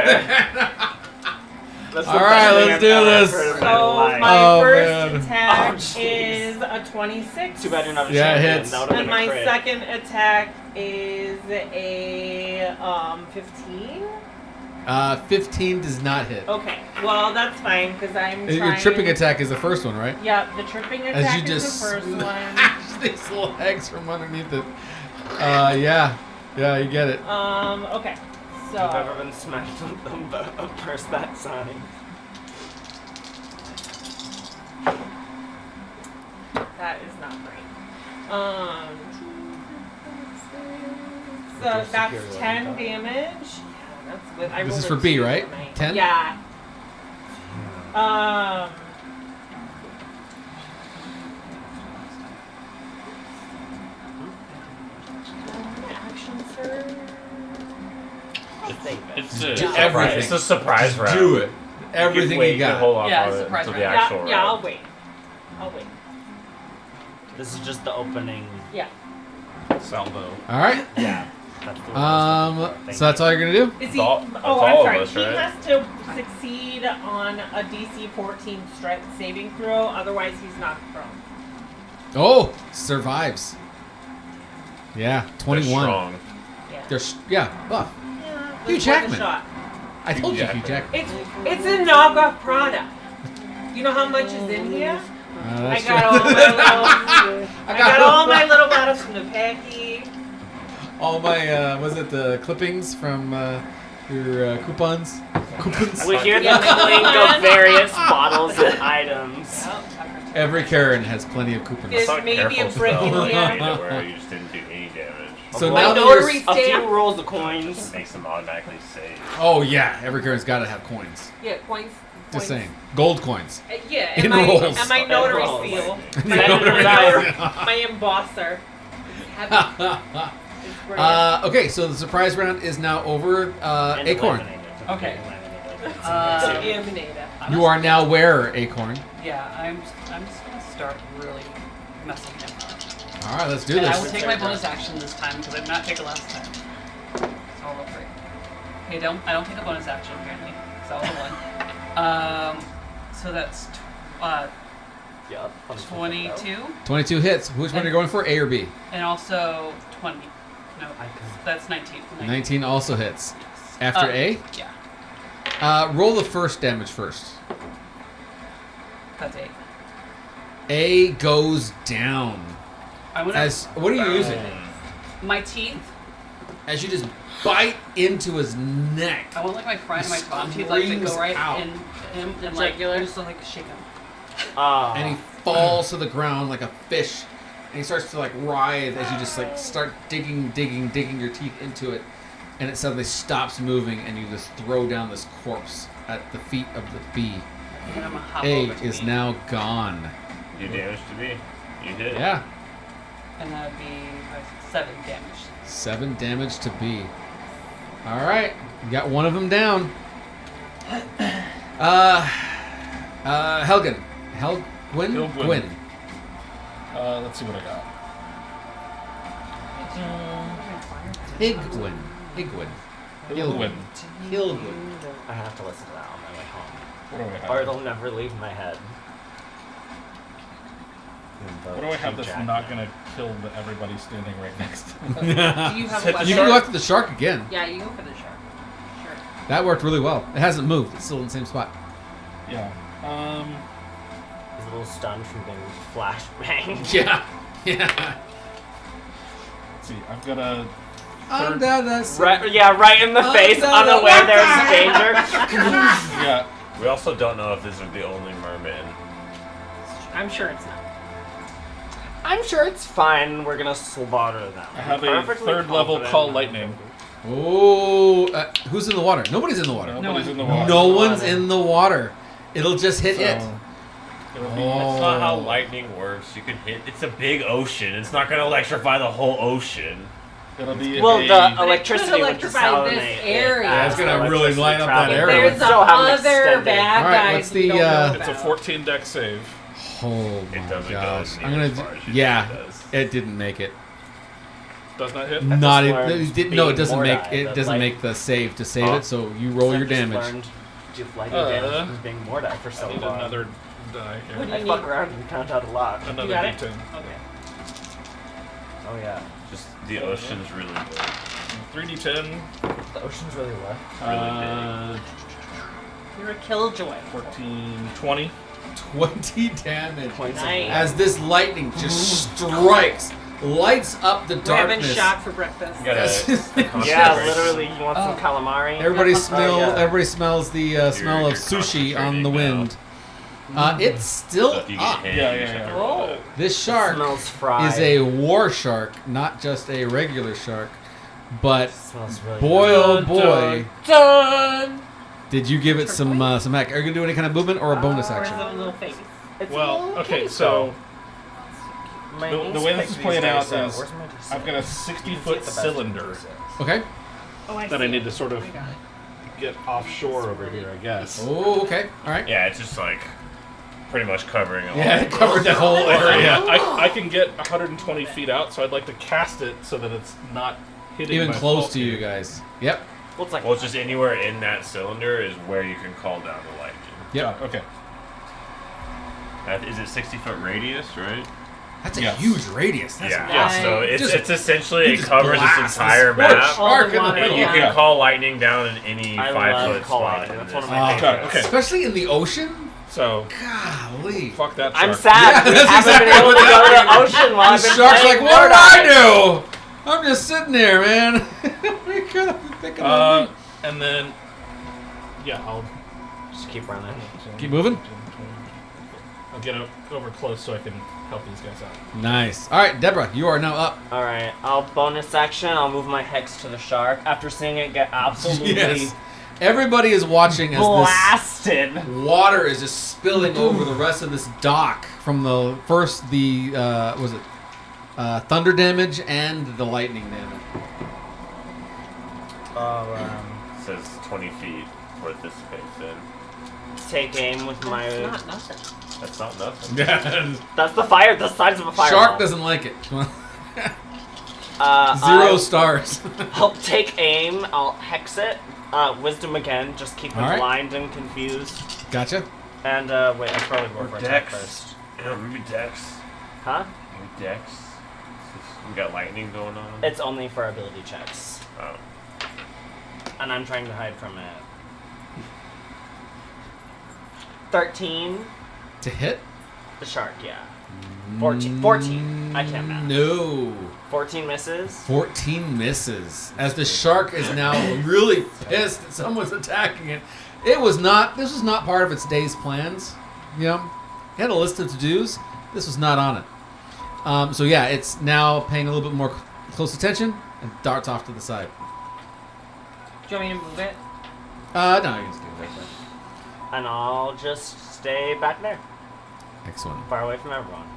That's the All best right, thing let's I've do ever this. heard in So my life. my Oh, first man. attack Oh, jeez. is a 26. Too bad you're not a Yeah, it champion. hits. That would've And been a my crit. second attack is a 15. 15 does not hit. Okay, well that's fine because I'm trying. Your tripping attack is the first one, right? Yeah, the tripping As attack you is just the first one. smash these legs from underneath it. Yeah, you get it. Okay, so. I've ever been smacked with a purse that size. That is not great. So that's 10 damage. Yeah, that's good. I This is rolled for a B, 2 right? tonight. 10? Yeah. Action surge. It's Do a everything. It's a surprise round. Do it. Everything wait, you got. hold off Yeah, on it surprise until the round. actual Yeah, I'll round. wait. This is just the opening. Yeah. Salvo. All right. Yeah. That's the one. So that's all you're gonna do? Is It's he? all- it's Oh, all I'm of sorry. us, He right? has to succeed on a DC 14 strength saving throw, otherwise he's knocked prone. Oh, survives. Yeah, They're 21. strong. Yeah. Buff. Yeah. Hugh that's worth a Jackman. shot. I told you, Hugh Jackman. Jackman. It's a knockoff product. You know how much is in here? I That's got true. all my little. I got all my little bottles from the packy. all my was it the clippings from your coupons? Coupons. We hear the Yeah. clink of various bottles and items. Every Karen has plenty of coupons. There's Thought maybe careful a brick in spell here. made it where you just didn't do any damage. So My now that notary you're, A few stamp. rolls of coins. Makes them automatically save. oh yeah, every Karen's got to have coins. Yeah, coins. Just saying, gold coins. Yeah, In and my, rolls. and my notary rolls. seal. Notary My embosser. It's heavy. It's brilliant. Okay, so the surprise round is now over. And Acorn, eliminated. Okay. Eliminator. you are now wearer, Acorn. Yeah, I'm just gonna start really messing him up. All right, let's do And I will this. take my bonus action this time because I did not take it last time. So I'll roll 3. Okay, I don't take a bonus action apparently. So I'll roll 1. So that's Yup. 22 22 hits. Which one are you going for, A or B? and also 20. No, I can- that's 19. 19 also hits. After A? Yeah, Roll the first damage first. that's 8. A goes down. I'm gonna As what are you using? my teeth. As you just bite into his neck. I want like my front and my bottom teeth like to Screams go right out. in him and like Jugular. just to, like shake him. And he falls to the ground like a fish. And he starts to like writhe as you just like start digging your teeth into it. And it suddenly stops moving and you just throw down this corpse at the feet of the bee. And I'm gonna hop A over to is B. now gone. You damage to me. You hit. Yeah. And that would be 7 damage. 7 damage to B. Alright. You got one of them down. Helgen. Helgwyn? Helgwyn. Gwyn. Let's see what I got. Higwyn. Higwyn. Hilwyn. Hilgwyn. I have to listen to that on my way home. What do I have? Or it'll never leave my head. What do I have that's not gonna kill everybody standing right next to me? Do you have a Hit the weapon? You can go after the shark again. Yeah, you go for the shark. Sure. That worked really well. It hasn't moved. It's still in the same spot. Yeah. He's a little stunned from being flashbanged. Yeah. Yeah. Let's see. I've got a Under the sun. Right in the face, Under the unaware there's water. danger. yeah. We also don't know if these are the only mermen. I'm sure it's not. I'm sure it's fine. We're gonna slaughter them. I have a Perfectly third level confident. call lightning. Oh, who's in the water? Nobody's in the water. Nobody's one. in the water. No one's in the water. It'll just hit So, it. It'll be Oh. That's not how lightning works. You can hit. It's a big ocean. It's not gonna electrify the whole ocean. It'll be Well, a, the electricity would electrify this desalinate. area. Yeah, it's gonna really light up that area. There's Still some haven't other extended. bad All right, guys what's we the, don't know It's a about. 14 deck save. Oh my It doesn't gosh. go I'm near gonna. as far as you Yeah, think it does. it didn't make it. Does not hit. Not just even. learned It didn't, no, it being doesn't make. Mordai, It that, doesn't like- make the save to save Huh? it. So you roll your damage. Do lightning damage from being Mordai for I so need long. another die What here. do I you fuck need? around and count out a lot. Another You got it? D10. Okay. Oh yeah. Just the ocean's really big. 3d10. The ocean's really wet. Really You're a killjoy. 14, 20. 20 damage. Nice. As this lightning just strikes, lights up the We're having darkness. shot for breakfast. You gotta. Yeah, literally. You want some calamari? Everybody yeah. Everybody smells the smell of You're sushi on the concentrating wind. It's still So if you get up. hit, Yeah, you yeah, just have to yeah. roll Oh. it. This shark Smells fried. is a war shark, not just a regular shark. But Smells really boy, good. oh boy, Done. did you give it some heck? Are you gonna do any kind of movement or a bonus Or is action? it a little face? It's a Well, little okay, cake, so My the niece way this picked is playing these out days, is where's my D6? I've got a You can see 60-foot the best cylinder D6. Okay. Oh, I that see I need it. to sort of I got it. get offshore over here, I guess. Oh, okay. All right. Yeah, it's just like pretty much covering it all. Yeah, it covered that whole area. I can get 120 feet out, so I'd like to cast it so that it's not hitting Even my close folk to you here. guys. Yep. Well, it's like Well, it's just anywhere in that cylinder is where you can call down the lightning. Yep. Yeah, okay. Is it 60-foot radius, right? That's a Yes. huge radius. That's Yeah. Nice. So it's Just- essentially you it just covers this blast entire this map. All Shark the in the water, middle. You yeah. can call lightning down in any I 5-foot love call spot. lightning. in That's this. one of my favorites. Okay. Especially in the ocean. So, Golly. fuck that shark. I'm sad. Yeah, we that's haven't exactly been able what to go to the happened. ocean while The I've been shark's like, playing what did I Fortnite." do? I'm just sitting there, man. We could have been thinking of me. And then, yeah, I'll Just keep running. Keep moving. I'll get over close so I can help these guys out. Nice. All right, Deborah, you are now up. All right, I'll bonus action. I'll move my hex to the shark after seeing it get absolutely Yes. Everybody is watching as blasted. this water is just spilling over the rest of this dock from the thunder damage and the lightning damage. It says 20 feet where this space in. Take aim with my. It's not nothing. That's not nothing. That's the fire. The size of a fireball. Shark doesn't like it. Come on. 0 I'll stars. take aim. I'll hex it. Wisdom again. Just keep them All right. blind and confused. Gotcha. And wait, I probably work for attack Dex. first. Yeah, maybe Dex. Huh? Maybe Dex. We got lightning going on. It's only for ability checks, Oh. and I'm trying to hide from it. 13. To hit? The shark, yeah. 14. I can't math. No. 14 misses. 14 misses. As the shark is now really pissed that someone's attacking it. This was not part of its day's plans. You know, it had a list of to-dos. This was not on it. So yeah, it's now paying a little bit more close attention and darts off to the side. Do you want me to move it? No, you can just do it right there. And I'll just stay back there, Excellent. far away from everyone.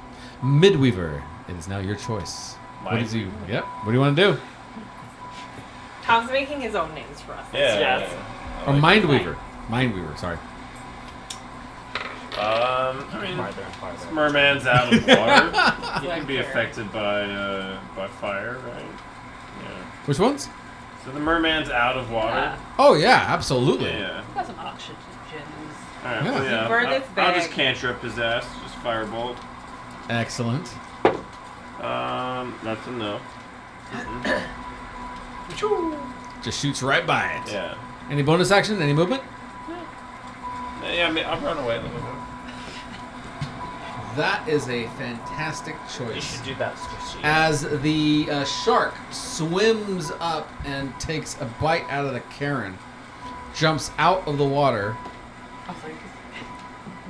Midweaver, it is now your choice. What Mine? do you? Yep. What do you want to do? Tom's making his own names for us. Yeah. Yes. Or Mindweaver. Mindweaver. Sorry. I mean, Farther and farther. this merman's out of water. He Like can be her. affected by fire, right? Yeah. Which ones? So the merman's out of water. Yeah. Oh yeah, absolutely. Yeah. Got some oxygen. All right. Yeah. Well, yeah. Burn this I'll just bag. cantrip his ass. Just firebolt. Excellent. That's a no. Just shoots right by it. Yeah. Any bonus action? Any movement? Yeah. I mean, I'll run away a little bit. That is a fantastic You choice. should do that, Stacey. As the shark swims up and takes a bite out of the Karen, jumps out of the water,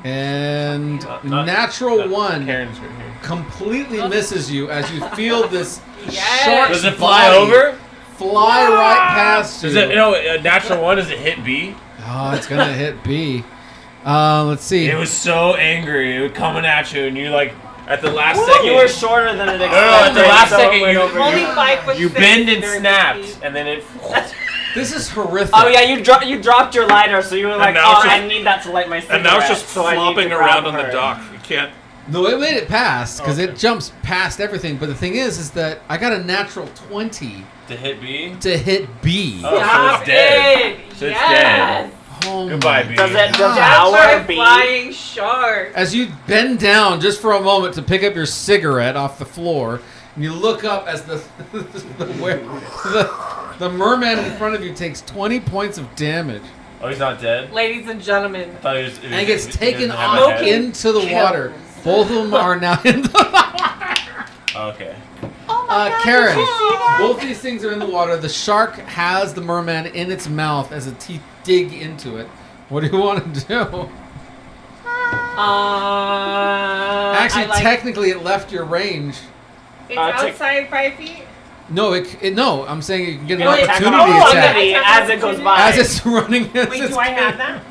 and natural one Karen's right here. completely misses you as you feel this Yes. shark's Does it fly body over? fly right past you. Does it? You know, a natural one. Does it hit B? Oh, it's gonna hit B. Let's see. It was so angry. It was coming at you, and you like at the last Well, second. you were shorter than it expected. at the last so second, it went you- over Only you. 5'6". You bend and very snapped, petite. and then it. This is horrific. Oh yeah, you dropped your lighter, so you were like, now oh, it's just- I need that to light my cigarette. And now it's just so I need flopping to grab around on the her. dock. You can't. No, it made it past because Okay. it jumps past everything. But the thing is that I got a natural 20 To hit B. to hit B. Oh, so Stop it's dead. it! So it's yes. dead. Oh Goodbye, my B. Does it That's devour a B? flying shark. As you bend down just for a moment to pick up your cigarette off the floor, and you look up as the the merman in front of you takes 20 points of damage. Oh, he's not dead? Ladies and gentlemen, I thought he was, And it gets taken doesn't have a off head? into the water. Both of them are now in the Okay. oh my God, Karen, did you see that? both these things are in the water. The shark has the merman in its mouth as the teeth dig into it. What do you want to do? Actually, I like, technically, it left your range. it's take- outside 5 feet. No, no. I'm saying you can get an You can attack opportunity an attack opportunity as it goes by. as it's running. Wait, do I have that?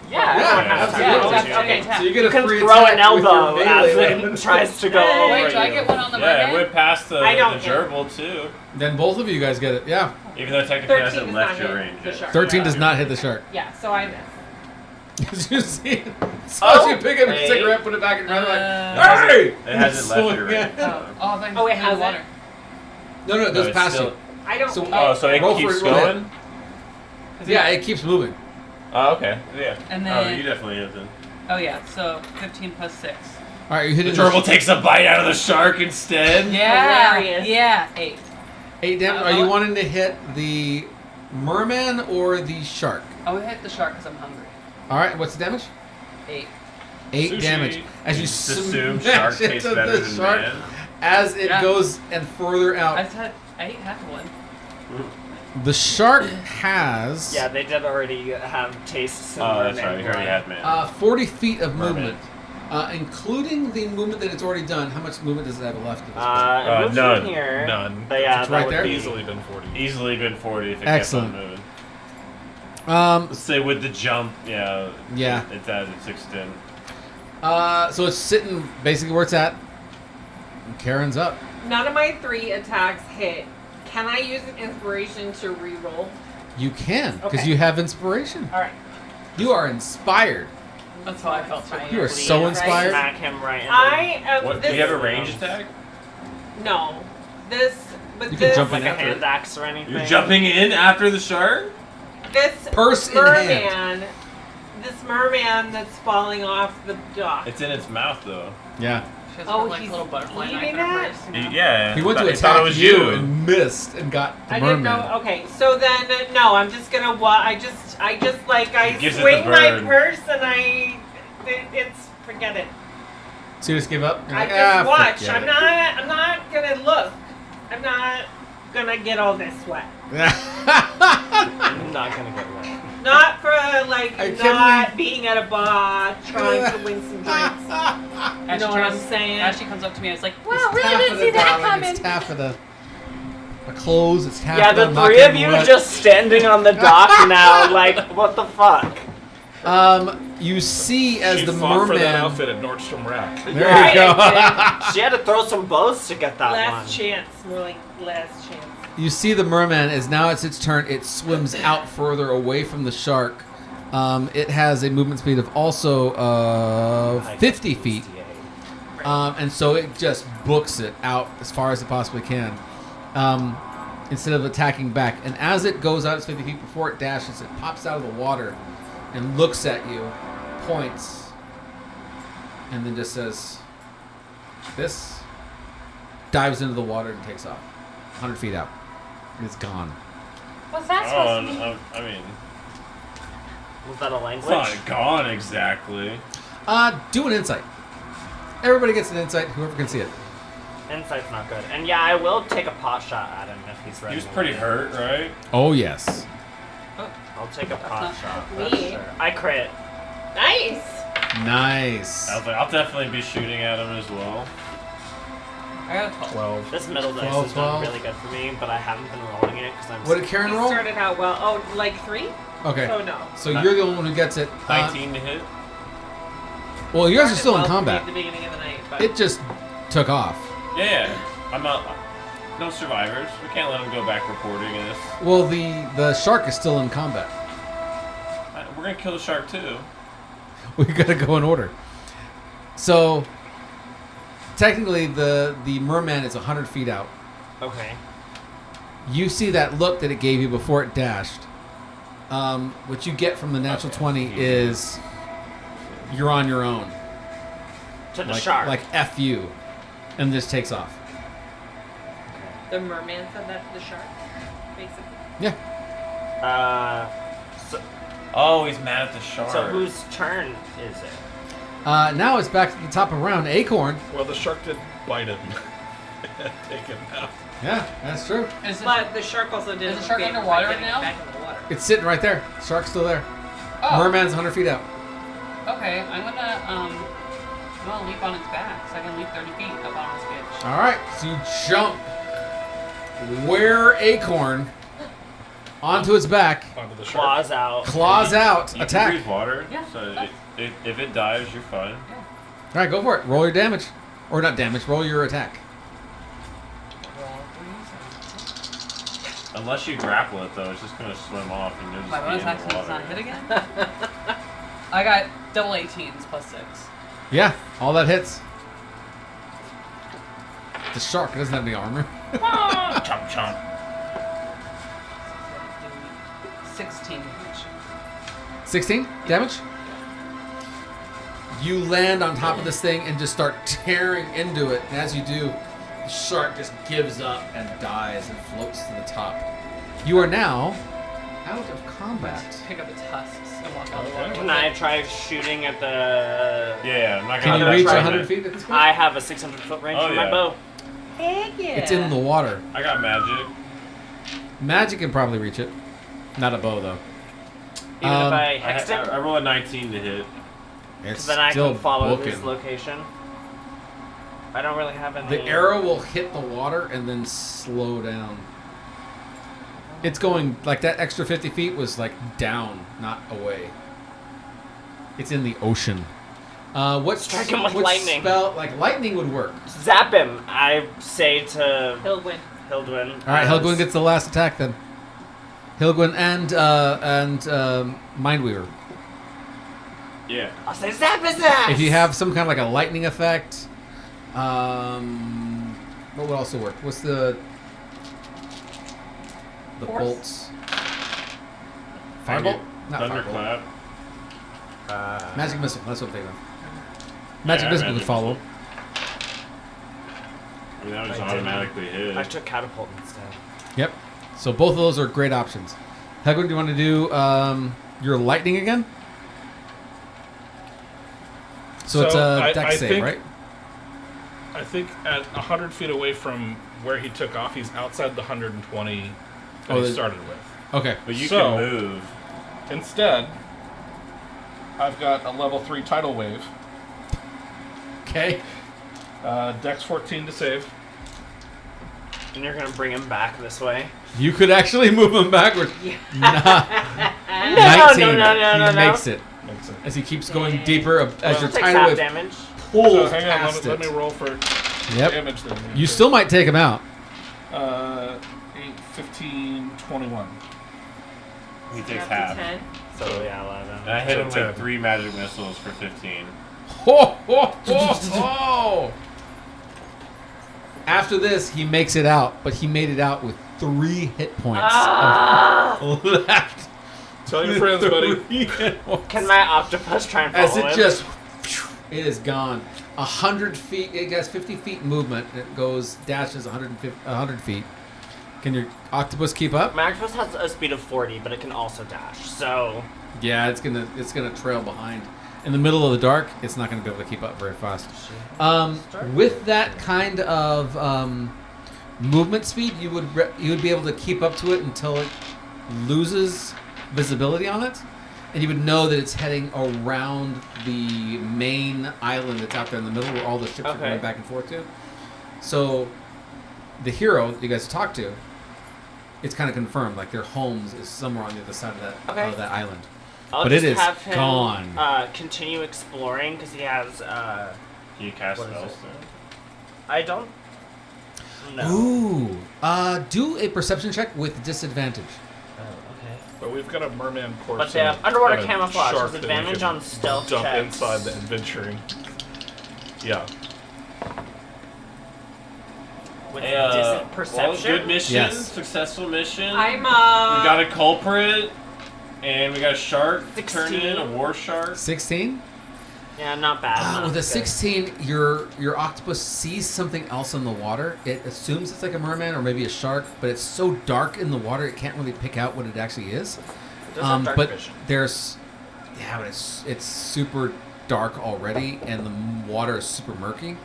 Yeah, Yeah, everyone has absolutely. that. Yeah, Okay. So you get You a can free throw attack an elbow with your as melee it weapon. tries to go Hey. over Wait, do I you. get one on the Yeah, it merman? went past the I don't gerbil too. Then both of you guys get it. Yeah. Even though technically it 13 hasn't does left not your hit range the yet. shark. 13 does not hit the shark. Yeah, so I missed. Did you see it? So Oh, you pick up a hey. cigarette, put it back in your mouth, Uh, like, hey! It hasn't left your Swing range. it. Oh, thanks. Oh, it In the hasn't? water. No, it goes it's past still- you. I don't. So- Oh, so it Roll for keeps it, roll it. going? Yeah, it keeps moving. Oh, okay. Yeah. And Oh, then- you definitely have then. Oh yeah, so 15 plus 6. All right, you The hit gerbil takes a bite out of the shark instead? Yeah. Hilarious. Yeah. 8. 8 damage. Are you wanting to hit the merman or the shark? I would hit the shark because I'm hungry. All right, what's the damage? 8. 8 Sushi. damage. As you just assume shark smash tastes into better the than shark man. as it Yeah. goes and further out. I ate half of one. The shark has Yeah, they did already have tastes in Oh, that's merman right. You already blood. had man. 40 feet of Merman. movement, including the movement that it's already done. How much movement does it have left? At this point? It moves none. from here. None. But yeah, It's that right would there? be Easily been 40. Easily been 40 if it Excellent. kept on moving. Um, Let's say with the jump, yeah. Yeah. It's as it's extend. so it's sitting basically where it's at. And Karen's up. None of my 3 attacks hit. Can I use an inspiration to re-roll? You can because Okay. you have inspiration. All right. You are inspired. That's how I felt. Right. You are Please, so inspired. Smack him right in the- I am. What? This, Do you have a range attack? No. This. But You can this. jump like in a after hand it. axe or anything. You're jumping in after the shark? This Purse in merman. This merman that's falling off the dock. It's in its mouth though. Yeah. She has Oh, like he's a little butterfly knife eating in her it? purse. Yeah. He went to He thought attack it was you and missed and got the I merman. didn't know. Okay, so then no, I'm just gonna. I just like I He gives it swing the my bird. purse and it's forget it. So you just give up? You're I like, just watch. forget I'm it." not gonna look. I'm not gonna get all this wet. I'm not gonna get wet. Not for like I can't not being at a bar trying to win some drinks. You As know she what I'm tries- saying? As she comes up to me, it's like, It's wow, really taffeta, didn't see that darling. coming. It's taffeta. The clothes, it's taffeta. Yeah, the I'm not three getting of you wet. just standing on the dock now, like, what the fuck? You see as She the fought for that merman. outfit at Nordstrom Rack. There Right, you go. She had to throw some bows to get that Last one. chance, more like last chance. You see the merman as now it's its turn. It swims out further away from the shark. It has a movement speed of also 50 feet. And so it just books it out as far as it possibly can, instead of attacking back. And as it goes out its 50 feet before it dashes, it pops out of the water and looks at you, points, and then just says, this, dives into the water and takes off. 100 feet out. It's gone. What's that Oh, supposed to mean? I mean, Was that a it's language? not gone exactly. Do an insight. Everybody gets an insight, whoever can see it. Insight's not good. And yeah, I will take a pot shot at him if he's ready. He was pretty hurt, right? Oh, yes. I'll take a pot not shot. me. That's sure. I crit. Nice. Nice. I was like, I'll definitely be shooting at him as well. I got a 12. 12. This middle dice 12, has done 12. really good for me, but I haven't been rolling it because I'm. What did Karen You roll? started out well. Oh, like 3? Okay. Oh no. So you're the only one who gets it. 19 to hit. Well, you guys are still in Well, combat. At the beginning of the night, but It just took off. Yeah. I'm not. No survivors. We can't let them go back reporting this. Well, the shark is still in combat. We're gonna kill the shark too. We gotta go in order. So technically, the merman is 100 feet out. Okay. You see that look that it gave you before it dashed. What you get from the natural 20 is you're on your own. To the like, shark. Like F you, and this takes off. the merman said that to the shark, basically. Yeah. So, Oh, he's mad at the shark. So whose turn is it? Now it's back to the top of round. Acorn. Well, the shark did bite him and take him out. Yeah, that's true. But the shark also did. Is the shark underwater right now? Back in the water. It's sitting right there. Shark's still there. Oh, Merman's 100 feet out. okay. I'm gonna leap on its back, so I can leap 30 feet up on this bitch. All right, so you jump where Acorn onto its back, Onto the shark. Claws out. claws out, You attack. can breathe water, Yeah. so if it dies, you're fine. All right, go for it. Roll your damage, or not damage. Roll your attack. Unless you grapple it, though, it's just gonna swim off and you'll just My be bonus in action the does not water. hit again. I got double 18s plus 6. Yeah, all that hits. The shark doesn't have any armor. Chomp chomp. 16 damage. 16 damage. You land on top of this thing and just start tearing into it. And as you do, the shark just gives up and dies and floats to the top. You are now out of combat. Pick up its husks and walk out the water. Can I try shooting at the... Yeah, I'm not Can gonna you reach try 100 that. feet at this point? I have a 600-foot range Oh, for my yeah. bow. Heck yeah. It's in the water. I got magic. Magic can probably reach it. Not a bow, though. Even if I I, hexed it? I roll a 19 to hit. It's Then I still can follow booking. this location. I don't really have any... The arrow will hit the water and then slow down. It's going, like that extra 50 feet was like down, not away. It's in the ocean. Strike him with what lightning. Spell, like lightning would work. Zap him, I say to He'll win. Hildwyn. All right, Helgwyn gets the last attack then. Helgwyn and Mindweaver. Yeah. I'll say zap his ass! If you have some kind of like a lightning effect, what would also work? What's the Force? bolts? Firebolt? Not firebolt. Thunderclap. Magic missile. That's what I'm thinking of. Magic Yeah, missile would magic follow. missile. I mean, that was I automatically hit. I took catapult instead. Yep. So both of those are great options. Helgwyn, do you want to do your lightning again? So it's So, a I dex save, think- right? I think at 100 feet away from where he took off, he's outside the 120 that Oh, he there's- started with. Okay. But you So- can move. Instead, I've got a level 3 tidal wave. Okay. Dex 14 to save. And you're gonna bring him back this way? You could actually move him backwards. Nah. No, 19. no. He makes it Makes it. as he keeps going deeper as your Takes tidal half wave damage. pulls So hang on, past let me it. roll for Yep. damage then. You still might take him out. 8, 15, 21. He takes Up to half. 10. So yeah, 11. And I hit him So with 3 magic missiles for 15. Ho, ho, ho, ho. After this, he makes it out, but he made it out with 3 hit points of left. Tell your friends, buddy. 3 hit points. Can my octopus try and follow As it him? just, it is gone. 100 feet. It has 50 feet movement. It goes dashes 100 feet. Can your octopus keep up? My octopus has a speed of 40, but it can also dash. So Yeah, it's gonna trail behind. In the middle of the dark, it's not gonna be able to keep up very fast. With that kind of movement speed, you would be able to keep up to it until it loses visibility on it, and you would know that it's heading around the main island that's out there in the middle where all the ships are Okay. going back and forth to. So the hero that you guys talked to, it's kind of confirmed, like their homes is somewhere on the other side of that that island. I'll But just it is have him gone. Continue exploring because he has. Can you cast What is spells it? then? I don't. No. Ooh. Do a perception check with disadvantage. Oh, okay. But we've got a merman corpse. But they and have underwater and a camouflage. shark Has that we advantage can on stealth dump checks. inside the adventuring. Yeah. With Hey, decent well, perception. good mission. Yes. Successful mission. I'm We got a culprit, and we got a shark turned 16. in, a war shark. 16? Yeah, not bad. not With a good. 16, your octopus sees something else in the water. It assumes it's like a merman or maybe a shark, but it's so dark in the water it can't really pick out what it actually is. Does have dark but vision. but it's super dark already, and the water is super murky.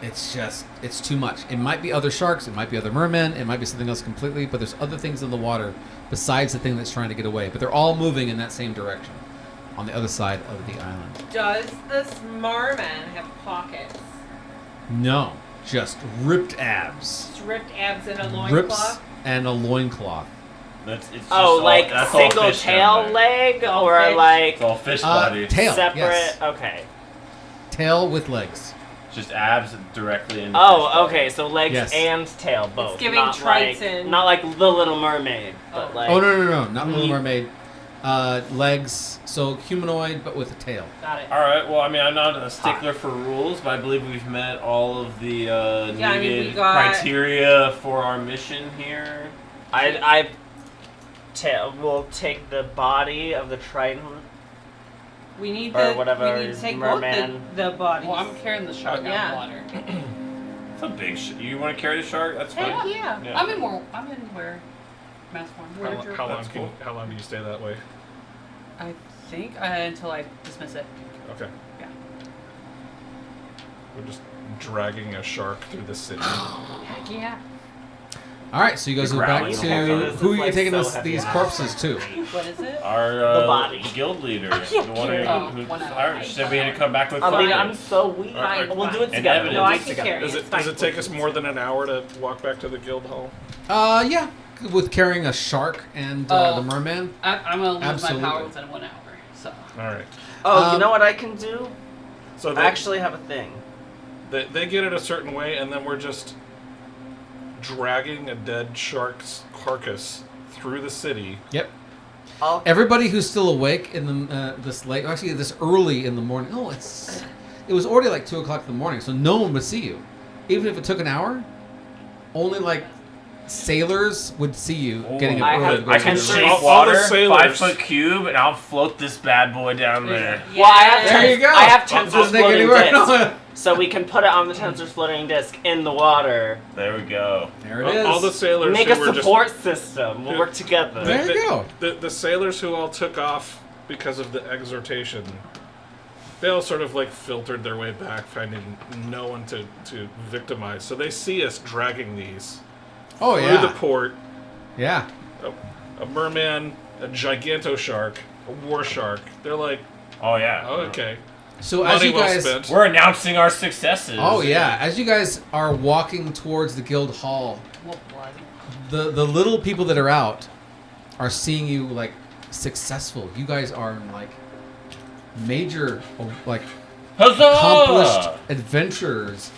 It's too much. It might be other sharks, it might be other mermen, it might be something else completely, but there's other things in the water besides the thing that's trying to get away. But they're all moving in that same direction on the other side of the island. Does this merman have pockets? No, just ripped abs. Just ripped abs and a Rips loincloth? and a loincloth. It's just Oh, all, like that's all single fish down tail there. leg All or fish. like It's all fish body. Tail, separate? yes. Okay. Tail with legs. Just abs directly into fish Oh, body. okay. So legs Yes. and tail both. giving not like, Triton. not like the Little Mermaid, but like. Oh no, not Little meat. Mermaid. Legs, so humanoid but with a tail. Got it. All right. Well, I mean, I'm not a stickler for rules, but I believe we've met all of the Yeah, I mean, needed we got- criteria for our mission here. We'll take the body of the Triton. We need Or the whatever we need to take merman. both the bodies. Well, I'm carrying the shark out Yeah. of the water. It's a big You want to carry the shark? That's fine. Heck yeah. Yeah. I'm in where mask form. How long do you stay that way? I think until I dismiss it. Okay. Yeah. We're just dragging a shark through the city. Heck yeah. All right, so you guys The go back growling to hammer. This who is, are you like, taking so heavy. these corpses to? What is it? Our The body. guild leader, I can't the one carry who, it. 1 hour. Alright, she said we had to come back with Alina, five. I'm so weak. Alright, We'll do it And together. evidence. No, I We'll do can it together. carry Does it. it does it take us more than an hour to walk back to the guild hall? Yeah, with carrying a shark and the merman. I'm gonna lose Absolutely. my power within 1 hour. So. All right. Oh, you know what I can do? So I actually have a thing. they get it a certain way, and then we're just dragging a dead shark's carcass through the city. Yep. I'll Everybody who's still awake in the this late, actually this early in the morning. Oh, it was already like 2:00 in the morning, so no one would see you, even if it took an hour. Only like sailors would see you getting I up have- early. I can All shape the water, sailors. 5-foot cube, and I'll float this bad boy down there. Well, I have There you go. I have Doesn't tensors take floating anywhere. disc, so we can put it on the tensors floating disc in the water. There we go. There it is. All the sailors Make who a were support system. We'll work together. There you go. The sailors who all took off because of the exhortation, they all sort of like filtered their way back, finding no one to victimize. So they see us dragging these Oh through yeah. the port. Yeah. A merman, a giganto shark, a war shark. They're like, Oh yeah. oh, okay. So as Money you well guys, spent. We're announcing our successes. oh yeah, as you guys are walking towards the guild hall, Well, blood. the little people that are out are seeing you like successful. You guys are like major, like Huzzah! accomplished adventurers,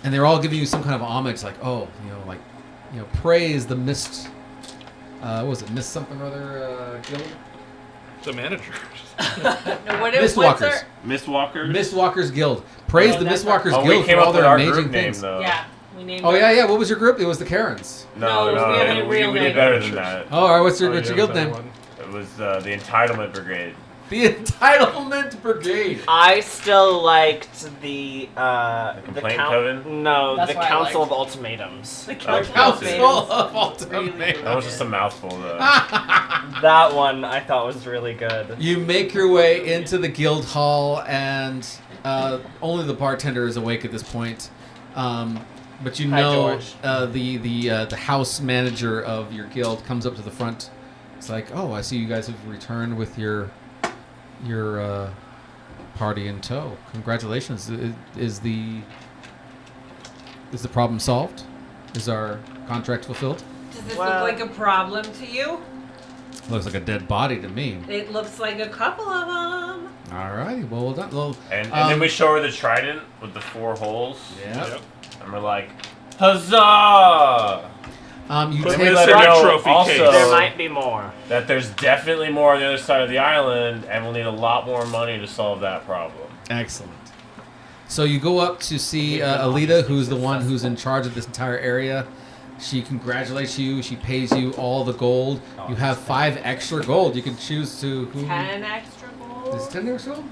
and they're all giving you some kind of homage, like praise the mist. What was it, Mist something or other guild? The manager. No, what's Mistwalkers. our, Mistwalkers. Mistwalkers Guild. Praise Oh, the that's Mistwalkers Oh, we Guild came for up all with their our amazing group name things. though. yeah, we named Oh it. yeah. What was your group? It was the Karens. No, No, we have a real we did name. better than that. Oh, all right. What's your Oh, guild better name? one. It was the Entitlement Brigade. The Entitlement Brigade. I still liked the Complaint Coven? No, That's the what I Council liked. of Ultimatums. The Oh, Council Council of of Ultimate. That was just a mouthful though. That one I thought was really good. You make your way into the guild hall, and only the bartender is awake at this point. But you Hi, know, George. the house manager of your guild comes up to the front. It's like, oh, I see you guys have returned with your party in tow. Congratulations! Is the problem solved? Is our contract fulfilled? Does this Well- look like a problem to you? Looks like a dead body to me. It looks like a couple of them. All righty, well done. Well, And then we show her the trident with the 4 holes. yeah. Yep. And we're like, huzzah! You Put Then take we let this her in a know trophy also case. There might be more. that there's definitely more on the other side of the island, and we'll need a lot more money to solve that problem. Excellent. So you go up to see Alita, who's the one who's in charge of this entire area. She congratulates you. She pays you all the gold. You have 5 extra gold. You can choose to who. 10 extra Is gold. 10 extra gold?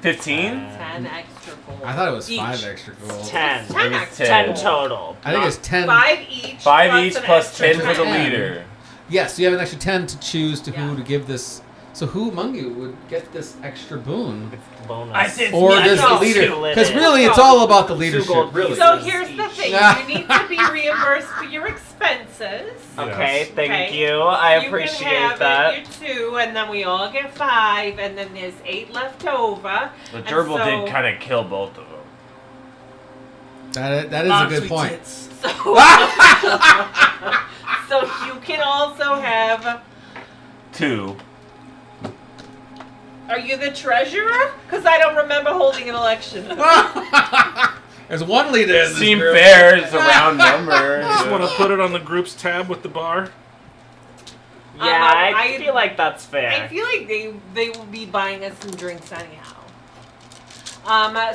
15? 10 extra I thought it was Each. 5 extra gold. 10. Ten It was extra. 10 total. I think it's 10. 5 each. 5 plus each an plus extra 10 for the 10. leader. Yes, you have an extra 10 to choose to who Yeah. to give this. So who among you would get this extra boon? It's bonus. I said- Or me. does the No. leader? Two Because litters. really, it's No. all about the 2 leadership. gold Really. pieces. So here's the each. thing: Ah. you need to be reimbursed for your expenses. Okay, Yes. thank Okay. you. I You appreciate can have that. Your 2, and then we all get 5, and then there's 8 left over. The And gerbil so- did kind of kill both of them. That is a Mom, good sweet point. tits. So, so you can also have. 2. Are you the treasurer? Because I don't remember holding an election. There's one leader. In this Seem group. fair. It's a round number. Just want to put it on the group's tab with the bar. Yeah, I I- feel like that's fair. I feel like they will be buying us some drinks anyhow.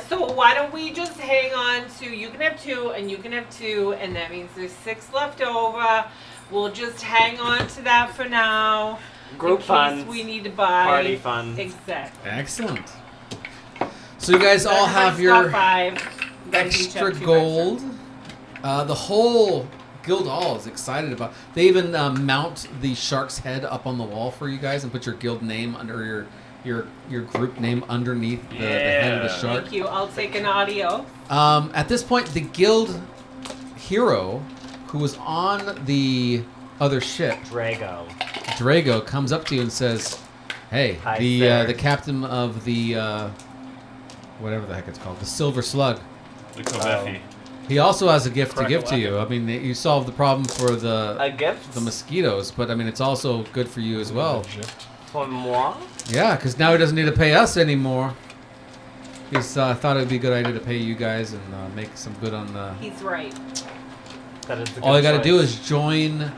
So why don't we just hang on to, you can have 2 and you can have 2, and that means there's 6 left over. We'll just hang on to that for now. Group in funds. case we need to buy. Party funds. Exactly. Excellent. So you guys all have Everybody's got your 5. You guys each extra have 2 gold. The whole guild hall is excited about. They even mount the shark's head up on the wall for you guys and put your guild name under your group name underneath the head of the Yeah. shark. Thank you. I'll take an audio. At this point, the guild hero who was on the other ship, Drago, comes up to you and says, "Hey, Hi, the sir. captain of the whatever the heck it's called, the Silver Slug. The Kovefi. He also has a gift to give to you. I mean, you solved the problem for A the gift? mosquitoes, but I mean, it's also good for you as well. For moi? Yeah, because now he doesn't need to pay us anymore. He's thought it would be a good idea to pay you guys and make some good on the. He's right. That is a All you got to do is join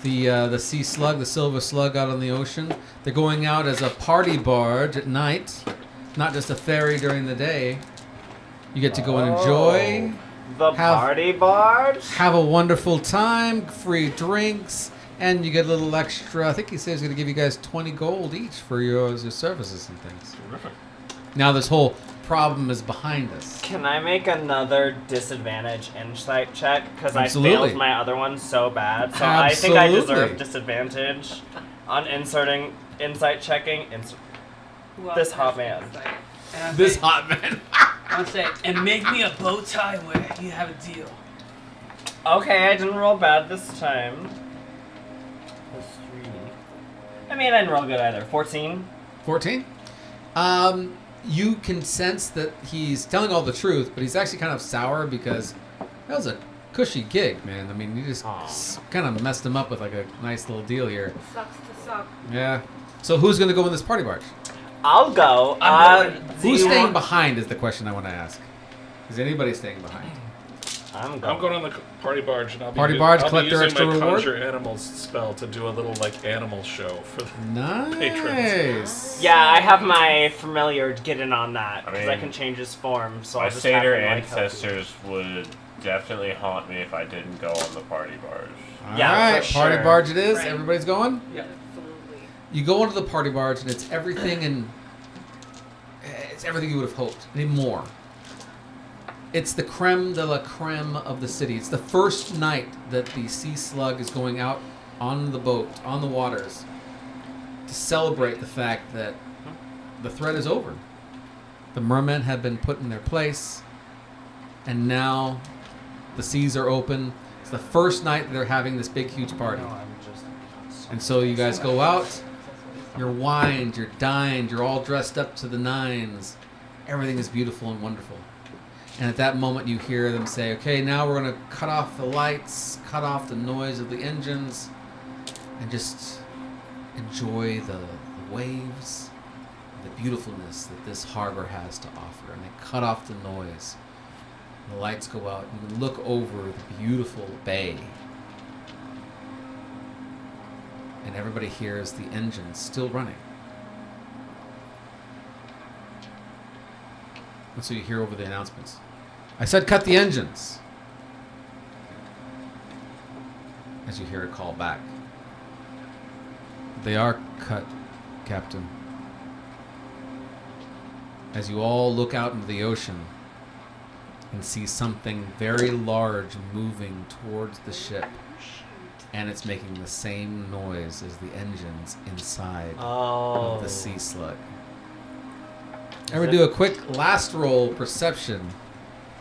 the sea slug, the silver slug, out on the ocean. They're going out as a party barge at night, not just a ferry during the day. You get to go and enjoy, The have- party barge? have a wonderful time, free drinks, and you get a little extra. I think he says he's going to give you guys 20 gold each for your services and things. Terrific. Now this whole problem is behind us. Can I make another disadvantage insight check? Because I Absolutely. failed my other one so bad. So I think I Absolutely. deserve disadvantage on inserting insight checking. Who else This has hot man. insight? And I'll This say- hot man. I'll say, And make me a bow tie where you have a deal. Okay, I didn't roll bad this time. Plus 3. I mean, I didn't roll good either. 14? 14. You can sense that he's telling all the truth, but he's actually kind of sour because that was a cushy gig, man. I mean, you just Aw. kind of messed him up with like a nice little deal here. Sucks to suck. Yeah. So who's going to go in this party barge? I'll go. I'm going. Do Who's you staying want- behind is the question I want to ask. Is anybody staying behind? I'm going. I'm going on the party barge, and I'll be Party barge, I'll collect be their using extra my reward? conjure animals spell to do a little like animal show for the Nice. Yeah, I have my familiar get in on that because I mean, can change his form. So My I'll just have satyr him, like, help you. ancestors would definitely haunt me if I didn't go on the party barge. All Yeah, right, for party sure. barge it is. Right. Everybody's going? Absolutely. You go onto the party barge and it's everything it's everything you would have hoped. Any more. It's the creme de la creme of the city. It's the first night that the sea slug is going out on the boat, on the waters, to celebrate the fact that the threat is over. The mermen have been put in their place, and now the seas are open. It's the first night that they're having this big, huge party. No, I'm just. And so you guys go out, you're wined, you're dined, you're all dressed up to the nines. Everything is beautiful and wonderful. And at that moment you hear them say, okay, now we're going to cut off the lights, cut off the noise of the engines, and just enjoy the waves, the beautifulness that this harbor has to offer. And they cut off the noise. The lights go out. You can look over the beautiful bay. And everybody hears the engines still running. And so you hear over the announcements. I said cut the engines. As you hear a call back. They are cut, Captain. as you all look out into the ocean and see something very large moving towards the ship. And it's making the same noise as the engines inside of the sea slug. I'm going to do a quick last roll perception.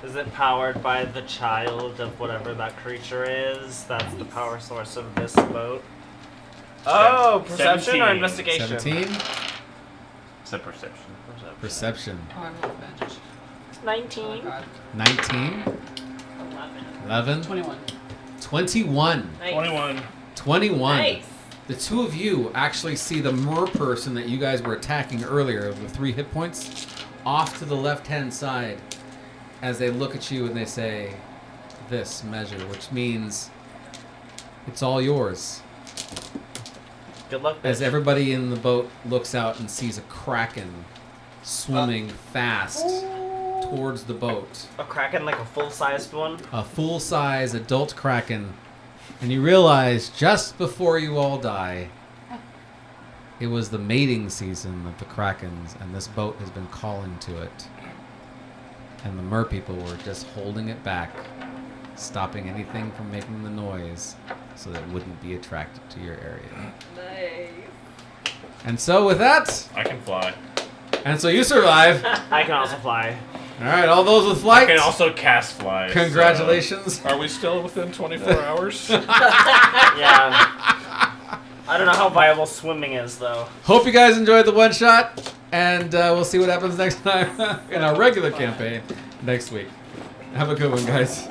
Is it powered by the child of whatever that creature is? That's the power source of this boat. Oh, perception or 17. investigation? 17. It's a perception. Perception. Oh, I have advantage. 19. Oh, God. 19. 11. 21. 21. Nice. 21. 21. Nice. The two of you actually see the mer person that you guys were attacking earlier with 3 hit points off to the left-hand side as they look at you and they say this measure, which means it's all yours. Good luck, As bitch. everybody in the boat looks out and sees a kraken swimming fast towards the boat. A kraken, like a full-sized one? A full-size adult kraken. And you realize just before you all die, it was the mating season of the krakens, and this boat has been calling to it. And the mer people were just holding it back, stopping anything from making the noise so that it wouldn't be attracted to your area. Nice. And so with that, I can fly. and so you survive. I can also fly. All right, all those with I flight. can also cast fly. Congratulations. Are we still within 24 hours? Yeah. I don't know how viable swimming is, though. Hope you guys enjoyed the one shot, and we'll see what happens next time in our regular campaign next week. Have a good one, guys.